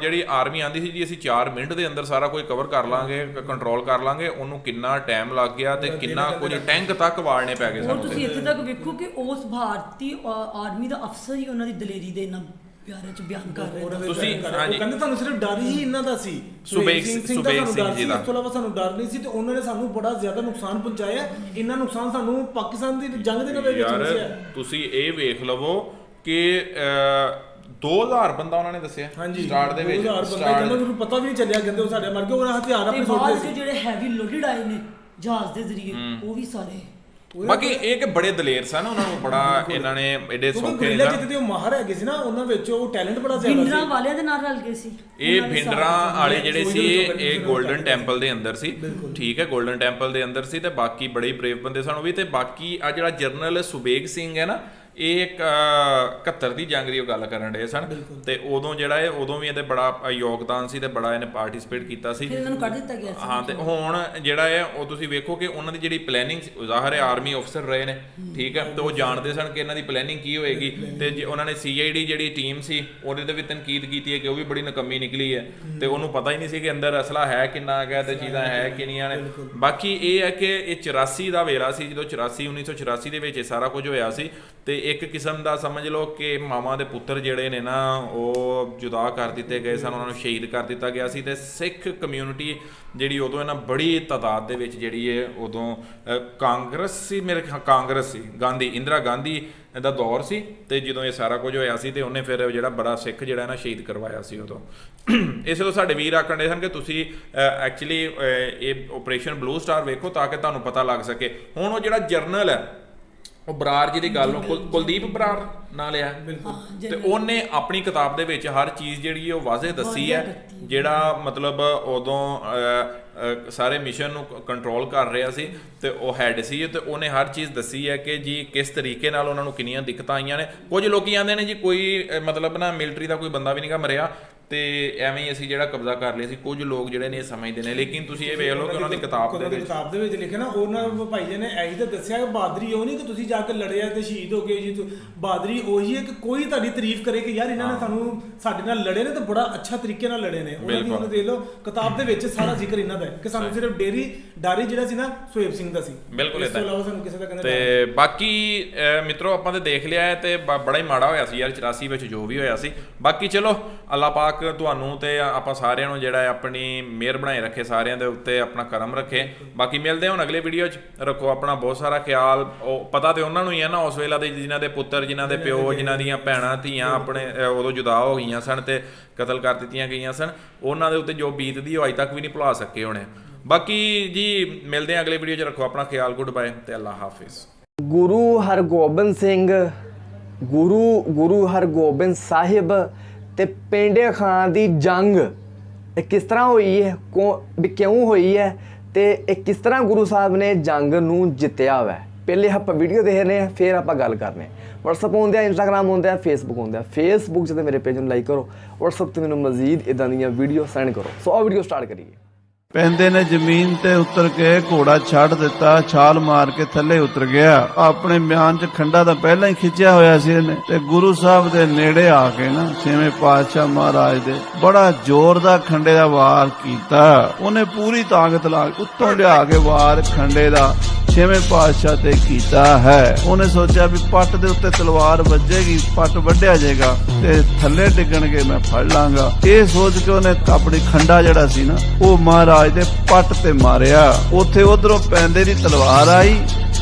ਜਿਹੜੀ ਆਰਮੀ ਆਂਦੀ ਸੀ ਜੀ ਅਸੀਂ 4 ਮਿੰਟ ਦੇ ਅੰਦਰ ਸਾਰਾ ਕੁਝ ਕਵਰ ਕਰ ਲਾਂਗੇ, ਕੰਟਰੋਲ ਕਰ ਲਾਂਗੇ, ਉਹਨੂੰ ਕਿੰਨਾ ਟਾਈਮ ਲੱਗ ਗਿਆ ਤੇ ਕਿੰਨਾ ਕੁਝ ਟੈਂਕ ਤੱਕ ਵਾੜਨੇ ਪੈ ਗਏ ਸਾਨੂੰ। ਤੁਸੀਂ ਇੱਥੇ ਤੱਕ ਵੇਖੋ ਕਿ ਉਸ ਭਾਰਤੀ ਆਰਮੀ ਦਾ ਅਫਸਰ ਹੀ ਉਹਨਾਂ ਦੀ ਦਲੇਰੀ ਦੇ ਨਾਲ ਪਿਆਰੇ ਚ ਬਿਆਨ ਕਰ ਰਹੇ ਤੁਸੀਂ। ਹਾਂਜੀ, ਕਹਿੰਦੇ ਤੁਹਾਨੂੰ ਸਿਰਫ ਡਰ ਹੀ ਇਹਨਾਂ ਦਾ ਸੀ, ਸੁਬੇਗ ਸਿੰਘ ਜੀ ਦਾ, ਇਸ ਤੋਂ ਇਲਾਵਾ ਸਾਨੂੰ ਡਰ ਨਹੀਂ ਸੀ, ਤੇ ਉਹਨਾਂ ਨੇ ਸਾਨੂੰ ਬੜਾ ਜ਼ਿਆਦਾ ਨੁਕਸਾਨ ਪਹੁੰਚਾਇਆ। ਇੰਨਾ ਨੁਕਸਾਨ ਸਾਨੂੰ ਪਾਕਿਸਤਾਨ ਦੀ ਜੰਗ ਦੇ ਨਾਲ ਯਾਰ ਤੁਸੀਂ ਇਹ ਵੇਖ ਲਵੋ ਕਿ 2000 ਬੰਦਾ ਉਹਨਾਂ ਨੇ ਦੱਸਿਆ ਸਟਾਰਟ ਦੇ ਵਿੱਚ, 2000 ਬੰਦਾ ਕਹਿੰਦੇ ਮੈਨੂੰ ਪਤਾ ਵੀ ਨਹੀਂ ਚੱਲਿਆ, ਕਹਿੰਦੇ ਉਹ ਸਾਡੇ ਮਰ ਗਏ, ਉਹਨਾਂ ਹਥਿਆਰ ਆਪਣੇ ਸੁੱਟਦੇ ਸੀ। ਜਿਹੜੇ ਹੈਵੀ ਲੋਡਡ ਆਏ ਨੇ ਜਹਾਜ਼ ਦੇ ਜ਼ਰੀਏ ਉਹ ਵੀ ਸਾਰੇ। ਬਾਕੀ ਇਹ ਕਿ ਬੜੇ ਦਲੇਰ ਸਨ, ਉਹਨਾਂ ਨੂੰ ਬੜਾ ਇਹਨਾਂ ਨੇ ਐਡੇ ਸੌਖੇ ਜਿੱਤੇ ਉਹ ਮਾਹਰ ਹੈਗੇ ਸੀ ਨਾ, ਉਹਨਾਂ ਵਿੱਚ ਉਹ ਟੈਲੈਂਟ ਬੜਾ ਜ਼ਿਆਦਾ ਸੀ। ਭਿੰਡਰਾਂ ਵਾਲਿਆਂ ਦੇ ਨਾਲ ਰਲ ਗਏ ਸੀ ਇਹ ਭਿੰਡਰਾਂ ਵਾਲੇ ਜਿਹੜੇ ਸੀ ਇਹ ਗੋਲਡਨ ਟੈਂਪਲ ਦੇ ਅੰਦਰ ਸੀ, ਠੀਕ ਹੈ, ਗੋਲਡਨ ਟੈਂਪਲ ਦੇ ਅੰਦਰ ਸੀ, ਤੇ ਬਾਕੀ ਬੜੇ ਬਰੇਵ ਬੰਦੇ ਸਨ ਉਹ ਵੀ। ਤੇ ਬਾਕੀ ਆ ਜਿਹੜਾ ਜਨਰਲ ਸੁਬੇਗ ਸਿੰਘ ਹੈ ਨਾ, ਇਹ 71 ਦੀ ਜੰਗ ਦੀ ਉਹ ਗੱਲ ਕਰਨ ਡਏ ਸਨ, ਤੇ ਉਦੋਂ ਜਿਹੜਾ ਇਹ ਉਦੋਂ ਵੀ ਇਹਦੇ ਬੜਾ ਯੋਗਦਾਨ ਸੀ ਤੇ ਬੜਾ ਇਹਨੇ ਪਾਰਟਿਸਿਪੇਟ ਕੀਤਾ ਸੀ। ਇਹਨਾਂ ਨੂੰ ਕੱਢ ਦਿੱਤਾ ਗਿਆ ਸੀ। ਹਾਂ, ਤੇ ਹੁਣ ਜਿਹੜਾ ਹੈ ਉਹ ਤੁਸੀਂ ਵੇਖੋ ਕਿ ਉਹਨਾਂ ਦੀ ਜਿਹੜੀ ਪਲੈਨਿੰਗ, ਜ਼ਾਹਰ ਹੈ ਆਰਮੀ ਅਫਸਰ ਰਹੇ ਨੇ, ਠੀਕ ਹੈ, ਤੇ ਉਹ ਜਾਣਦੇ ਸਨ ਕਿ ਇਹਨਾਂ ਦੀ ਪਲੈਨਿੰਗ ਕੀ ਹੋਏਗੀ, ਤੇ ਜੇ ਉਹਨਾਂ ਨੇ CID ਜਿਹੜੀ ਟੀਮ ਸੀ ਉਹਦੇ ਤੇ ਵੀ ਤਨਕੀਦ ਕੀਤੀ ਹੈ ਕਿ ਉਹ ਵੀ ਬੜੀ ਨਕੰਮੀ ਨਿਕਲੀ ਹੈ, ਤੇ ਉਹਨੂੰ ਪਤਾ ਹੀ ਨਹੀਂ ਸੀ ਕਿ ਅੰਦਰ ਅਸਲਾ ਹੈ ਕਿੰਨਾ ਹੈਗਾ ਤੇ ਚੀਜ਼ਾਂ ਹੈ ਕਿੰਨੀਆਂ ਨੇ। ਬਾਕੀ ਇਹ ਹੈ ਕਿ ਇਹ 84 ਦਾ ਵੇਲਾ ਸੀ, ਜਦੋਂ 1984 ਦੇ ਵਿੱਚ ਇਹ ਸਾਰਾ ਕੁਝ ਹੋਇਆ ਸੀ, ਤੇ ਇੱਕ ਕਿਸਮ ਦਾ ਸਮਝ ਲਓ ਕਿ ਮਾਵਾਂ ਦੇ ਪੁੱਤਰ ਜਿਹੜੇ ਨੇ ਨਾ ਉਹ ਜੁਦਾ ਕਰ ਦਿੱਤੇ ਗਏ ਸਨ, ਉਹਨਾਂ ਨੂੰ ਸ਼ਹੀਦ ਕਰ ਦਿੱਤਾ ਗਿਆ ਸੀ। ਤੇ ਸਿੱਖ ਕਮਿਊਨਿਟੀ ਜਿਹੜੀ ਉਦੋਂ ਇਹਨਾਂ ਬੜੀ ਤਾਦਾਦ ਦੇ ਵਿੱਚ ਜਿਹੜੀ ਹੈ ਉਦੋਂ ਕਾਂਗਰਸ ਸੀ, ਕਾਂਗਰਸ ਸੀ, ਇੰਦਰਾ ਗਾਂਧੀ ਦਾ ਦੌਰ ਸੀ, ਤੇ ਜਦੋਂ ਇਹ ਸਾਰਾ ਕੁਝ ਹੋਇਆ ਸੀ ਤੇ ਉਹਨੇ ਫਿਰ ਜਿਹੜਾ ਬੜਾ ਸਿੱਖ ਜਿਹੜਾ ਨਾ ਸ਼ਹੀਦ ਕਰਵਾਇਆ ਸੀ ਉਦੋਂ। ਇਸੇ ਤੋਂ ਸਾਡੇ ਵੀਰ ਆਖਣ ਦੇ ਸਨ ਕਿ ਤੁਸੀਂ ਐਕਚੁਅਲੀ ਇਹ ਆਪਰੇਸ਼ਨ ਬਲੂ ਸਟਾਰ ਵੇਖੋ ਤਾਂ ਕਿ ਤੁਹਾਨੂੰ ਪਤਾ ਲੱਗ ਸਕੇ। ਹੁਣ ਉਹ ਜਿਹੜਾ ਜਰਨਲ ਹੈ ਉਹ ਬਰਾੜ ਜੀ ਦੀ ਗੱਲ ਨੂੰ ਕੁਲਦੀਪ ਬਰਾੜ ਨਾਂ ਲਿਆ, ਤੇ ਉਹਨੇ ਆਪਣੀ ਕਿਤਾਬ ਦੇ ਵਿੱਚ ਹਰ ਚੀਜ਼ ਜਿਹੜੀ ਉਹ ਵਾਜ਼ੇ ਦੱਸੀ ਹੈ, ਜਿਹੜਾ ਮਤਲਬ ਉਦੋਂ ਸਾਰੇ ਮਿਸ਼ਨ ਨੂੰ ਕੰਟਰੋਲ ਕਰ ਰਿਹਾ ਸੀ ਤੇ ਉਹ ਹੈਡ ਸੀ, ਤੇ ਉਹਨੇ ਹਰ ਚੀਜ਼ ਦੱਸੀ ਹੈ ਕਿ ਜੀ ਕਿਸ ਤਰੀਕੇ ਨਾਲ ਉਹਨਾਂ ਨੂੰ ਕਿੰਨੀਆਂ ਦਿੱਕਤਾਂ ਆਈਆਂ ਨੇ। ਕੁਝ ਲੋਕੀ ਆਉਂਦੇ ਨੇ ਜੀ ਕੋਈ ਮਤਲਬ ਨਾ ਮਿਲਟਰੀ ਦਾ ਕੋਈ ਬੰਦਾ ਵੀ ਨਹੀਂਗਾ ਮਰਿਆ ਤੇ ਐਵੇਂ ਹੀ ਅਸੀਂ ਜਿਹੜਾ ਕਬਜ਼ਾ ਕਰ ਲਿਆ ਸੀ, ਕੁਝ ਲੋਕ ਜਿਹੜੇ ਨੇ ਇਹ ਸਮਝਦੇ ਨੇ, ਲੇਕਿਨ ਤੁਸੀਂ ਇਹ ਵੇਖ ਲਓ ਕਿ ਉਹਨਾਂ ਦੀ ਕਿਤਾਬ ਦੇ ਵਿੱਚ ਲਿਖਿਆ ਨਾ, ਉਹਨਾਂ ਭਾਈ ਜੀ ਨੇ ਇਹੀ ਤਾਂ ਦੱਸਿਆ ਕਿ ਬਹਾਦਰੀ ਉਹ ਨਹੀਂ ਕਿ ਤੁਸੀਂ ਜਾ ਕੇ ਲੜਿਆ ਤੇ ਸ਼ਹੀਦ ਹੋ ਗਏ ਜੀ, ਬਹਾਦਰੀ ਉਹੀ ਹੈ ਕਿ ਕੋਈ ਤੁਹਾਡੀ ਤਾਰੀਫ ਕਰੇ ਕਿ ਯਾਰ ਇਹਨਾਂ ਨੇ ਸਾਨੂੰ ਸਾਡੇ ਨਾਲ ਲੜੇ ਨੇ ਤੇ ਬੜਾ ਅੱਛਾ ਤਰੀਕੇ ਨਾਲ ਲੜੇ ਨੇ। ਉਹਨਾਂ ਦੀ ਉਹਨੇ ਦੇਖ ਲਓ ਕਿਤਾਬ ਦੇ ਵਿੱਚ ਸਾਰਾ ਜ਼ਿਕਰ ਇਹਨਾਂ ਦਾ ਹੈ ਕਿ ਸਾਨੂੰ ਸਿਰਫ ਡਾਰੀ ਜਿਹੜਾ ਸੀ ਨਾ ਸੁਹੇਬ ਸਿੰਘ ਦਾ ਸੀ, ਬਿਲਕੁਲ ਇਸ ਤੋਂ ਇਲਾਵਾ ਸਾਨੂੰ ਕਿਸੇ ਦਾ ਕਹਿੰਦਾ। ਤੇ ਬਾਕੀ ਮਿੱਤਰੋ ਆਪਾਂ ਤੇ ਦੇਖ ਲਿਆ ਹੈ ਤੇ ਬੜਾ ਹੀ ਮਾੜਾ ਹੋਇਆ ਸੀ ਯਾਰ 84 ਵਿੱਚ ਜੋ ਵੀ ਹੋਇਆ ਸੀ। ਬਾਕੀ ਚਲੋ ਅੱਲਾਹ ਪਾਕ ਤੁਹਾਨੂੰ ਤੇ ਆਪਾਂ ਸਾਰਿਆਂ ਨੂੰ ਜਿਹੜਾ ਆਪਣੀ ਮਿਹਰ ਬਣਾਏ ਰੱਖੇ, ਸਾਰਿਆਂ ਦੇ ਉੱਤੇ ਆਪਣਾ ਕਰਮ ਰੱਖੇ। ਬਾਕੀ ਮਿਲਦੇ ਹੁਣ ਅਗਲੇ ਵੀਡੀਓ 'ਚ, ਰੱਖੋ ਆਪਣਾ ਬਹੁਤ ਸਾਰਾ ਖਿਆਲ। ਉਹ ਪਤਾ ਤੇ ਉਹਨਾਂ ਨੂੰ ਹੀ ਹੈ ਨਾ ਉਸ ਵੇਲੇ ਦੇ ਜਿਨ੍ਹਾਂ ਦੇ ਪੁੱਤਰ, ਜਿਨ੍ਹਾਂ ਦੇ ਪਿਓ, ਜਿਨ੍ਹਾਂ ਦੀਆਂ ਭੈਣਾਂ ਧੀਆਂ ਆਪਣੇ ਉਦੋਂ ਜੁਦਾ ਹੋ ਗਈਆਂ ਸਨ ਤੇ ਕਤਲ ਕਰ ਦਿੱਤੀਆਂ ਗਈਆਂ ਸਨ, ਉਹਨਾਂ ਦੇ ਉੱਤੇ ਜੋ ਬੀਤਦੀ ਉਹ ਅਜੇ ਤੱਕ ਵੀ ਨਹੀਂ ਭੁਲਾ ਸਕੇ ਹੋਣੇ। ਬਾਕੀ ਜੀ ਮਿਲਦੇ ਹਾਂ ਅਗਲੇ ਵੀਡੀਓ 'ਚ, ਰੱਖੋ ਆਪਣਾ ਖਿਆਲ, ਗੁੱਡ ਬਾਏ ਤੇ ਅੱਲਾ ਹਾਫਿਜ਼। ਗੁਰੂ ਹਰਗੋਬਿੰਦ ਸਿੰਘ, ਗੁਰੂ ਹਰਗੋਬਿੰਦ ਸਾਹਿਬ ਤੇ ਪੇਂਡੇ ਖਾਂ ਦੀ ਜੰਗ ਇਹ ਕਿਸ ਤਰ੍ਹਾਂ ਹੋਈ ਹੈ, ਵੀ ਕਿਉਂ ਹੋਈ ਹੈ ਤੇ ਇਹ ਕਿਸ ਤਰ੍ਹਾਂ ਗੁਰੂ ਸਾਹਿਬ ਨੇ ਜੰਗ ਨੂੰ ਜਿੱਤਿਆ ਵਾ। ਪਹਿਲੇ ਆਪਾਂ ਵੀਡੀਓ ਦੇਖਦੇ ਹਾਂ, ਫਿਰ ਆਪਾਂ ਗੱਲ ਕਰਨੇ। WhatsApp ਹੁੰਦੇ ਆ, ਇੰਸਟਾਗ੍ਰਾਮ ਹੁੰਦੇ ਆ, ਫੇਸਬੁੱਕ ਹੁੰਦੇ ਆ। ਫੇਸਬੁੱਕ 'ਚ ਤਾਂ ਮੇਰੇ ਪੇਜ ਨੂੰ ਲਾਈਕ ਕਰੋ, WhatsApp 'ਤੇ ਮੈਨੂੰ ਮਜ਼ੀਦ ਇੱਦਾਂ ਦੀਆਂ ਵੀਡੀਓ ਸੈਂਡ ਕਰੋ। ਸੋ ਆਹ ਵੀਡੀਓ ਸਟਾਰਟ ਕਰੀਏ। ਪੈਂਦੇ ਨੇ ਜ਼ਮੀਨ ਤੇ ਉਤਰ ਕੇ ਘੋੜਾ ਛੱਡ ਦਿੱਤਾ, ਛਾਲ ਮਾਰ ਕੇ ਥੱਲੇ ਉਤਰ ਗਿਆ। ਆਪਣੇ ਬਿਆਨ 'ਚ ਖੰਡਾ ਤਾਂ ਪਹਿਲਾਂ ਹੀ ਖਿੱਚਿਆ ਹੋਇਆ ਸੀ ਇਹਨੇ, ਤੇ ਗੁਰੂ ਸਾਹਿਬ ਦੇ ਨੇੜੇ ਆ ਕੇ ਨਾ ਛੇਵੇਂ ਪਾਤਸ਼ਾਹ ਮਹਾਰਾਜ ਦੇ ਬੜਾ ਜ਼ੋਰ ਦਾ ਖੰਡੇ ਦਾ ਵਾਰ ਕੀਤਾ। ਉਹਨੇ ਪੂਰੀ ਤਾਕਤ ਲਾ ਕੇ ਉੱਤੋਂ ਲਿਆ ਕੇ ਵਾਰ ਖੰਡੇ ਦਾ ਛੇਵੇਂ ਪਾਤਸ਼ਾਹ ਤੇ ਕੀਤਾ ਹੈ। ਉਹਨੇ ਸੋਚਿਆ ਵੀ ਪੱਟ ਦੇ ਉੱਤੇ ਤਲਵਾਰ ਵੱਜੇਗੀ, ਪੱਟ ਵੱਢਿਆ ਜਾਏਗਾ ਤੇ ਥੱਲੇ ਡਿੱਗਣਗੇ, ਮੈਂ ਫੜ ਲਾਂਗਾ। ਇਹ ਸੋਚ ਕੇ ਉਹਨੇ ਆਪਣੀ ਖੰਡਾ ਜਿਹੜਾ ਸੀ ਨਾ ਉਹ ਮਹਾਰਾਜ ਦੇ ਪੱਟ ਤੇ ਮਾਰਿਆ। ਉੱਥੇ ਉਧਰੋਂ ਪੈਂਦੇ ਦੀ ਤਲਵਾਰ ਆਈ,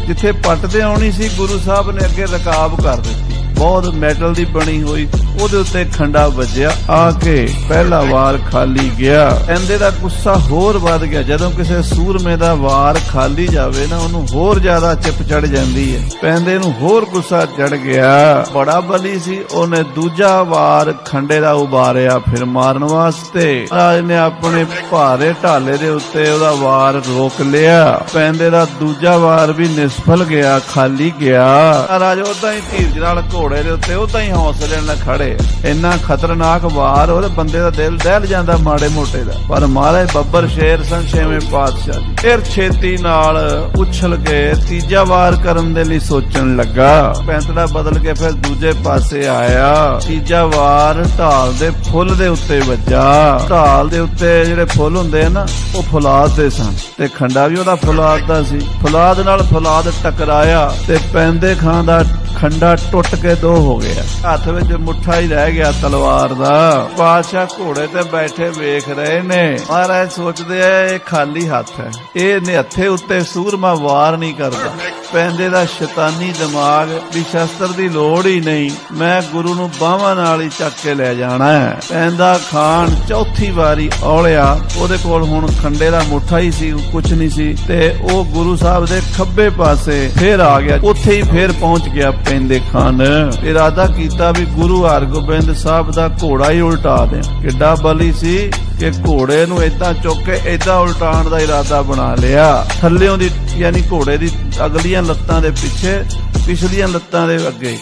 ਜਿੱਥੇ ਪੱਟ ਤੇ ਆਉਣੀ ਸੀ ਗੁਰੂ ਸਾਹਿਬ ਨੇ ਅੱਗੇ ਰਕਾਬ ਕਰ ਦਿੱਤੀ, ਬਹੁਤ ਮੈਟਲ ਦੀ ਬਣੀ ਹੋਈ, ਉਹਦੇ ਉੱਤੇ ਖੰਡਾ ਵੱਜਿਆ, ਆ ਕੇ ਪਹਿਲਾ ਵਾਰ ਖਾਲੀ ਗਿਆ। ਪੈਂਦੇ ਦਾ ਗੁੱਸਾ ਹੋਰ ਵੱਧ ਗਿਆ। ਜਦੋਂ ਕਿਸੇ ਸੂਰਮੇ ਦਾ ਵਾਰ ਖਾਲੀ ਜਾਵੇ ਨਾ ਉਹਨੂੰ ਹੋਰ ਜ਼ਿਆਦਾ ਚਿਪ ਚੜ ਜਾਂਦੀ ਹੈ। ਪੈਂਦੇ ਨੂੰ ਹੋਰ ਗੁੱਸਾ ਚੜ ਗਿਆ, ਬੜਾ ਬਲੀ ਸੀ। ਉਹਨੇ ਦੂਜਾ ਵਾਰ ਖੰਡੇ ਦਾ ਉਬਾਰਿਆ ਫਿਰ ਮਾਰਨ ਵਾਸਤੇ। ਰਾਜ ਨੇ ਆਪਣੇ ਭਾਰੇ ਢਾਲੇ ਦੇ ਉੱਤੇ ਉਹਦਾ ਵਾਰ ਰੋਕ ਲਿਆ। ਪੈਂਦੇ ਦਾ ਦੂਜਾ ਵਾਰ ਵੀ ਨਿਸਫਲ ਗਿਆ, ਖਾਲੀ ਗਿਆ। ਰਾਜ ਉਦਾਂ ਹੀ ਧੀਰਜ ਨਾਲ ਘੋੜੇ ਦੇ ਉੱਤੇ ਉਦਾਂ ਹੀ ਹੌਸਲੇ ਨਾਲ ਖੜੇ। ਇੰਨਾ ਖਤਰਨਾਕ ਵਾਰ ਉਹਦੇ ਬੰਦੇ ਦਾ ਦਿਲ ਦਹਿਲ ਜਾਂਦਾ ਮਾੜੇ ਮੋਟੇ ਦਾ। ਪਰ ਮਹਾਰਾਜ ਬੱਬਰ ਸ਼ੇਰ ਸਨ ਛੇਵੇਂ ਪਾਤਸ਼ਾਹ ਜੀ। ਫਿਰ ਛੇਤੀ ਨਾਲ ਉਛਲ ਕੇ ਤੀਜਾ ਵਾਰ ਕਰਨ ਦੇ ਲਈ ਸੋਚਣ ਲੱਗਾ। ਪੈਂਤੜਾ ਬਦਲ ਕੇ ਫਿਰ ਦੂਜੇ ਪਾਸੇ ਆਇਆ। ਤੀਜਾ ਵਾਰ ਢਾਲ ਦੇ ਫੁੱਲ ਦੇ ਉੱਤੇ ਵੱਜਾ। ਢਾਲ ਦੇ ਉੱਤੇ ਜਿਹੜੇ ਫੁੱਲ ਹੁੰਦੇ ਆ ਨਾ ਉਹ ਫੁਲਾਦ ਦੇ ਸਨ ਤੇ ਖੰਡਾ ਵੀ ਉਹਦਾ ਫੁਲਾਦ ਦਾ ਸੀ। ਫੁਲਾਦ ਨਾਲ ਫੁਲਾਦ ਟਕਰਾਇਆ ਤੇ ਪੈਂਦੇ ਖਾਂ ਦਾ ਖੰਡਾ ਟੁੱਟ ਕੇ ਦੋ ਹੋ ਗਿਆ। ਹੱਥ ਵਿੱਚ ਮੁੱਠਾ ਹੀ ਰਹਿ ਗਿਆ ਤਲਵਾਰ ਦਾ। ਪਾਤਸ਼ਾਹ ਘੋੜੇ ਤੇ ਬੈਠੇ ਵੇਖ ਰਹੇ ਨੇ। ਮਹਾਰਾਜ ਸੋਚਦੇ ਆ ਇਹ ਖਾਲੀ ਹੱਥ ਹੈ, ਇਹ ਨਿਹੱਥੇ ਉੱਤੇ ਸੂਰਮਾ ਵਾਰ ਨਹੀਂ ਕਰਦਾ। ਪੈਂਦੇ ਦਾ ਸ਼ੈਤਾਨੀ ਦਿਮਾਗ ਵੀ ਸ਼ਸਤਰ ਦੀ ਲੋੜ ਹੀ ਨਹੀਂ, ਮੈਂ ਗੁਰੂ ਨੂੰ ਬਾਹਾਂ ਨਾਲ ਹੀ ਚੱਕ ਕੇ ਲੈ ਜਾਣਾ ਹੈ। ਪੈਂਦਾ ਖਾਨ ਚੌਥੀ ਵਾਰੀ ਔਲਿਆ। ਉਹਦੇ ਕੋਲ ਹੁਣ ਖੰਡੇ ਦਾ ਮੁੱਠਾ ਹੀ ਸੀ, ਕੁਛ ਨਹੀਂ ਸੀ, ਤੇ ਉਹ ਗੁਰੂ ਸਾਹਿਬ ਦੇ ਖੱਬੇ ਪਾਸੇ ਫੇਰ ਆ ਗਿਆ। ਉੱਥੇ ਹੀ ਫੇਰ ਪਹੁੰਚ ਗਿਆ ਪੈਂਦੇ ਖਾਨ। ਇਰਾਦਾ ਕੀਤਾ ਵੀ ਗੁਰੂ ਹਰਗੋਬਿੰਦ ਸਾਹਿਬ ਦਾ ਘੋੜਾ ਹੀ ਉਲਟਾ ਦੇ। ਕਿੱਡਾ ਬਲੀ ਸੀ ਕਿ ਘੋੜੇ ਨੂੰ ਏਦਾਂ ਚੁੱਕ ਕੇ ਏਦਾਂ ਉਲਟਾਉਣ ਦਾ ਇਰਾਦਾ ਬਣਾ ਲਿਆ। ਥੱਲਿਓਂ ਦੀ ਯਾਨੀ ਘੋੜੇ ਦੀ ਅਗਲੀਆਂ ਲੱਤਾਂ ਦੇ ਪਿੱਛੇ, ਪਿਛਲੀਆਂ ਲੱਤਾਂ ਦੇ ਅੱਗੇ,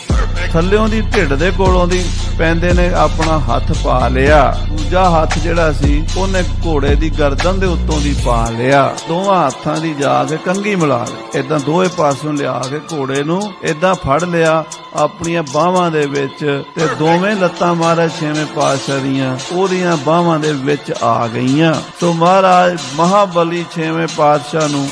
ਥੱਲਿਓਂ ਦੀ ਢਿੱਡ ਦੇ ਕੋਲੋਂ ਦੀ ਪੈਂਦੇ ਨੇ ਆਪਣਾ ਹੱਥ ਪਾ ਲਿਆ। ਦੂਜਾ ਹੱਥ ਜਿਹੜਾ ਸੀ ਉਹਨੇ ਘੋੜੇ ਦੀ ਗਰਦਨ ਦੇ ਉੱਤੋਂ ਦੀ ਪਾ ਲਿਆ। ਦੋਵਾਂ ਹੱਥਾਂ ਦੀ ਜਾ ਕੇ ਕੰਘੀ ਮਿਲਾ ਲਈ, ਏਦਾਂ ਦੋਵੇਂ ਪਾਸੋਂ ਲਿਆ ਕੇ ਘੋੜੇ ਨੂੰ ਏਦਾਂ ਫੜ ਲਿਆ ਆਪਣੀਆਂ ਬਾਹਾਂ ਦੇ ਵਿੱਚ, ਤੇ ਦੋਵੇਂ ਲੱਤਾਂ ਮਹਾਰਾਜ ਛੇਵੇਂ ਪਾਤਸ਼ਾਹ ਦੀਆਂ ਉਹਦੀਆਂ ਬਾਹਾਂ ਦੇ ਵਿੱਚ ਆ ਗਈਆਂ। ਸੋ ਮਹਾਰਾਜ ਮਹਾਬਲੀ ਛੇਵੇਂ ਪਾਤਸ਼ਾਹ ਨੂੰ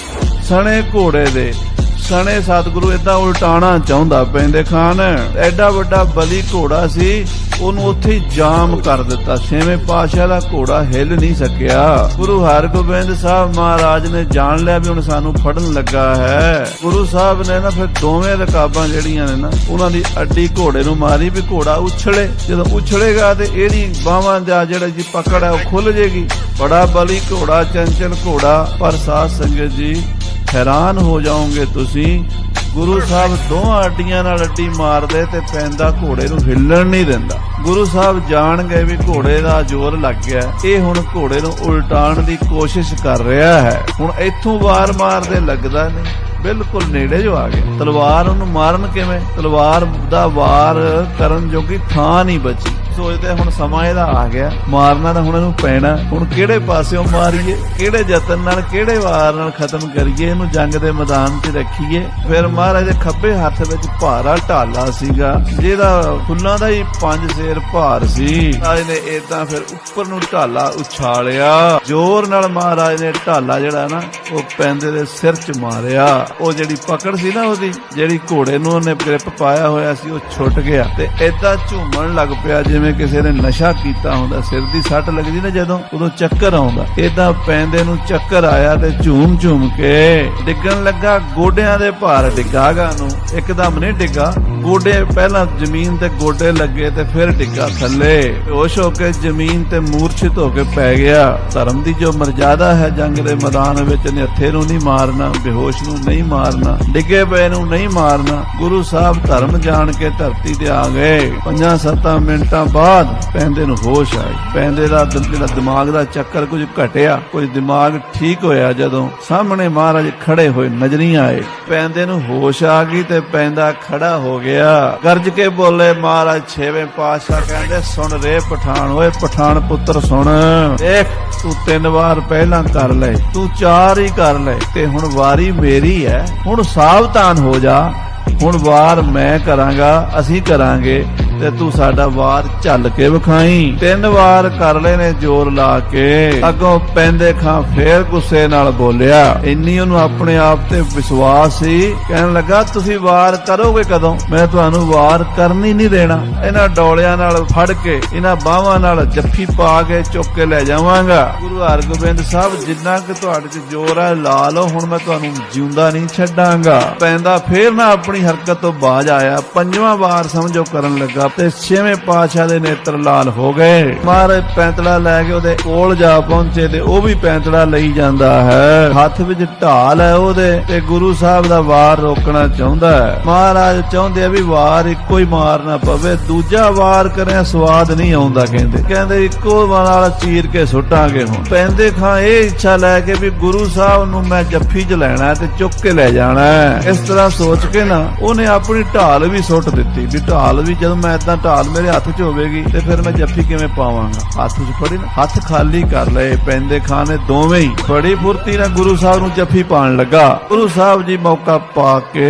ਸਣੇ ਘੋੜੇ ਦੇ ਸਣੇ ਸਤਿਗੁਰੂ ਏਦਾਂ ਉਲਟਾਣਾ ਚਾਹੁੰਦਾ। ਪੈਂਦੇ ਖਾਨ ਐਡਾ ਵੱਡਾ ਬਲੀ ਘੋੜਾ ਸੀ, ਉਹਨੂੰ ਉੱਥੇ ਹੀ ਜਾਮ ਕਰ ਦਿੱਤਾ। ਛੇਵੇਂ ਪਾਤਸ਼ਾਹ ਦਾ ਘੋੜਾ ਹਿੱਲ ਨਹੀਂ ਸਕਿਆ। ਗੁਰੂ ਹਰਗੋਬਿੰਦ ਸਾਹਿਬ ਮਹਾਰਾਜ ਨੇ ਜਾਣ ਲਿਆ ਵੀ ਹੁਣ ਸਾਨੂੰ ਫੜਨ ਲੱਗਾ ਹੈ। ਗੁਰੂ ਸਾਹਿਬ ਨੇ ਨਾ ਫਿਰ ਦੋਵੇਂ ਰਕਾਬਾਂ ਜਿਹੜੀਆਂ ਨੇ ਨਾ ਉਹਨਾਂ ਦੀ ਅੱਡੀ ਘੋੜੇ ਨੂੰ ਮਾਰੀ ਵੀ ਘੋੜਾ ਉਛਲੇ। ਜਦੋਂ ਉਛਲੇਗਾ ਤੇ ਇਹਦੀ ਬਾਹਾਂ ਦਾ ਜਿਹੜਾ ਜੀ ਪਕੜ ਹੈ ਉਹ ਖੁੱਲ ਜੇਗੀ। ਬੜਾ ਬਲੀ ਘੋੜਾ, ਚੰਚਲ ਘੋੜਾ। ਪਰ ਸਾਧ ਸੰਗਤ ਜੀ ਹੈਰਾਨ ਹੋ ਜਾਓਗੇ ਤੁਸੀਂ, ਗੁਰੂ ਸਾਹਿਬ ਦੋਹਾਂ ਅੱਡੀਆਂ ਨਾਲ ਅੱਡੀ ਮਾਰਦੇ ਤੇ ਪੈਂਦਾ ਘੋੜੇ ਨੂੰ ਹਿੱਲਣ ਨਹੀਂ ਦਿੰਦਾ। ਗੁਰੂ ਸਾਹਿਬ ਜਾਣ ਗਏ ਵੀ ਘੋੜੇ ਦਾ ਜ਼ੋਰ ਲੱਗ ਗਿਆ, ਇਹ ਹੁਣ ਘੋੜੇ ਨੂੰ ਉਲਟਾਉਣ ਦੀ ਕੋਸ਼ਿਸ਼ ਕਰ ਰਿਹਾ ਹੈ। ਹੁਣ ਇੱਥੋਂ ਵਾਰ ਮਾਰਦੇ ਲੱਗਦਾ ਨਹੀਂ, ਬਿਲਕੁਲ ਨੇੜੇ ਜੋ ਆ ਗਏ। ਤਲਵਾਰ ਉਹਨੂੰ ਮਾਰਨ ਕਿਵੇਂ? ਤਲਵਾਰ ਦਾ ਵਾਰ ਕਰਨ ਜੋਗੀ ਥਾਂ ਨਹੀਂ ਬਚੀ। ਸੋਚਦੇ ਹੁਣ ਸਮਾਂ ਇਹਦਾ ਆ ਗਿਆ, ਮਾਰਨਾ ਤਾਂ ਹੁਣ ਇਹਨੂੰ ਪੈਣਾ। ਹੁਣ ਕਿਹੜੇ ਪਾਸਿਓਂ ਮਾਰੀਏ, ਕਿਹੜੇ ਯਤਨ ਨਾਲ, ਕਿਹੜੇ ਵਾਰ ਨਾਲ ਖਤਮ ਕਰੀਏ ਇਹਨੂੰ, ਜੰਗ ਦੇ ਮੈਦਾਨ 'ਚ ਰੱਖੀਏ। ਫਿਰ ਮਹਾਰਾਜ ਦੇ ਖੱਬੇ ਹੱਥ ਵਿੱਚ ਭਾਰਾ ਢਾਲਾ ਸੀਗਾ, ਜਿਹਦਾ ਫੁੱਲਾਂ ਦਾ ਹੀ 5 ਸੇਰ ਭਾਰ ਸੀ। ਮਹਾਰਾਜ ਨੇ ਏਦਾਂ ਫਿਰ ਉੱਪਰ ਨੂੰ ਢਾਲਾ ਉਛਾਲਿਆ। ਜ਼ੋਰ ਨਾਲ ਮਹਾਰਾਜ ਨੇ ਢਾਲਾ ਜਿਹੜਾ ਨਾ ਉਹ ਪੈਂਦੇ ਦੇ ਸਿਰ 'ਚ ਮਾਰਿਆ। ਉਹ ਜਿਹੜੀ ਪਕੜ ਸੀ ਨਾ ਉਹਦੀ, ਜਿਹੜੀ ਘੋੜੇ ਨੂੰ ਉਹਨੇ ਗ੍ਰਿਪ ਪਾਇਆ ਹੋਇਆ ਸੀ, ਉਹ ਛੁੱਟ ਗਿਆ ਤੇ ਏਦਾਂ ਝੂਮਣ ਲੱਗ ਪਿਆ ਜਿਵੇਂ ਕਿਸੇ ਨੇ ਨਸ਼ਾ ਕੀਤਾ ਹੁੰਦਾ। ਸਿਰ ਦੀ ਸੱਟ ਲੱਗਦੀ ਨਾ ਜਦੋਂ, ਉਦੋਂ ਚੱਕਰ ਆਉਂਦਾ। ਏਦਾਂ ਪੈਂਦੇ ਨੂੰ ਚੱਕਰ ਆਇਆ ਤੇ ਝੂਮ ਝੂਮ ਕੇ ਡਿੱਗਣ ਲੱਗਾ। ਗੋਡਿਆਂ ਦੇ ਭਾਰ ਡਿੱਗਾਗਾ ਨੂੰ, ਇੱਕਦਮ ਨਹੀਂ ਡਿੱਗਾ, ਗੋਡੇ ਪਹਿਲਾਂ ਜ਼ਮੀਨ ਤੇ ਗੋਡੇ ਲੱਗੇ ਤੇ ਫਿਰ ਡਿੱਗਾ ਥੱਲੇ। ਬੇਹੋਸ਼ ਹੋ ਕੇ ਜ਼ਮੀਨ ਤੇ ਮੂਰਛਿਤ ਹੋ ਕੇ ਪੈ ਗਿਆ। ਧਰਮ ਦੀ ਜੋ ਮਰਜ਼ਾਦਾ ਹੈ ਜੰਗ ਦੇ ਮੈਦਾਨ ਵਿੱਚ, ਨਿਹੱਥੇ ਨੂੰ ਨਹੀਂ ਮਾਰਨਾ, ਬੇਹੋਸ਼ ਨੂੰ ਨਹੀਂ ਮਾਰਨਾ, ਡਿੱਗੇ ਪਏ ਨੂੰ ਨਹੀਂ ਮਾਰਨਾ। ਗੁਰੂ ਸਾਹਿਬ ਧਰਮ ਜਾਣ ਕੇ ਧਰਤੀ ਤੇ ਆ ਗਏ। 5-7 ਮਿੰਟਾਂ ਬਾਅਦ ਪੈਂਦੇ ਨੂੰ ਹੋਸ਼ ਆਈ। ਪੈਂਦੇ ਦਾ ਜਿਹੜਾ ਦਿਮਾਗ ਦਾ ਚੱਕਰ ਕੁਝ ਘਟਿਆ, ਕੁਝ ਦਿਮਾਗ ਠੀਕ ਹੋਇਆ। ਜਦੋਂ ਸਾਹਮਣੇ ਮਹਾਰਾਜ ਖੜੇ ਹੋਏ ਨਜ਼ਰੀ ਆਏ, ਪੈਂਦੇ ਨੂੰ ਹੋਸ਼ ਆ ਗਈ ਤੇ ਪੈਂਦਾ ਖੜਾ ਹੋ ਗਿਆ। ਗਰਜ ਕੇ ਬੋਲੇ ਮਹਾਰਾਜ 6ਵੇਂ ਪਾਤਸ਼ਾਹ ਕਹਿੰਦੇ, ਸੁਣ ਰੇ ਪਠਾਨ, ਓਏ ਪਠਾਨ ਪੁੱਤਰ ਸੁਣ, ਦੇਖ ਤੂੰ 3 ਵਾਰ ਪਹਿਲਾਂ ਕਰ ਲੈ, ਤੂੰ 4 ਹੀ ਕਰ ਲੈ ਤੇ ਹੁਣ ਵਾਰੀ ਮੇਰੀ ਹੈ। ਹੁਣ ਸਾਵਧਾਨ ਹੋ ਜਾ, ਹੁਣ ਵਾਰ ਮੈਂ ਕਰਾਂਗਾ, ਅਸੀਂ ਕਰਾਂਗੇ ਤੇ ਤੂੰ ਸਾਡਾ ਵਾਰ ਚੱਲ ਕੇ ਵਿਖਾਈ। 3 ਵਾਰ ਕਰ ਲਏ ਨੇ ਜ਼ੋਰ ਲਾ ਕੇ। ਅੱਗੋਂ ਪੈਂਦੇ ਖਾਂ ਫੇਰ ਗੁੱਸੇ ਨਾਲ ਬੋਲਿਆ। ਇੰਨੀ ਉਹਨੂੰ ਆਪਣੇ ਆਪ ਤੇ ਵਿਸ਼ਵਾਸ ਸੀ, ਕਹਿਣ ਲੱਗਾ ਤੁਸੀਂ ਵਾਰ ਕਰੋਗੇ ਕਦੋਂ? ਮੈਂ ਤੁਹਾਨੂੰ ਵਾਰ ਕਰਨੀ ਨਹੀਂ ਦੇਣਾ। ਇਹਨਾਂ ਡੋਲਿਆਂ ਨਾਲ ਫੜ ਕੇ, ਇਹਨਾਂ ਬਾਹਾਂ ਨਾਲ ਜੱਫੀ ਪਾ ਕੇ ਚੁੱਕ ਕੇ ਲੈ ਜਾਵਾਂਗਾ। ਗੁਰੂ ਹਰਗੋਬਿੰਦ ਸਾਹਿਬ ਜਿੰਨਾ ਕਿ ਤੁਹਾਡੇ 'ਚ ਜ਼ੋਰ ਹੈ ਲਾ ਲਓ, ਹੁਣ ਮੈਂ ਤੁਹਾਨੂੰ ਜਿਉਂਦਾ ਨਹੀਂ ਛੱਡਾਂਗਾ। ਪੈਂਦਾ ਫੇਰ ਨਾ ਆਪਣੀ ਹਰਕਤ ਤੋਂ ਬਾਜ ਆਇਆ। 5ਵਾਂ ਵਾਰ ਸਮਝੋ ਕਰਨ ਲੱਗਾ ਤੇ 6ਵੇਂ ਪਾਤਸ਼ਾਹ ਦੇ ਨੇਤਰ ਲਾਲ ਹੋ ਗਏ। ਮਹਾਰਾਜ ਪੈਂਤੜਾ ਲੈ ਕੇ ਉਹਦੇ ਕੋਲ ਜਾ ਪਹੁੰਚੇ ਤੇ ਉਹ ਵੀ ਪੈਂਤੜਾ ਲਈ ਜਾਂਦਾ ਹੈ। ਹੱਥ ਵਿੱਚ ਢਾਲ ਹੈ ਉਹਦੇ ਤੇ ਗੁਰੂ ਸਾਹਿਬ ਦਾ ਵਾਰ ਰੋਕਣਾ ਚਾਹੁੰਦਾ ਹੈ। ਮਹਾਰਾਜ ਚਾਹੁੰਦੇ ਆ ਵੀ ਵਾਰ ਇੱਕੋ ਹੀ ਮਾਰਨਾ ਪਵੇ, ਦੂਜਾ ਵਾਰ ਕਰਿਆ ਸਵਾਦ ਨਹੀਂ ਆਉਂਦਾ। ਕਹਿੰਦੇ ਇੱਕੋ ਨਾਲ ਚੀਰ ਕੇ ਸੁੱਟਾਂਗੇ। ਹੁਣ ਪੈਂਦੇ ਖਾਂ ਇਹ ਇੱਛਾ ਲੈ ਕੇ ਵੀ ਗੁਰੂ ਸਾਹਿਬ ਨੂੰ ਮੈਂ ਜੱਫੀ 'ਚ ਲੈਣਾ ਤੇ ਚੁੱਕ ਕੇ ਲੈ ਜਾਣਾ। ਇਸ ਤਰ੍ਹਾਂ ਸੋਚ ਕੇ ਨਾ ਉਹਨੇ ਆਪਣੀ ਢਾਲ ਵੀ ਸੁੱਟ ਦਿੱਤੀ ਵੀ ਢਾਲ ਵੀ ਜਦੋਂ ਮੈਂ ਏਦਾਂ ਢਾਲ ਮੇਰੇ ਹੱਥ 'ਚ ਹੋਵੇਗੀ ਤੇ ਫਿਰ ਮੈਂ ਜੱਫੀ ਕਿਵੇਂ ਪਾਵਾਂਗਾ। ਹੱਥ 'ਚ ਫੜੀ ਨਾ, ਹੱਥ ਖਾਲੀ ਕਰ ਲਏ ਪੈਂਦੇ ਖਾਂ ਨੇ ਦੋਵੇਂ ਹੀ। ਬੜੀ ਫੁਰਤੀ ਨਾਲ ਗੁਰੂ ਸਾਹਿਬ ਨੂੰ ਜੱਫੀ ਪਾਉਣ ਲੱਗਾ। ਗੁਰੂ ਸਾਹਿਬ ਜੀ ਮੌਕਾ ਪਾ ਕੇ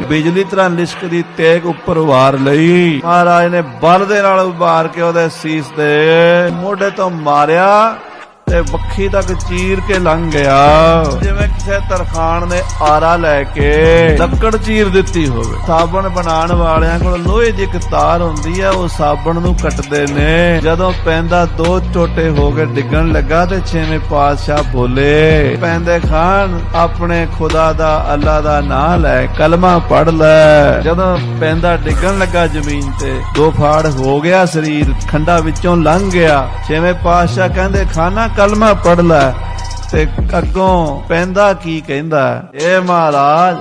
ਬਿਜਲੀ ਤਰ੍ਹਾਂ ਲਿਸ਼ਕਦੀ ਤੇਗ ਉੱਪਰ ਵਾਰ ਲਈ। ਮਹਾਰਾਜ ਨੇ ਬਲ ਦੇ ਨਾਲ ਉਭਾਰ ਕੇ ਉਹਦੇ ਸੀਸ ਤੇ ਮੋਢੇ ਤੋਂ ਮਾਰਿਆ ਤੇ ਵੱਖੀ ਤੱਕ ਚੀਰ ਕੇ ਲੰਘ ਗਿਆ, ਜਿਵੇਂ ਕਿਸੇ ਤਰਖਾਣ ਨੇ ਆਰਾ ਲੈ ਕੇ ਲੱਕੜ ਚੀਰ ਦਿੱਤੀ ਹੋਵੇ। ਸਾਬਣ ਬਣਾਉਣ ਵਾਲਿਆਂ ਕੋਲ ਲੋਹੇ ਦੀ ਇੱਕ ਤਾਰ ਹੁੰਦੀ ਹੈ, ਉਹ ਸਾਬਣ ਨੂੰ ਕੱਟਦੇ ਨੇ। ਜਦੋਂ ਪੈਂਦਾ 2 ਟੋਟੇ ਹੋ ਕੇ ਡਿੱਗਣ ਲੱਗਾ ਤੇ 6ਵੇਂ ਪਾਤਸ਼ਾਹ ਬੋਲੇ, ਪੈਂਦੇ ਖਾਨ ਆਪਣੇ ਖੁਦਾ ਦਾ, ਅੱਲਾ ਦਾ ਨਾਂ ਲੈ, ਕਲਮਾ ਪੜ ਲੈ। ਜਦੋਂ ਪੈਂਦਾ ਡਿੱਗਣ ਲੱਗਾ ਜ਼ਮੀਨ ਤੇ, 2 ਫਾੜ ਹੋ ਗਿਆ ਸਰੀਰ, ਖੰਡਾ ਵਿੱਚੋਂ ਲੰਘ ਗਿਆ। 6ਵੇਂ ਪਾਤਸ਼ਾਹ ਕਹਿੰਦੇ, ਖਾਨਾ ਕਲਮਾ ਪੜ ਲੈ। ਤੇ ਅੱਗੋਂ ਪੈਂਦਾ ਕੀ ਕਹਿੰਦਾ, ਏ ਮਹਾਰਾਜ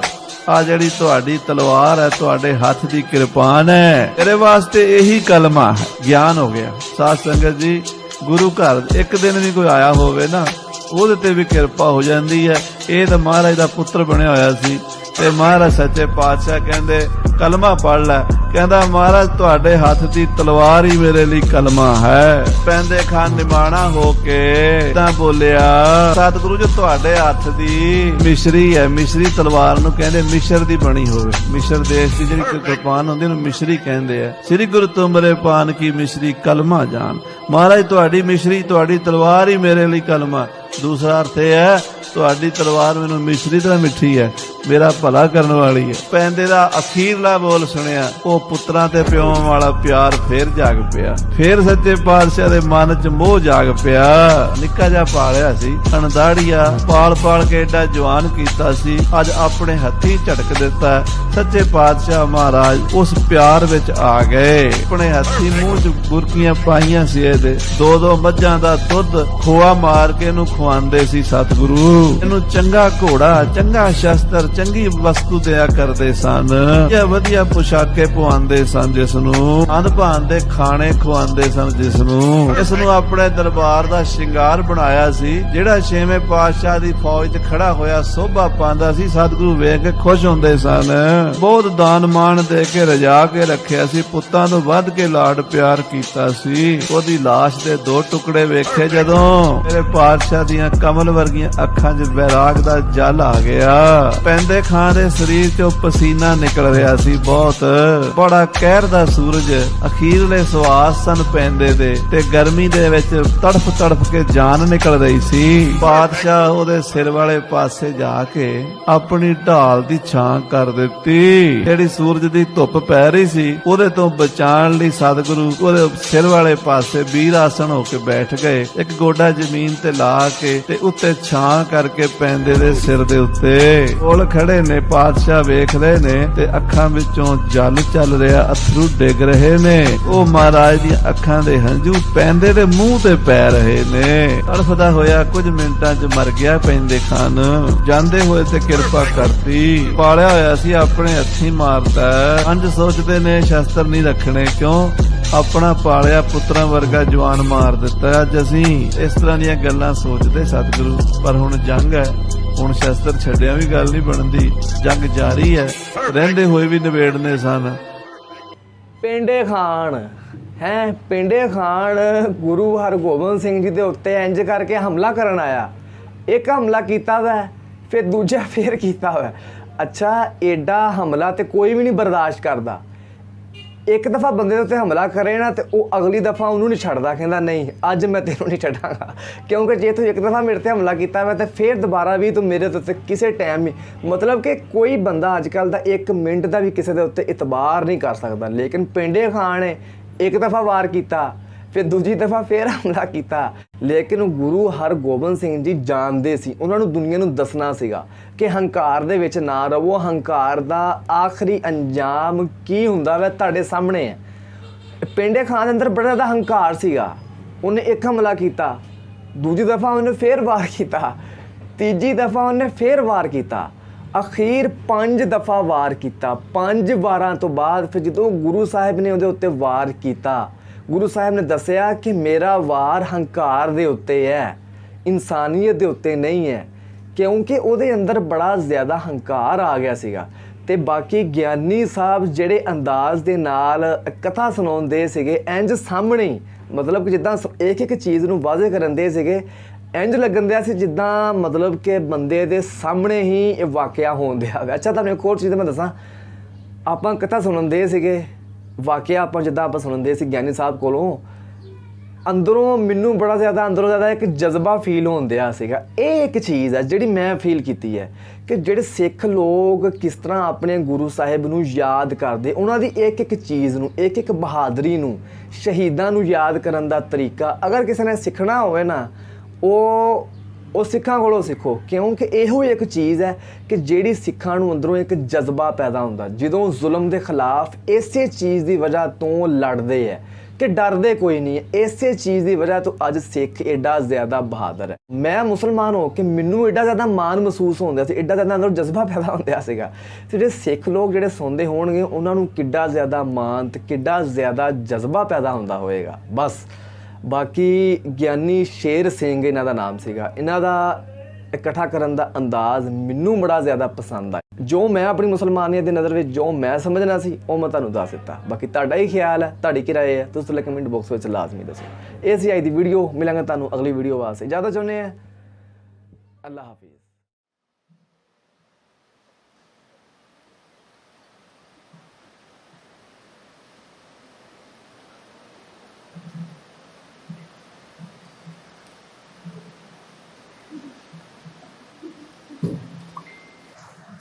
ਆ ਜਿਹੜੀ ਤੁਹਾਡੀ ਤਲਵਾਰ ਹੈ, ਤੁਹਾਡੇ ਹੱਥ ਦੀ ਕਿਰਪਾਨ ਹੈ, ਤੇਰੇ ਵਾਸਤੇ ਇਹੀ ਕਲਮਾ ਹੈ। ਗਿਆਨ ਹੋ ਗਿਆ। ਸਾਧ ਸੰਗਤ ਜੀ, ਗੁਰੂ ਘਰ ਇੱਕ ਦਿਨ ਵੀ ਕੋਈ ਆਇਆ ਹੋਵੇ ਨਾ, ਉਹਦੇ ਤੇ ਵੀ ਕਿਰਪਾ ਹੋ ਜਾਂਦੀ ਹੈ। ਇਹ ਤਾਂ ਮਹਾਰਾਜ ਦਾ ਪੁੱਤਰ ਬਣਿਆ ਹੋਇਆ ਸੀ ਤੇ ਮਹਾਰਾਜ ਸੱਚੇ ਪਾਤਸ਼ਾਹ ਕਹਿੰਦੇ ਕਲਮਾ ਪੜ ਲੈ। ਕਹਿੰਦਾ ਮਹਾਰਾਜ ਤੁਹਾਡੇ ਹੱਥ ਦੀ ਤਲਵਾਰ ਹੀ ਮੇਰੇ ਲਈ ਕਲਮਾ ਹੈ। ਪੈਂਦੇ ਖਾਨ ਨਿਮਾਣਾ ਹੋ ਕੇ ਤਾਂ ਬੋਲਿਆ, ਸਤਿਗੁਰੂ ਜੀ ਤੁਹਾਡੇ ਹੱਥ ਦੀ ਮਿਸ਼ਰੀ ਹੈ। ਮਿਸ਼ਰੀ ਤਲਵਾਰ ਨੂੰ ਕਹਿੰਦੇ ਮਿਸ਼ਰ ਦੀ ਬਣੀ ਹੋਵੇ। ਮਿਸ਼ਰ ਦੇਸ਼ ਦੀ ਜਿਹੜੀ ਕਿਰਪਾਨ ਹੁੰਦੀ ਉਹਨੂੰ ਮਿਸ਼ਰੀ ਕਹਿੰਦੇ ਆ। ਸ੍ਰੀ ਗੁਰੂ ਤੁਮਰੇ ਪਾਨ ਕੀ ਮਿਸ਼ਰੀ ਕਲਮਾ ਜਾਨ। ਮਹਾਰਾਜ ਤੁਹਾਡੀ ਮਿਸ਼ਰੀ, ਤੁਹਾਡੀ ਤਲਵਾਰ ਹੀ ਮੇਰੇ ਲਈ ਕਲਮਾ। ਦੂਸਰਾ ਅਰਥ ਇਹ ਹੈ, ਤੁਹਾਡੀ ਤਲਵਾਰ ਮੈਨੂੰ ਮਿਸ਼ਰੀ ਤਰ੍ਹਾਂ ਮਿੱਠੀ ਹੈ, ਮੇਰਾ ਭਲਾ ਕਰਨ ਵਾਲੀ ਹੈ। ਪੈਂਦੇ ਦਾ ਅਖੀਰਲਾ ਬੋਲ ਸੁਣਿਆ, ਉਹ ਪੁੱਤਰਾਂ ਤੇ ਪਿਓਾਂ ਵਾਲਾ ਪਿਆਰ ਫੇਰ ਜਾਗ ਪਿਆ। ਫੇਰ ਸੱਚੇ ਪਾਤਸ਼ਾਹ ਦੇ ਮਨ 'ਚ ਮੋਹ ਜਾਗ ਪਿਆ। ਨਿੱਕਾ ਜਿਹਾ ਪਾਲਿਆ ਸੀ, ਅਣਦਾੜੀਆ ਪਾਲ ਕੇ ਏਡਾ ਜਵਾਨ ਕੀਤਾ ਸੀ, ਅੱਜ ਆਪਣੇ ਹੱਥੀਂ ਝਟਕ ਦਿੱਤਾ। ਸੱਚੇ ਪਾਤਸ਼ਾਹ ਮਹਾਰਾਜ ਉਸ ਪਿਆਰ ਵਿੱਚ ਆ ਗਏ। ਆਪਣੇ ਹੱਥੀਂ ਮੂੰਹ 'ਚ ਬੁਰਕੀਆਂ ਪਾਈਆਂ ਸੀ ਇਹਦੇ। 2 ਮੱਝਾਂ ਦਾ ਦੁੱਧ ਖੋਆ ਮਾਰ ਕੇ ਇਹਨੂੰ ਖਵਾਉਂਦੇ ਸੀ ਸਤਿਗੁਰੂ। ਇਹਨੂੰ ਚੰਗਾ ਘੋੜਾ, ਚੰਗਾ ਸ਼ਸਤਰ, ਚੰਗੀ ਵਸਤੂ ਦਿਆ ਕਰਦੇ ਸਨ। ਵਧੀਆ ਪੁਸ਼ਾਕੇ ਪਵਾਉਂਦੇ ਸਨ ਜਿਸ ਨੂੰ, ਅੰਨ-ਭਾਨ ਦੇ ਖਾਣੇ ਖਵਾਉਂਦੇ ਸਨ ਜਿਸ ਨੂੰ। ਇਸ ਨੂੰ ਆਪਣੇ ਦਰਬਾਰ ਦਾ ਸ਼ਿੰਗਾਰ ਬਣਾਇਆ ਸੀ। ਜਿਹੜਾ 6ਵੇਂ ਪਾਤਸ਼ਾਹ ਦੀ ਫੌਜ 'ਚ ਖੜਾ ਹੋਇਆ ਸੋਭਾ ਪਾਉਂਦਾ ਸੀ, ਸਤਿਗੁਰੂ ਵੇਖ ਕੇ ਖੁਸ਼ ਹੁੰਦੇ ਸਨ। ਬਹੁਤ ਦਾਨ ਮਾਣ ਦੇ ਕੇ ਰਜਾ ਕੇ ਰੱਖਿਆ ਸੀ, ਪੁੱਤਾਂ ਤੋਂ ਵੱਧ ਕੇ ਲਾਡ ਪਿਆਰ ਕੀਤਾ ਸੀ। ਉਹਦੀ ਲਾਸ਼ ਦੇ 2 ਟੁਕੜੇ ਵੇਖੇ ਜਦੋਂ, ਮੇਰੇ ਪਾਤਸ਼ਾਹ ਦੀਆਂ ਕਮਲ ਵਰਗੀਆਂ ਅੱਖਾਂ 'ਚ ਵੈਰਾਗ ਦਾ ਜਲ ਆ ਗਿਆ। ਪੈਂਦੇ ਖਾਂ ਦੇ ਸਰੀਰ ਚੋਂ ਪਸੀਨਾ ਨਿਕਲ ਰਿਹਾ ਸੀ ਬਹੁਤ। ਬੜਾ ਕਹਿਰ ਦਾ ਸੂਰਜ ਅਖੀਰਲੇ ਸਵਾਸ ਸਨ ਪੈਂਦੇ ਦੇ, ਤੇ ਗਰਮੀ ਦੇ ਵਿੱਚ ਤੜਫ ਤੜਫ ਕੇ ਜਾਨ ਨਿਕਲ ਰਹੀ ਸੀ। ਬਾਦਸ਼ਾਹ ਉਹਦੇ ਸਿਰ ਵਾਲੇ ਪਾਸੇ ਜਾ ਕੇ ਆਪਣੀ ਢਾਲ ਦੀ ਛਾਂ ਕਰ ਦਿੱਤੀ। ਜਿਹੜੀ ਸੂਰਜ ਦੀ ਧੁੱਪ ਪੈ ਰਹੀ ਸੀ ਉਹਦੇ ਤੋਂ ਬਚਾਉਣ ਲਈ ਸਤਿਗੁਰੂ ਉਹਦੇ ਸਿਰ ਵਾਲੇ ਪਾਸੇ ਵੀਰ ਆਸਣ ਹੋ ਕੇ ਬੈਠ ਗਏ, ਇੱਕ ਗੋਡਾ ਜ਼ਮੀਨ ਤੇ ਲਾ ਕੇ ਤੇ ਉੱਤੇ ਛਾਂ ਕਰਕੇ ਪੈਂਦੇ ਦੇ ਸਿਰ ਦੇ ਉੱਤੇ। ਕੋਲ ਖੜੇ ਨੇ ਪਾਤਸ਼ਾਹ ਵੇਖ ਰਹੇ ਨੇ ਤੇ ਅੱਖਾਂ ਵਿੱਚੋਂ ਜਲ ਚੱਲ ਰਿਹਾ, ਅਥਰੂ ਡਿੱਗ ਰਹੇ ਨੇ। ਉਹ ਮਹਾਰਾਜ ਦੀਆਂ ਅੱਖਾਂ ਦੇ ਹੰਝੂ ਪੈਂਦੇ ਦੇ ਮੂੰਹ ਤੇ ਪੈ ਰਹੇ ਨੇ। ਤੜਫਦਾ ਹੋਇਆ ਕੁਝ ਮਿੰਟਾਂ 'ਚ ਮਰ ਗਿਆ ਪੈਂਦੇ ਖਾਨ। ਜਾਂਦੇ ਹੋਏ ਤੇ ਕਿਰਪਾ ਕਰਤੀ, ਪਾਲਿਆ ਹੋਇਆ ਸੀ ਆਪਣੇ ਹੱਥੀਂ ਮਾਰਦਾ। ਪੰਜ ਸੋਚਦੇ ਨੇ ਸ਼ਸਤਰ ਨਹੀਂ ਰੱਖਣੇ, ਕਿਉਂ ਆਪਣਾ ਪਾਲਿਆ ਪੁੱਤਰਾਂ ਵਰਗਾ ਜਵਾਨ ਮਾਰ ਦਿੱਤਾ। ਅੱਜ ਅਸੀਂ ਇਸ ਤਰ੍ਹਾਂ ਦੀਆਂ ਗੱਲਾਂ ਸੋਚਦੇ ਸਤਿਗੁਰੂ, ਪਰ ਹੁਣ ਜੰਗ ਹੈ, ਹੁਣ ਸ਼ਸਤਰ ਛੱਡਿਆ ਵੀ ਗੱਲ ਨਹੀਂ ਬਣਦੀ, ਜੰਗ ਜਾਰੀ ਹੈ, ਰਹਿੰਦੇ ਹੋਏ ਵੀ ਨਿਬੇੜਨੇ ਸਨ। ਪਿੰਡੇ ਖਾਨ ਹੈ, ਪਿੰਡੇ ਖਾਨ ਗੁਰੂ ਹਰਗੋਬਿੰਦ ਸਿੰਘ ਜੀ ਦੇ ਉੱਤੇ ਇੰਜ ਕਰਕੇ ਹਮਲਾ ਕਰਨ ਆਇਆ। ਇੱਕ ਹਮਲਾ ਕੀਤਾ ਵਾ, ਫਿਰ ਦੂਜਾ ਫੇਰ ਕੀਤਾ ਵਾ। ਅੱਛਾ, ਐਡਾ ਹਮਲਾ ਤੇ ਕੋਈ ਵੀ ਨਹੀਂ ਬਰਦਾਸ਼ਤ ਕਰਦਾ। ਇੱਕ ਦਫਾ ਬੰਦੇ ਦੇ ਉੱਤੇ ਹਮਲਾ ਕਰੇ ਨਾ ਤੇ ਉਹ ਅਗਲੀ ਦਫਾ ਉਹਨੂੰ ਨਹੀਂ ਛੱਡਦਾ, ਕਹਿੰਦਾ ਨਹੀਂ ਅੱਜ ਮੈਂ ਤੈਨੂੰ ਨਹੀਂ ਛੱਡਾਂਗਾ, ਕਿਉਂਕਿ ਜੇ ਤੂੰ ਇੱਕ ਦਫਾ ਮੇਰੇ ਤੇ ਹਮਲਾ ਕੀਤਾ ਵਾ ਤੇ ਫਿਰ ਦੁਬਾਰਾ ਵੀ ਤੂੰ ਮੇਰੇ ਉੱਤੇ ਕਿਸੇ ਟਾਈਮ ਵੀ, ਮਤਲਬ ਕਿ ਕੋਈ ਬੰਦਾ ਅੱਜ ਕੱਲ੍ਹ ਦਾ 1 ਮਿੰਟ ਦਾ ਵੀ ਕਿਸੇ ਦੇ ਉੱਤੇ ਇਤਬਾਰ ਨਹੀਂ ਕਰ ਸਕਦਾ। ਲੇਕਿਨ ਪਿੰਡੇ ਖਾਨ ਨੇ ਇੱਕ ਦਫਾ ਵਾਰ ਕੀਤਾ, ਫਿਰ ਦੂਜੀ ਦਫਾ ਫਿਰ ਹਮਲਾ ਕੀਤਾ। ਲੇਕਿਨ ਗੁਰੂ ਹਰਗੋਬਿੰਦ ਸਿੰਘ ਜੀ ਜਾਣਦੇ ਸੀ, ਉਹਨਾਂ ਨੂੰ ਦੁਨੀਆ ਨੂੰ ਦੱਸਣਾ ਸੀਗਾ ਕਿ ਹੰਕਾਰ ਦੇ ਵਿੱਚ ਨਾ ਰਹੋ, ਹੰਕਾਰ ਦਾ ਆਖਰੀ ਅੰਜਾਮ ਕੀ ਹੁੰਦਾ ਵਾ ਤੁਹਾਡੇ ਸਾਹਮਣੇ ਹੈ। ਪਿੰਡੇ ਖਾਨ ਦੇ ਅੰਦਰ ਬੜਾ ਜ਼ਿਆਦਾ ਹੰਕਾਰ ਸੀਗਾ। ਉਹਨੇ ਇੱਕ ਹਮਲਾ ਕੀਤਾ, ਦੂਜੀ ਦਫਾ ਉਹਨੇ ਫਿਰ ਵਾਰ ਕੀਤਾ, ਤੀਜੀ ਦਫਾ ਉਹਨੇ ਫਿਰ ਵਾਰ ਕੀਤਾ, ਅਖੀਰ 5 ਦਫਾ ਵਾਰ ਕੀਤਾ। 5 ਵਾਰਾਂ ਤੋਂ ਬਾਅਦ ਫਿਰ ਜਦੋਂ ਗੁਰੂ ਸਾਹਿਬ ਨੇ ਉਹਦੇ ਉੱਤੇ ਵਾਰ ਕੀਤਾ, ਗੁਰੂ ਸਾਹਿਬ ਨੇ ਦੱਸਿਆ ਕਿ ਮੇਰਾ ਵਾਰ ਹੰਕਾਰ ਦੇ ਉੱਤੇ ਹੈ, ਇਨਸਾਨੀਅਤ ਦੇ ਉੱਤੇ ਨਹੀਂ ਹੈ, ਕਿਉਂਕਿ ਉਹਦੇ ਅੰਦਰ ਬੜਾ ਜ਼ਿਆਦਾ ਹੰਕਾਰ ਆ ਗਿਆ ਸੀਗਾ। ਤੇ ਬਾਕੀ ਗਿਆਨੀ ਸਾਹਿਬ ਜਿਹੜੇ ਅੰਦਾਜ਼ ਦੇ ਨਾਲ ਕਥਾ ਸੁਣਾਉਂਦੇ ਸੀਗੇ, ਇੰਜ ਸਾਹਮਣੇ, ਮਤਲਬ ਕਿ ਜਿੱਦਾਂ ਇੱਕ ਇੱਕ ਚੀਜ਼ ਨੂੰ ਵਾਜ਼ੇ ਕਰਨ ਦੇ ਸੀਗੇ, ਇੰਜ ਲੱਗਣ ਦਿਆ ਸੀ ਜਿੱਦਾਂ ਮਤਲਬ ਕਿ ਬੰਦੇ ਦੇ ਸਾਹਮਣੇ ਹੀ ਇਹ ਵਾਕਿਆ ਹੋਣ ਦਿਆ। ਅੱਛਾ, ਤੁਹਾਨੂੰ ਇੱਕ ਹੋਰ ਚੀਜ਼ ਮੈਂ ਦੱਸਾਂ, ਆਪਾਂ ਕਥਾ ਸੁਣਦੇ ਸੀਗੇ, ਵਾਕਿਆ ਆਪਾਂ ਜਿੱਦਾਂ ਆਪਾਂ ਸੁਣਦੇ ਸੀ ਗਿਆਨੀ ਸਾਹਿਬ ਕੋਲੋਂ, ਅੰਦਰੋਂ ਮੈਨੂੰ ਬੜਾ ਜ਼ਿਆਦਾ ਇੱਕ ਜਜ਼ਬਾ ਫੀਲ ਹੋਣ ਦਿਆ ਸੀਗਾ। ਇਹ ਇੱਕ ਚੀਜ਼ ਹੈ ਜਿਹੜੀ ਮੈਂ ਫੀਲ ਕੀਤੀ ਹੈ ਕਿ ਜਿਹੜੇ ਸਿੱਖ ਲੋਕ ਕਿਸ ਤਰ੍ਹਾਂ ਆਪਣੇ ਗੁਰੂ ਸਾਹਿਬ ਨੂੰ ਯਾਦ ਕਰਦੇ, ਉਹਨਾਂ ਦੀ ਇੱਕ ਇੱਕ ਚੀਜ਼ ਨੂੰ, ਇੱਕ ਇੱਕ ਬਹਾਦਰੀ ਨੂੰ, ਸ਼ਹੀਦਾਂ ਨੂੰ ਯਾਦ ਕਰਨ ਦਾ ਤਰੀਕਾ ਅਗਰ ਕਿਸੇ ਨੇ ਸਿੱਖਣਾ ਹੋਵੇ ਨਾ, ਉਹ ਸਿੱਖਾਂ ਕੋਲੋਂ ਸਿੱਖੋ, ਕਿਉਂਕਿ ਇਹੋ ਇੱਕ ਚੀਜ਼ ਹੈ ਕਿ ਜਿਹੜੀ ਸਿੱਖਾਂ ਨੂੰ ਅੰਦਰੋਂ ਇੱਕ ਜਜ਼ਬਾ ਪੈਦਾ ਹੁੰਦਾ ਜਦੋਂ ਜ਼ੁਲਮ ਦੇ ਖਿਲਾਫ ਇਸੇ ਚੀਜ਼ ਦੀ ਵਜ੍ਹਾ ਤੋਂ ਲੜਦੇ ਹੈ ਕਿ ਡਰਦੇ ਕੋਈ ਨਹੀਂ ਹੈ। ਇਸੇ ਚੀਜ਼ ਦੀ ਵਜ੍ਹਾ ਤੋਂ ਅੱਜ ਸਿੱਖ ਐਡਾ ਜ਼ਿਆਦਾ ਬਹਾਦਰ ਹੈ। ਮੈਂ ਮੁਸਲਮਾਨ ਹੋ ਕੇ ਮੈਨੂੰ ਐਡਾ ਜ਼ਿਆਦਾ ਮਾਣ ਮਹਿਸੂਸ ਹੁੰਦਾ ਸੀ, ਐਡਾ ਜ਼ਿਆਦਾ ਅੰਦਰੋਂ ਜਜ਼ਬਾ ਪੈਦਾ ਹੁੰਦਾ ਸੀਗਾ। ਤੇ ਜਿਹੜੇ ਸਿੱਖ ਲੋਕ ਜਿਹੜੇ ਸੁਣਦੇ ਹੋਣਗੇ ਉਹਨਾਂ ਨੂੰ ਕਿੱਡਾ ਜ਼ਿਆਦਾ ਮਾਣ ਤੇ ਕਿੱਡਾ ਜ਼ਿਆਦਾ ਜਜ਼ਬਾ ਪੈਦਾ ਹੁੰਦਾ ਹੋਏਗਾ। ਬਸ ਬਾਕੀ ਗਿਆਨੀ ਸ਼ੇਰ ਸਿੰਘ ਇਹਨਾਂ ਦਾ ਨਾਮ ਸੀਗਾ, ਇਹਨਾਂ ਦਾ ਇਕੱਠਾ ਕਰਨ ਦਾ ਅੰਦਾਜ਼ ਮੈਨੂੰ ਬੜਾ ਜ਼ਿਆਦਾ ਪਸੰਦ ਆਇਆ। ਜੋ ਮੈਂ ਆਪਣੀ ਮੁਸਲਮਾਨੀਅਤ ਦੀ ਨਜ਼ਰ ਵਿੱਚ ਜੋ ਮੈਂ ਸਮਝਣਾ ਸੀ ਉਹ ਮੈਂ ਤੁਹਾਨੂੰ ਦੱਸ ਦਿੱਤਾ। ਬਾਕੀ ਤੁਹਾਡਾ ਹੀ ਖਿਆਲ ਹੈ, ਤੁਹਾਡੀ ਕੀ ਰਾਏ ਹੈ, ਤੁਸੀਂ ਕਮੈਂਟ ਬਾਕਸ ਵਿੱਚ ਲਾਜ਼ਮੀ ਦੱਸੋ। ਇਹ ਸੀ ਅੱਜ ਦੀ ਵੀਡੀਓ, ਮਿਲਾਂਗੇ ਤੁਹਾਨੂੰ ਅਗਲੀ ਵੀਡੀਓ ਵਾਸਤੇ। ਇਜਾਜ਼ਤ ਚਾਹੁੰਦੇ ਹਾਂ, ਅੱਲਾ ਹਾਫਿਜ਼।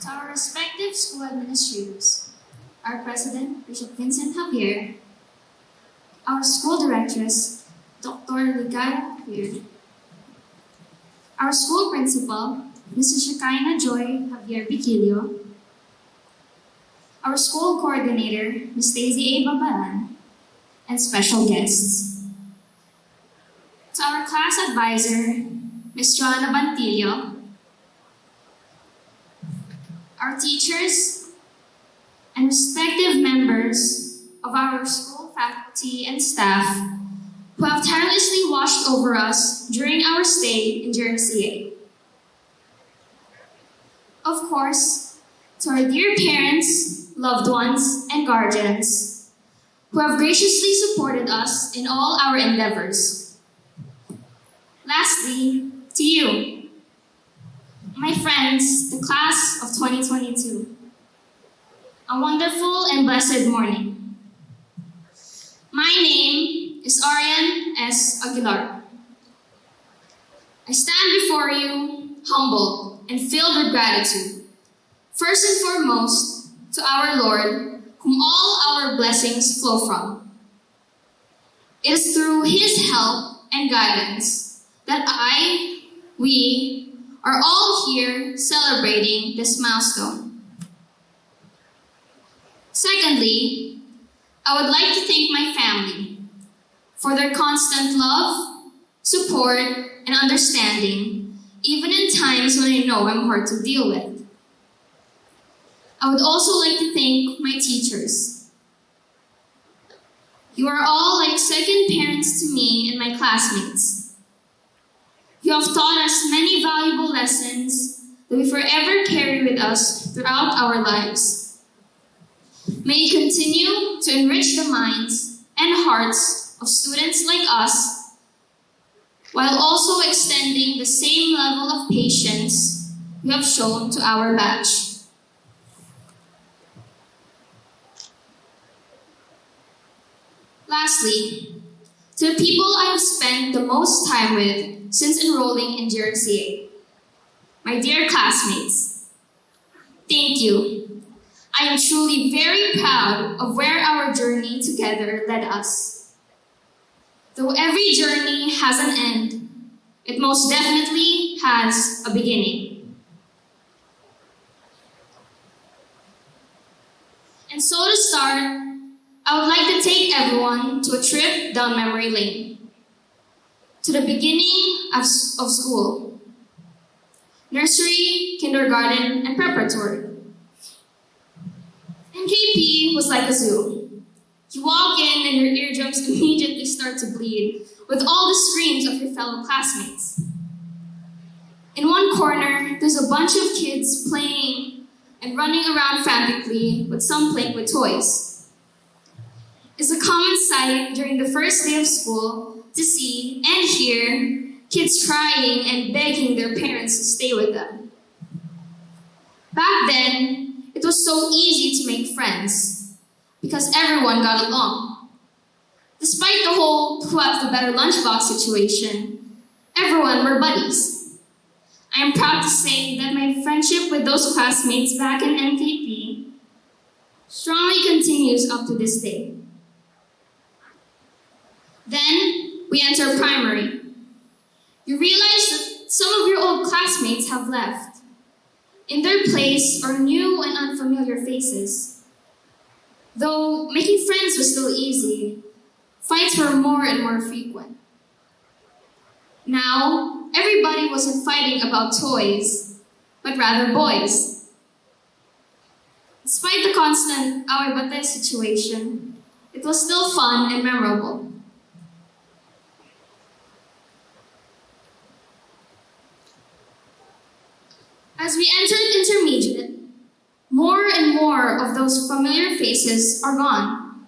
To our respective school administrators, our president, Bishop Vincent Javier, our school directress, Dr. Ligaya Piara, our school principal, Mrs. Shekinah Joy Javier Biquilio, our school coordinator, Ms. Daisy A. Babalan, and special guests. To our class advisor, Ms. Joanna Bantillo, our teachers, and respective members of our school faculty and staff who have tirelessly watched over us during our stay in JRCA. Of course, to our dear parents, loved ones, and guardians who have graciously supported us in all our endeavors. Lastly, to you, my friends, friends, the class of 2022. A wonderful and blessed morning. My name is Arian S. Aguilar. I stand before you humble and filled with gratitude. First and foremost, to our Lord, whom all our blessings flow from. It is through His help and guidance that we are all here celebrating this milestone. Secondly, I would like to thank my family for their constant love, support, and understanding, even in times when I know I'm hard to deal with. I would also like to thank my teachers. You are all like second parents to me and my classmates. You have taught us many valuable lessons that we forever carry with us throughout our lives. May you continue to enrich the minds and hearts of students like us, while also extending the same level of patience you have shown to our batch. Lastly, to the people I have spent the most time with since enrolling in GRCA, my dear classmates, thank you. I am truly very proud of where our journey together led us. Though every journey has an end, it most definitely has a beginning. And so to start, I would like to take everyone to a trip down memory lane, to the beginning of school, nursery, kindergarten, and preparatory. NKP was like a zoo. You walk in and your eardrums immediately start to bleed with all the screams of your fellow classmates. In one corner, there's a bunch of kids playing and running around frantically with some playing with toys. It's a common sight during the first day of school to see and hear kids crying and begging their parents to stay with them. Back then, it was so easy to make friends because everyone got along. Despite the whole who has the better lunchbox situation, everyone were buddies. I am proud to say that my friendship with those classmates back in NKP strongly continues up to this day. Then we enter primary. You realize that some of your old classmates have left. In their place are new and unfamiliar faces. Though making friends was still easy, fights were more and more frequent. Now, everybody wasn't fighting about toys, but rather boys. Despite the constant away-bate situation, it was still fun and memorable. As we entered intermediate, more and more of those familiar faces are gone.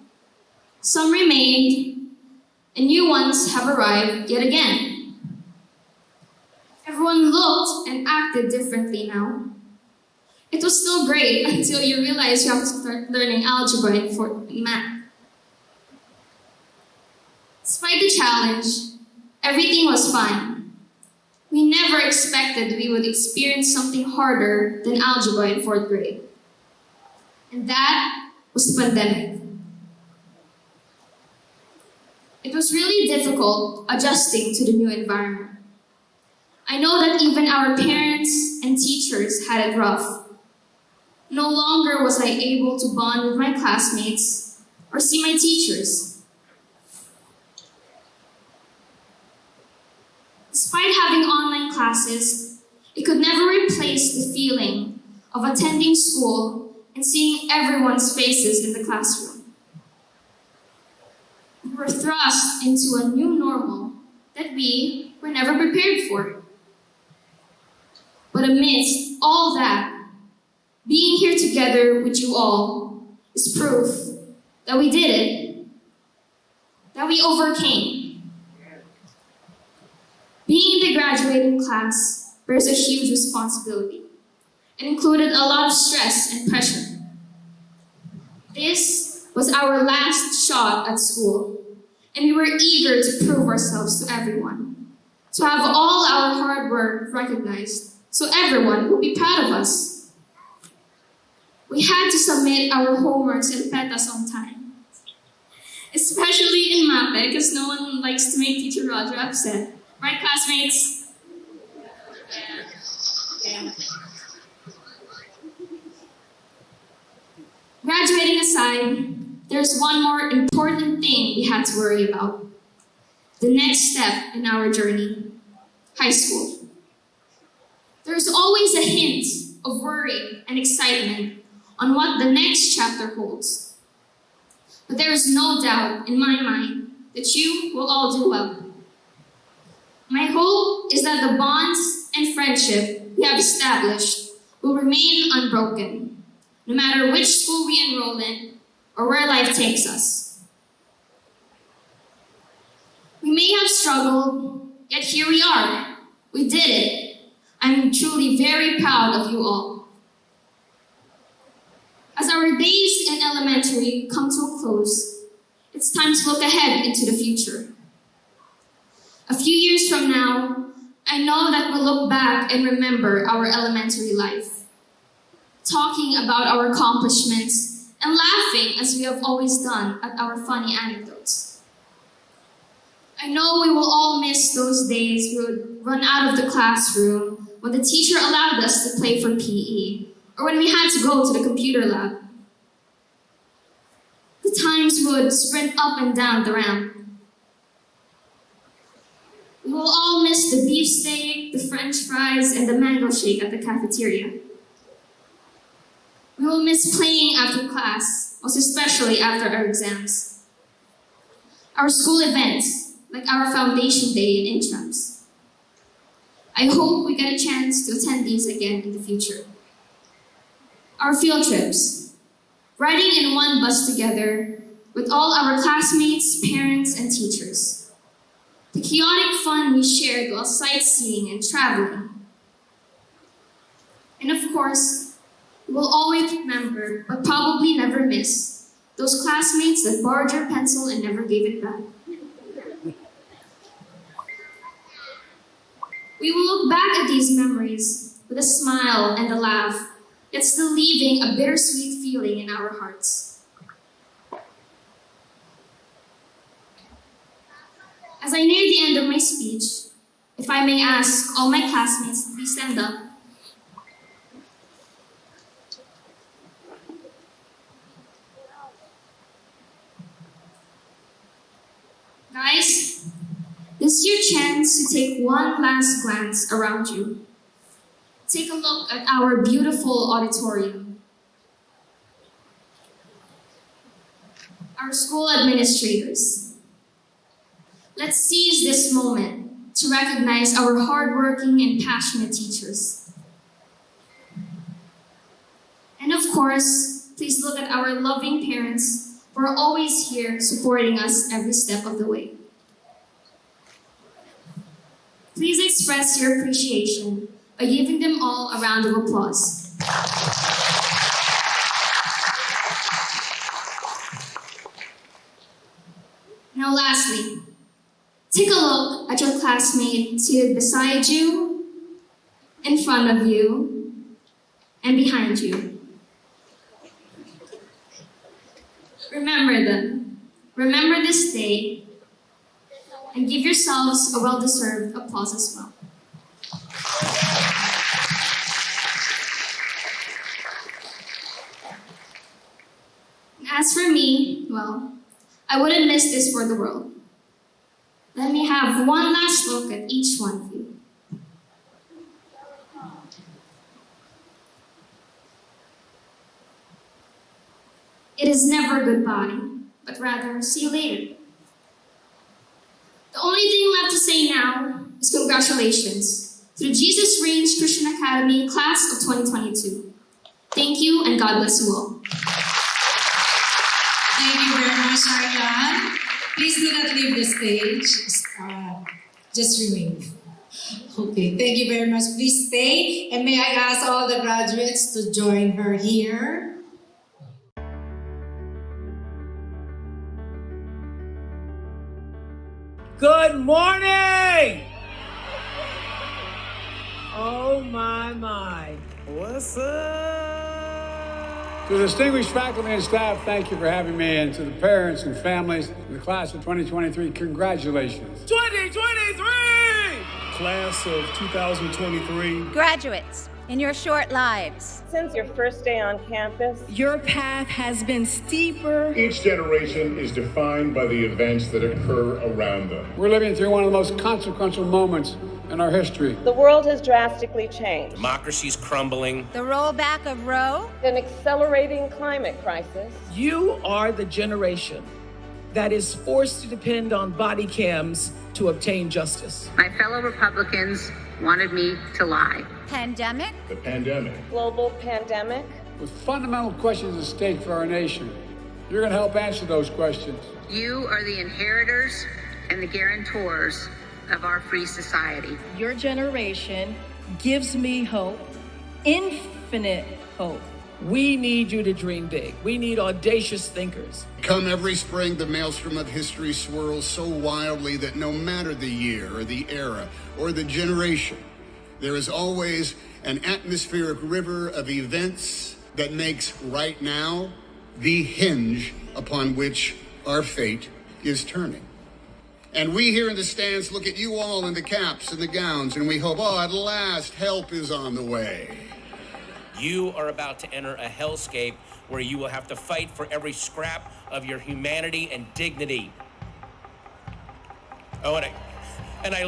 Some remained, and new ones have arrived yet again. Everyone looked and acted differently now. It was still great until you realize you have to start learning algebra and math. Despite the challenge, everything was fine. We never expected we would experience something harder than algebra in 4th grade. And that was the pandemic. It was really difficult adjusting to the new environment. I know that even our parents and teachers had it rough. No longer was I able to bond with my classmates or see my teachers. Despite having online classes, it could never replace the feeling of attending school and seeing everyone's faces in the classroom. We were thrust into a new normal that we were never prepared for. But amidst all that, being here together with you all is proof that we did it, that we overcame. Being in the graduating class bears a huge responsibility. It included a lot of stress and pressure. This was our last shot at school, and we were eager to prove ourselves to everyone, to have all our hard work recognized, so everyone would be proud of us. We had to submit our homeworks and petas on time, especially in MAPE, because no one likes to make Teacher Roger upset. Right, classmates? Yeah. Graduating aside, there's one more important thing we had to worry about. The next step in our journey, high school. There's always a hint of worry and excitement on what the next chapter holds. But there is no doubt in my mind that you will all do well. My hope is that the bonds and friendship we have established will remain unbroken, no matter which school we enroll in or where life takes us. We may have struggled, yet here we are. We did it. I'm truly very proud of you all. As our days in elementary come to a close, it's time to look ahead into the future. A few years from now, I know that we'll look back and remember our elementary life, talking about our accomplishments and laughing as we have always done at our funny anecdotes. I know we will all miss those days we would run out of the classroom when the teacher allowed us to play for PE, or when we had to go to the computer lab. The times we would sprint up and down the ramp. We will all miss the beefsteak, the French fries, and the mango shake at the cafeteria. We will miss playing after class, most especially after our exams. Our school events, like our foundation day and intrams. I hope we get a chance to attend these again in the future. Our field trips, riding in one bus together with all our classmates, parents, and teachers. The chaotic fun we shared while sightseeing and traveling. And of course, we will always remember, but probably never miss, those classmates that borrowed your pencil and never gave it back. We will look back at these memories with a smile and a laugh, yet still leaving a bittersweet feeling in our hearts. As I near the end of my speech, if I may ask all my classmates to please stand up. Guys, this is your chance to take one last glance around you. Take a look at our beautiful auditorium. Our school administrators. Let's seize this moment to recognize our hardworking and passionate teachers. And of course, please look at our loving parents who are always here supporting us every step of the way. Please express your appreciation by giving them all a round of applause. Now lastly, take a look at your classmate seated beside you, in front of you, and behind you. Remember them. Remember this day, and give yourselves a well-deserved applause as well. As for me, well, I wouldn't miss this for the world. Let me have one last look at each one of you. It is never goodbye, but rather see you later. The only thing left to say now is congratulations to the Jesus Range Christian Academy Class of 2022. Thank you, and God bless you all. Thank you very much, Aryan. Please do not leave the stage. Just remain. Okay, thank you very much. Please stay. And may I ask all the graduates to join her here? Good morning! Oh my. What's up? To the distinguished faculty and staff, thank you for having me, and to the parents and families in the class of 2023, congratulations. 2023! Class of 2023. Graduates, in your short lives. Since your first day on campus, your path has been steeper. Each generation is defined by the events that occur around them. We're living through one of the most consequential moments in our history. The world has drastically changed. Democracy's crumbling. The rollback of Roe. An accelerating climate crisis. You are the generation that is forced to depend on body cams to obtain justice. My fellow Republicans wanted me to lie. Pandemic. The pandemic. Global pandemic. With fundamental questions at stake for our nation, you're going to help answer those questions. You are the inheritors and the guarantors of our free society. Your generation gives me hope, infinite hope. We need you to dream big. We need audacious thinkers. Come every spring, the maelstrom of history swirls so wildly that no matter the year or the era or the generation, there is always an atmospheric river of events that makes right now the hinge upon which our fate is turning. And we here in the stands look at you all in the caps and the gowns, and we hope, oh, at last, help is on the way. You are about to enter a hellscape where you will have to fight for every scrap of your humanity and dignity. Oh, and I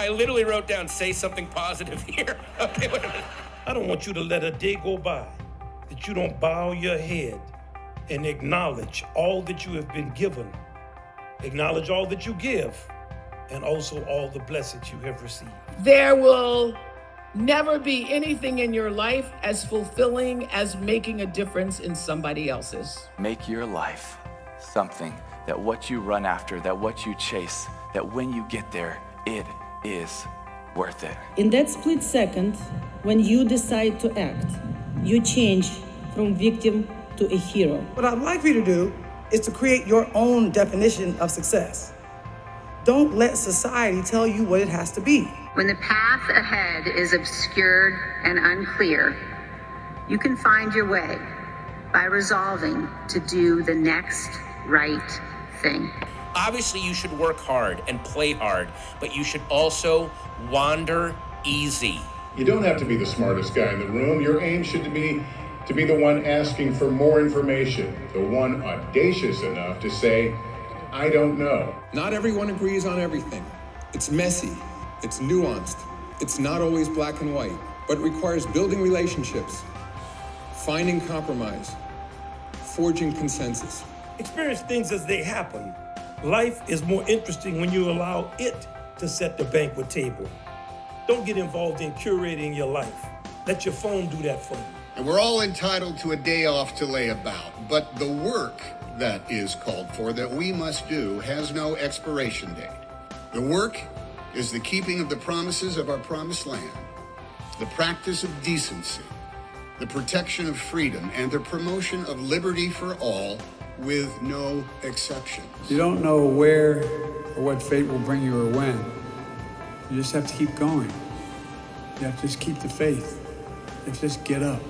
literally wrote down, say something positive here. Okay, wait a minute. I don't want you to let a day go by that you don't bow your head and acknowledge all that you have been given. Acknowledge all that you give, and also all the blessings you have received. There will never be anything in your life as fulfilling as making a difference in somebody else's. Make your life something that what you run after, that what you chase, that when you get there, it is worth it. In that split second, when you decide to act, you change from victim to a hero. What I'd like for you to do is to create your own definition of success. Don't let society tell you what it has to be. When the path ahead is obscured and unclear, you can find your way by resolving to do the next right thing. Obviously, you should work hard and play hard, but you should also wander easy. You don't have to be the smartest guy in the room. Your aim should be to be the one asking for more information, the one audacious enough to say, I don't know. Not everyone agrees on everything. It's messy, it's nuanced, it's not always black and white, but it requires building relationships, finding compromise, forging consensus. Experience things as they happen. Life is more interesting when you allow it to set the banquet table. Don't get involved in curating your life. Let your phone do that for you. And we're all entitled to a day off to lay about, but the work that is called for that we must do has no expiration date. The work is the keeping of the promises of our promised land, the practice of decency, the protection of freedom, and the promotion of liberty for all with no exceptions. You don't know where or what fate will bring you or when. You just have to keep going. You have to just keep the faith. You have to just get up.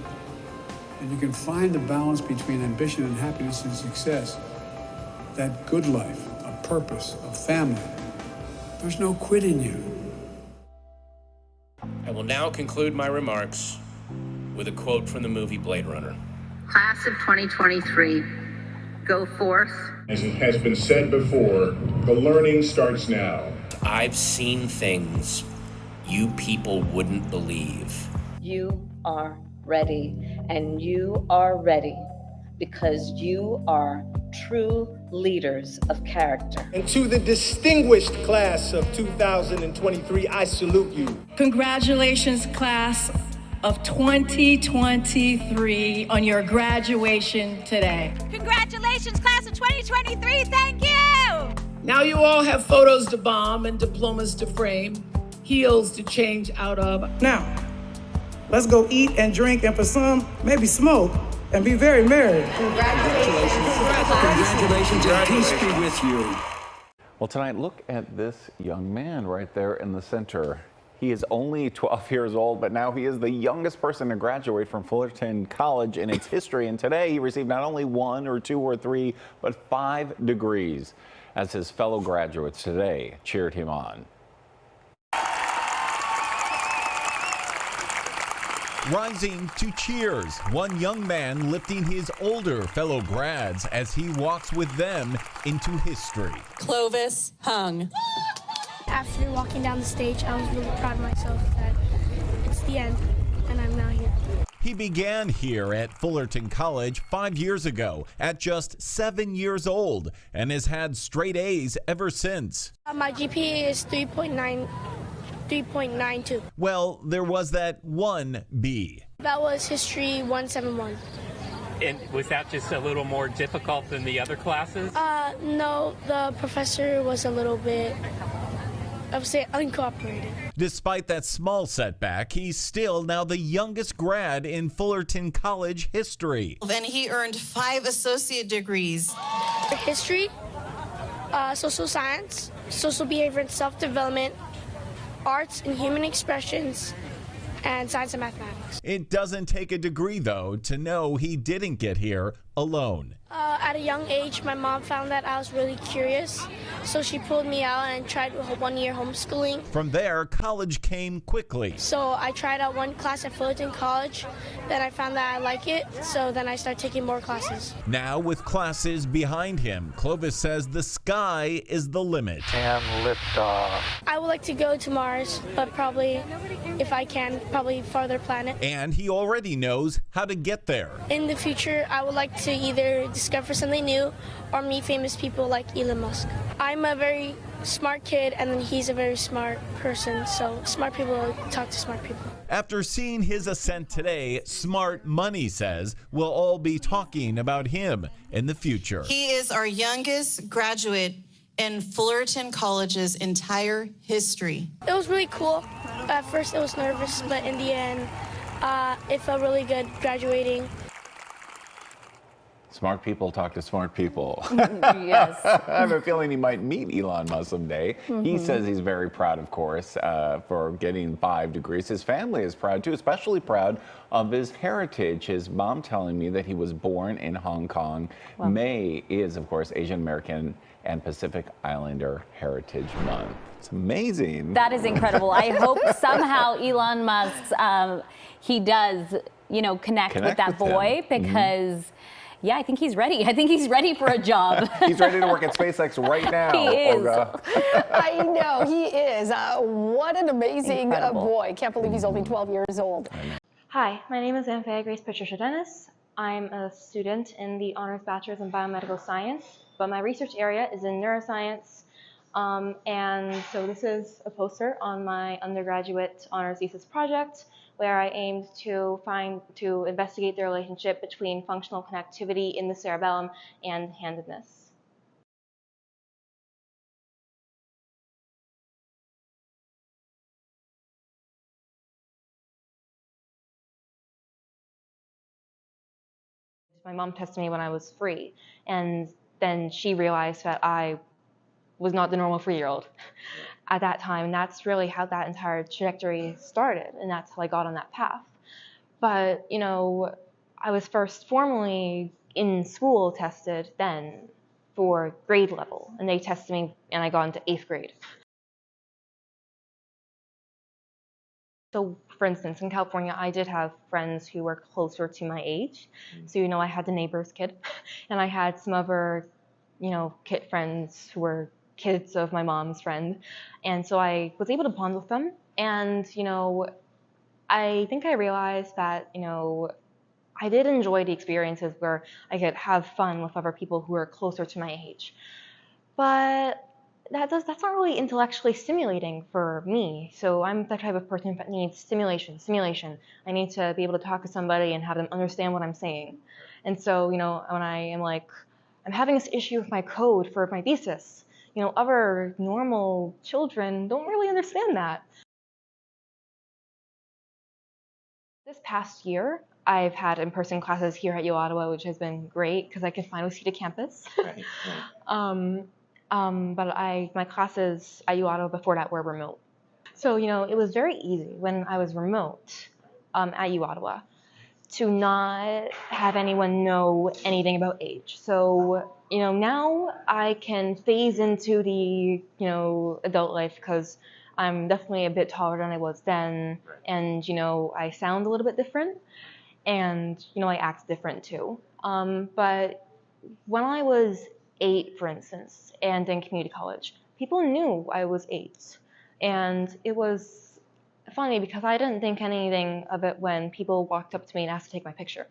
And you can find the balance between ambition and happiness and success. That good life, a purpose, a family. There's no quit in you. I will now conclude my remarks with a quote from the movie Blade Runner. Class of 2023, go forth. As it has been said before, the learning starts now. I've seen things you people wouldn't believe. You are ready, and you are ready because you are true leaders of character. And to the distinguished class of 2023, I salute you. Congratulations, class of 2023, on your graduation today. Congratulations, class of 2023. Thank you. Now you all have photos to bomb and diplomas to frame. heels to change out of. Now, let's go eat and drink, and for some, maybe smoke, and be very merry. Congratulations, and peace be with you. Well, tonight, look at this young man right there in the center. He is only 12 years old, but now he is the youngest person to graduate from Fullerton College in its history. And today he received not only 1 or 2 or 3, but 5 degrees as his fellow graduates today cheered him on. Rising to cheers, one young man lifting his older fellow grads as he walks with them into history. Clovis Hung. After walking down the stage, I was really proud of myself that it's the end and I'm now here. He began here at Fullerton College 5 years ago at just 7 years old and has had straight A's ever since. My GPA is 3.92. Well, there was that one B. That was History 171. And was that just a little more difficult than the other classes? No, the professor was a little bit, I would say, uncooperative. Despite that small setback, he's still now the youngest grad in Fullerton College history. And he earned 5 associate degrees. History, social science, social behavior and self-development, arts and human expressions, and science and mathematics. It doesn't take a degree, though, to know he didn't get here alone. At a young age, my mom found that I was really curious, so she pulled me out and tried 1 year homeschooling. From there, college came quickly. So I tried out 1 class at Fullerton College, then I found that I like it, so then I started taking more classes. Now, with classes behind him, Clovis says the sky is the limit. And liftoff. I would like to go to Mars, but probably, if I can, probably farther planet. And he already knows how to get there. In the future, I would like to either discover something new or meet famous people like Elon Musk. I'm a very smart kid, and then he's a very smart person, so smart people talk to smart people. After seeing his ascent today, Smart Money says we'll all be talking about him in the future. He is our youngest graduate in Fullerton College's entire history. It was really cool. At first, it was nervous, but in the end, it felt really good graduating. Smart people talk to smart people. Yes. I have a feeling he might meet Elon Musk someday. He says he's very proud, of course, for getting 5 degrees. His family is proud, too, especially proud of his heritage. His mom telling me that he was born in Hong Kong. Wow. May is, of course, Asian American and Pacific Islander Heritage Month. It's amazing. That is incredible. I hope somehow Elon Musk, he does, connect with that boy because... Yeah, I think he's ready. I think he's ready for a job. He's ready to work at SpaceX right now. He is. Olga. I know, he is. What an amazing boy. Can't believe he's only 12 years old. Hi, my name is Anthea Grace Patricia Dennis. I'm a student in the Honors Bachelor's in Biomedical Science, but my research area is in neuroscience. And so this is a poster on my undergraduate honors thesis project, where I aimed to investigate the relationship between functional connectivity in the cerebellum and handedness. My mom tested me when I was 3, and then she realized that I was not the normal 3-year-old at that time, and that's really how that entire trajectory started, and that's how I got on that path. But, I was first formally in school tested then for grade level, and they tested me, and I got into 8th grade. So, for instance, in California, I did have friends who were closer to my age. So, I had the neighbor's kid, and I had some other, kid friends who were kids of my mom's friend. And so I was able to bond with them. And, I think I realized that, I did enjoy the experiences where I could have fun with other people who were closer to my age. But that's not really intellectually stimulating for me. So I'm the type of person that needs stimulation. I need to be able to talk to somebody and have them understand what I'm saying. And so, when I am like, I'm having this issue with my code for my thesis, other normal children don't really understand that. This past year, I've had in-person classes here at U Ottawa, which has been great because I can finally see the campus. Right. But my classes at U Ottawa before that were remote. So, it was very easy when I was remote at U Ottawa to not have anyone know anything about age. So, now I can phase into the, adult life because I'm definitely a bit taller than I was then. And, I sound a little bit different. And, I act different too. But when I was 8, for instance, and in community college, people knew I was 8. And it was funny because I didn't think anything of it when people walked up to me and asked to take my picture.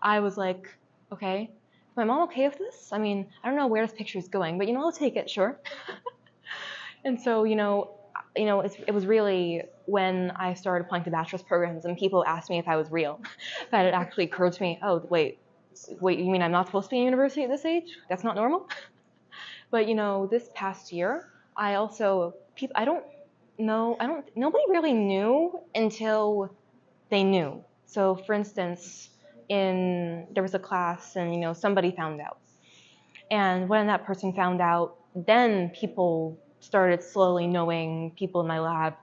I was like, okay, is my mom okay with this? I mean, I don't know where this picture is going, but I'll take it, sure. And so, it was really when I started applying to bachelor's programs and people asked me if I was real, that it actually occurred to me, oh, wait, you mean I'm not supposed to be in university at this age? That's not normal? But, this past year, nobody really knew until they knew. So, for instance, there was a class and, somebody found out. And when that person found out, then people started slowly knowing, people in my lab,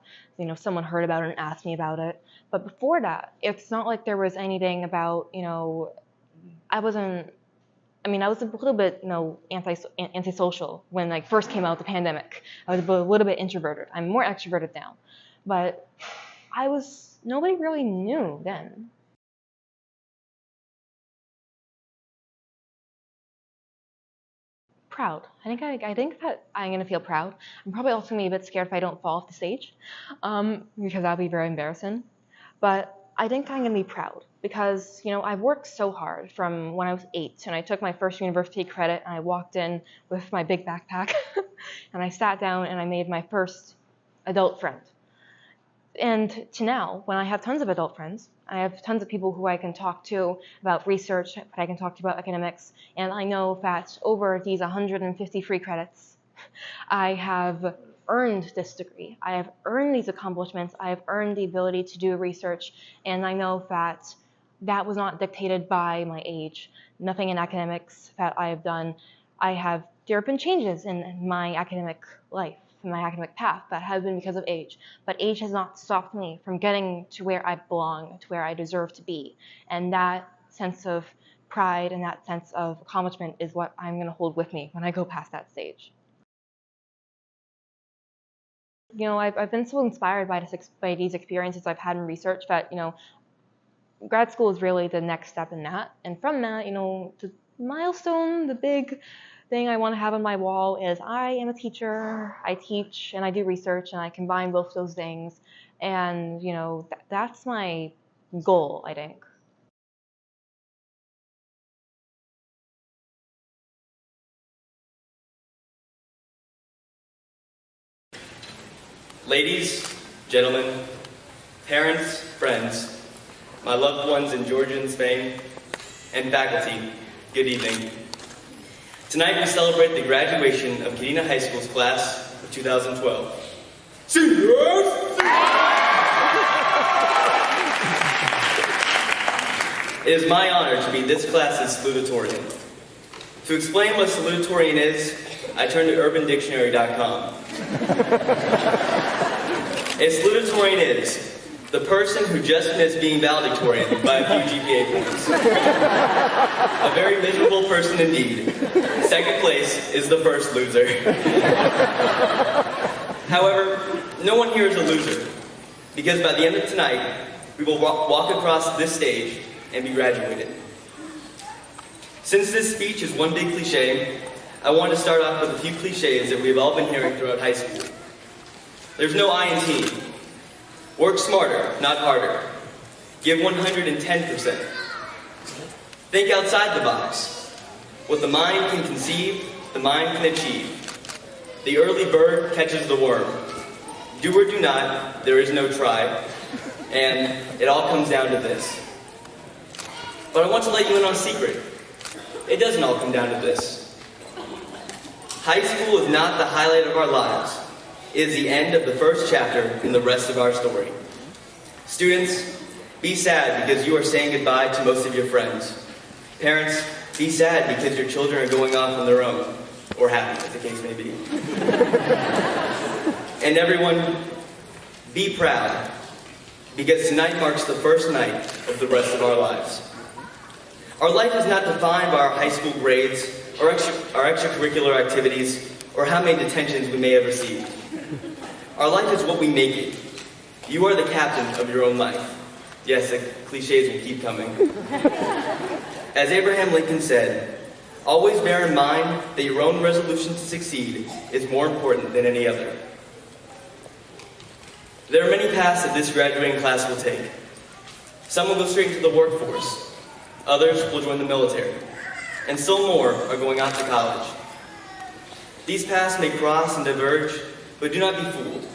someone heard about it and asked me about it. But before that, it's not like there was anything about, I was a little bit, antisocial when I first came out of the pandemic. I was a little bit introverted. I'm more extroverted now. But nobody really knew then. Proud. I think that I'm going to feel proud. I'm probably also going to be a bit scared if I don't fall off the stage, because that'll be very embarrassing. But I think I'm going to be proud because, I've worked so hard from when I was 8 and I took my first university credit and I walked in with my big backpack and I sat down and I made my first adult friend. And to now, when I have tons of adult friends, I have tons of people who I can talk to about research, that I can talk to about academics, and I know that over these 150 free credits, I have earned this degree. I have earned these accomplishments. I have earned the ability to do research, and I know that that was not dictated by my age. Nothing in academics that I have done. There have been changes in my academic life, in my academic path, that have been because of age. But age has not stopped me from getting to where I belong, to where I deserve to be. And that sense of pride and that sense of accomplishment is what I'm going to hold with me when I go past that stage. I've been so inspired by these experiences I've had in research that, grad school is really the next step in that. And from that, the milestone, the big thing I want to have on my wall is I am a teacher, I teach, and I do research, and I combine both those things. And, that's my goal, I think. Ladies, gentlemen, parents, friends, my loved ones in Georgia and Spain, and faculty, good evening. Tonight we celebrate the graduation of Kadena High School's class of 2012. Seniors! It is my honor to be this class's salutatorian. To explain what salutatorian is, I turn to UrbanDictionary.com. A salutatorian is the person who just missed being valedictorian by a few GPA points. A very miserable person indeed. Second place is the first loser. However, no one here is a loser, because by the end of tonight, we will walk across this stage and be graduated. Since this speech is one big cliche, I want to start off with a few cliches that we've all been hearing throughout high school. There's no I in team. Work smarter, not harder. Give 110%. Think outside the box. What the mind can conceive, the mind can achieve. The early bird catches the worm. Do or do not, there is no try. And it all comes down to this. But I want to let you in on a secret. It doesn't all come down to this. High school is not the highlight of our lives. It is the end of the first chapter in the rest of our story. Students, Be sad because you are saying goodbye to most of your friends. Parents, be sad because your children are going off on their own, or happy, as the case may be. And everyone, be proud, because tonight marks the first night of the rest of our lives. Our life is not defined by our high school grades, or our extracurricular activities, or how many detentions we may have received. Our life is what we make it. You are the captain of your own life. Yes, the cliches will keep coming. As Abraham Lincoln said, always bear in mind that your own resolution to succeed is more important than any other. There are many paths that this graduating class will take. Some will go straight into the workforce. Others will join the military. And still more are going off to college. These paths may cross and diverge, but do not be fooled.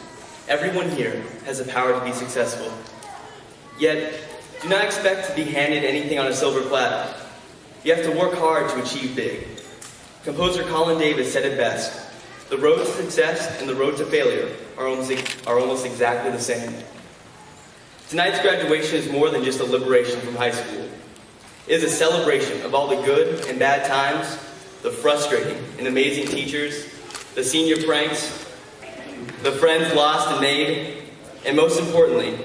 Everyone here has the power to be successful. Yet, do not expect to be handed anything on a silver platter. You have to work hard to achieve big. Composer Colin Davis said it best: the road to success and the road to failure are almost exactly the same. Tonight's graduation is more than just a liberation from high school. It is a celebration of all the good and bad times, the frustrating and amazing teachers, the senior pranks, the friends lost and made, and most importantly,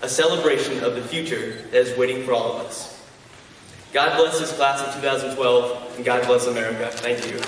a celebration of the future that is waiting for all of us. God bless this class of 2012, and God bless America. Thank you.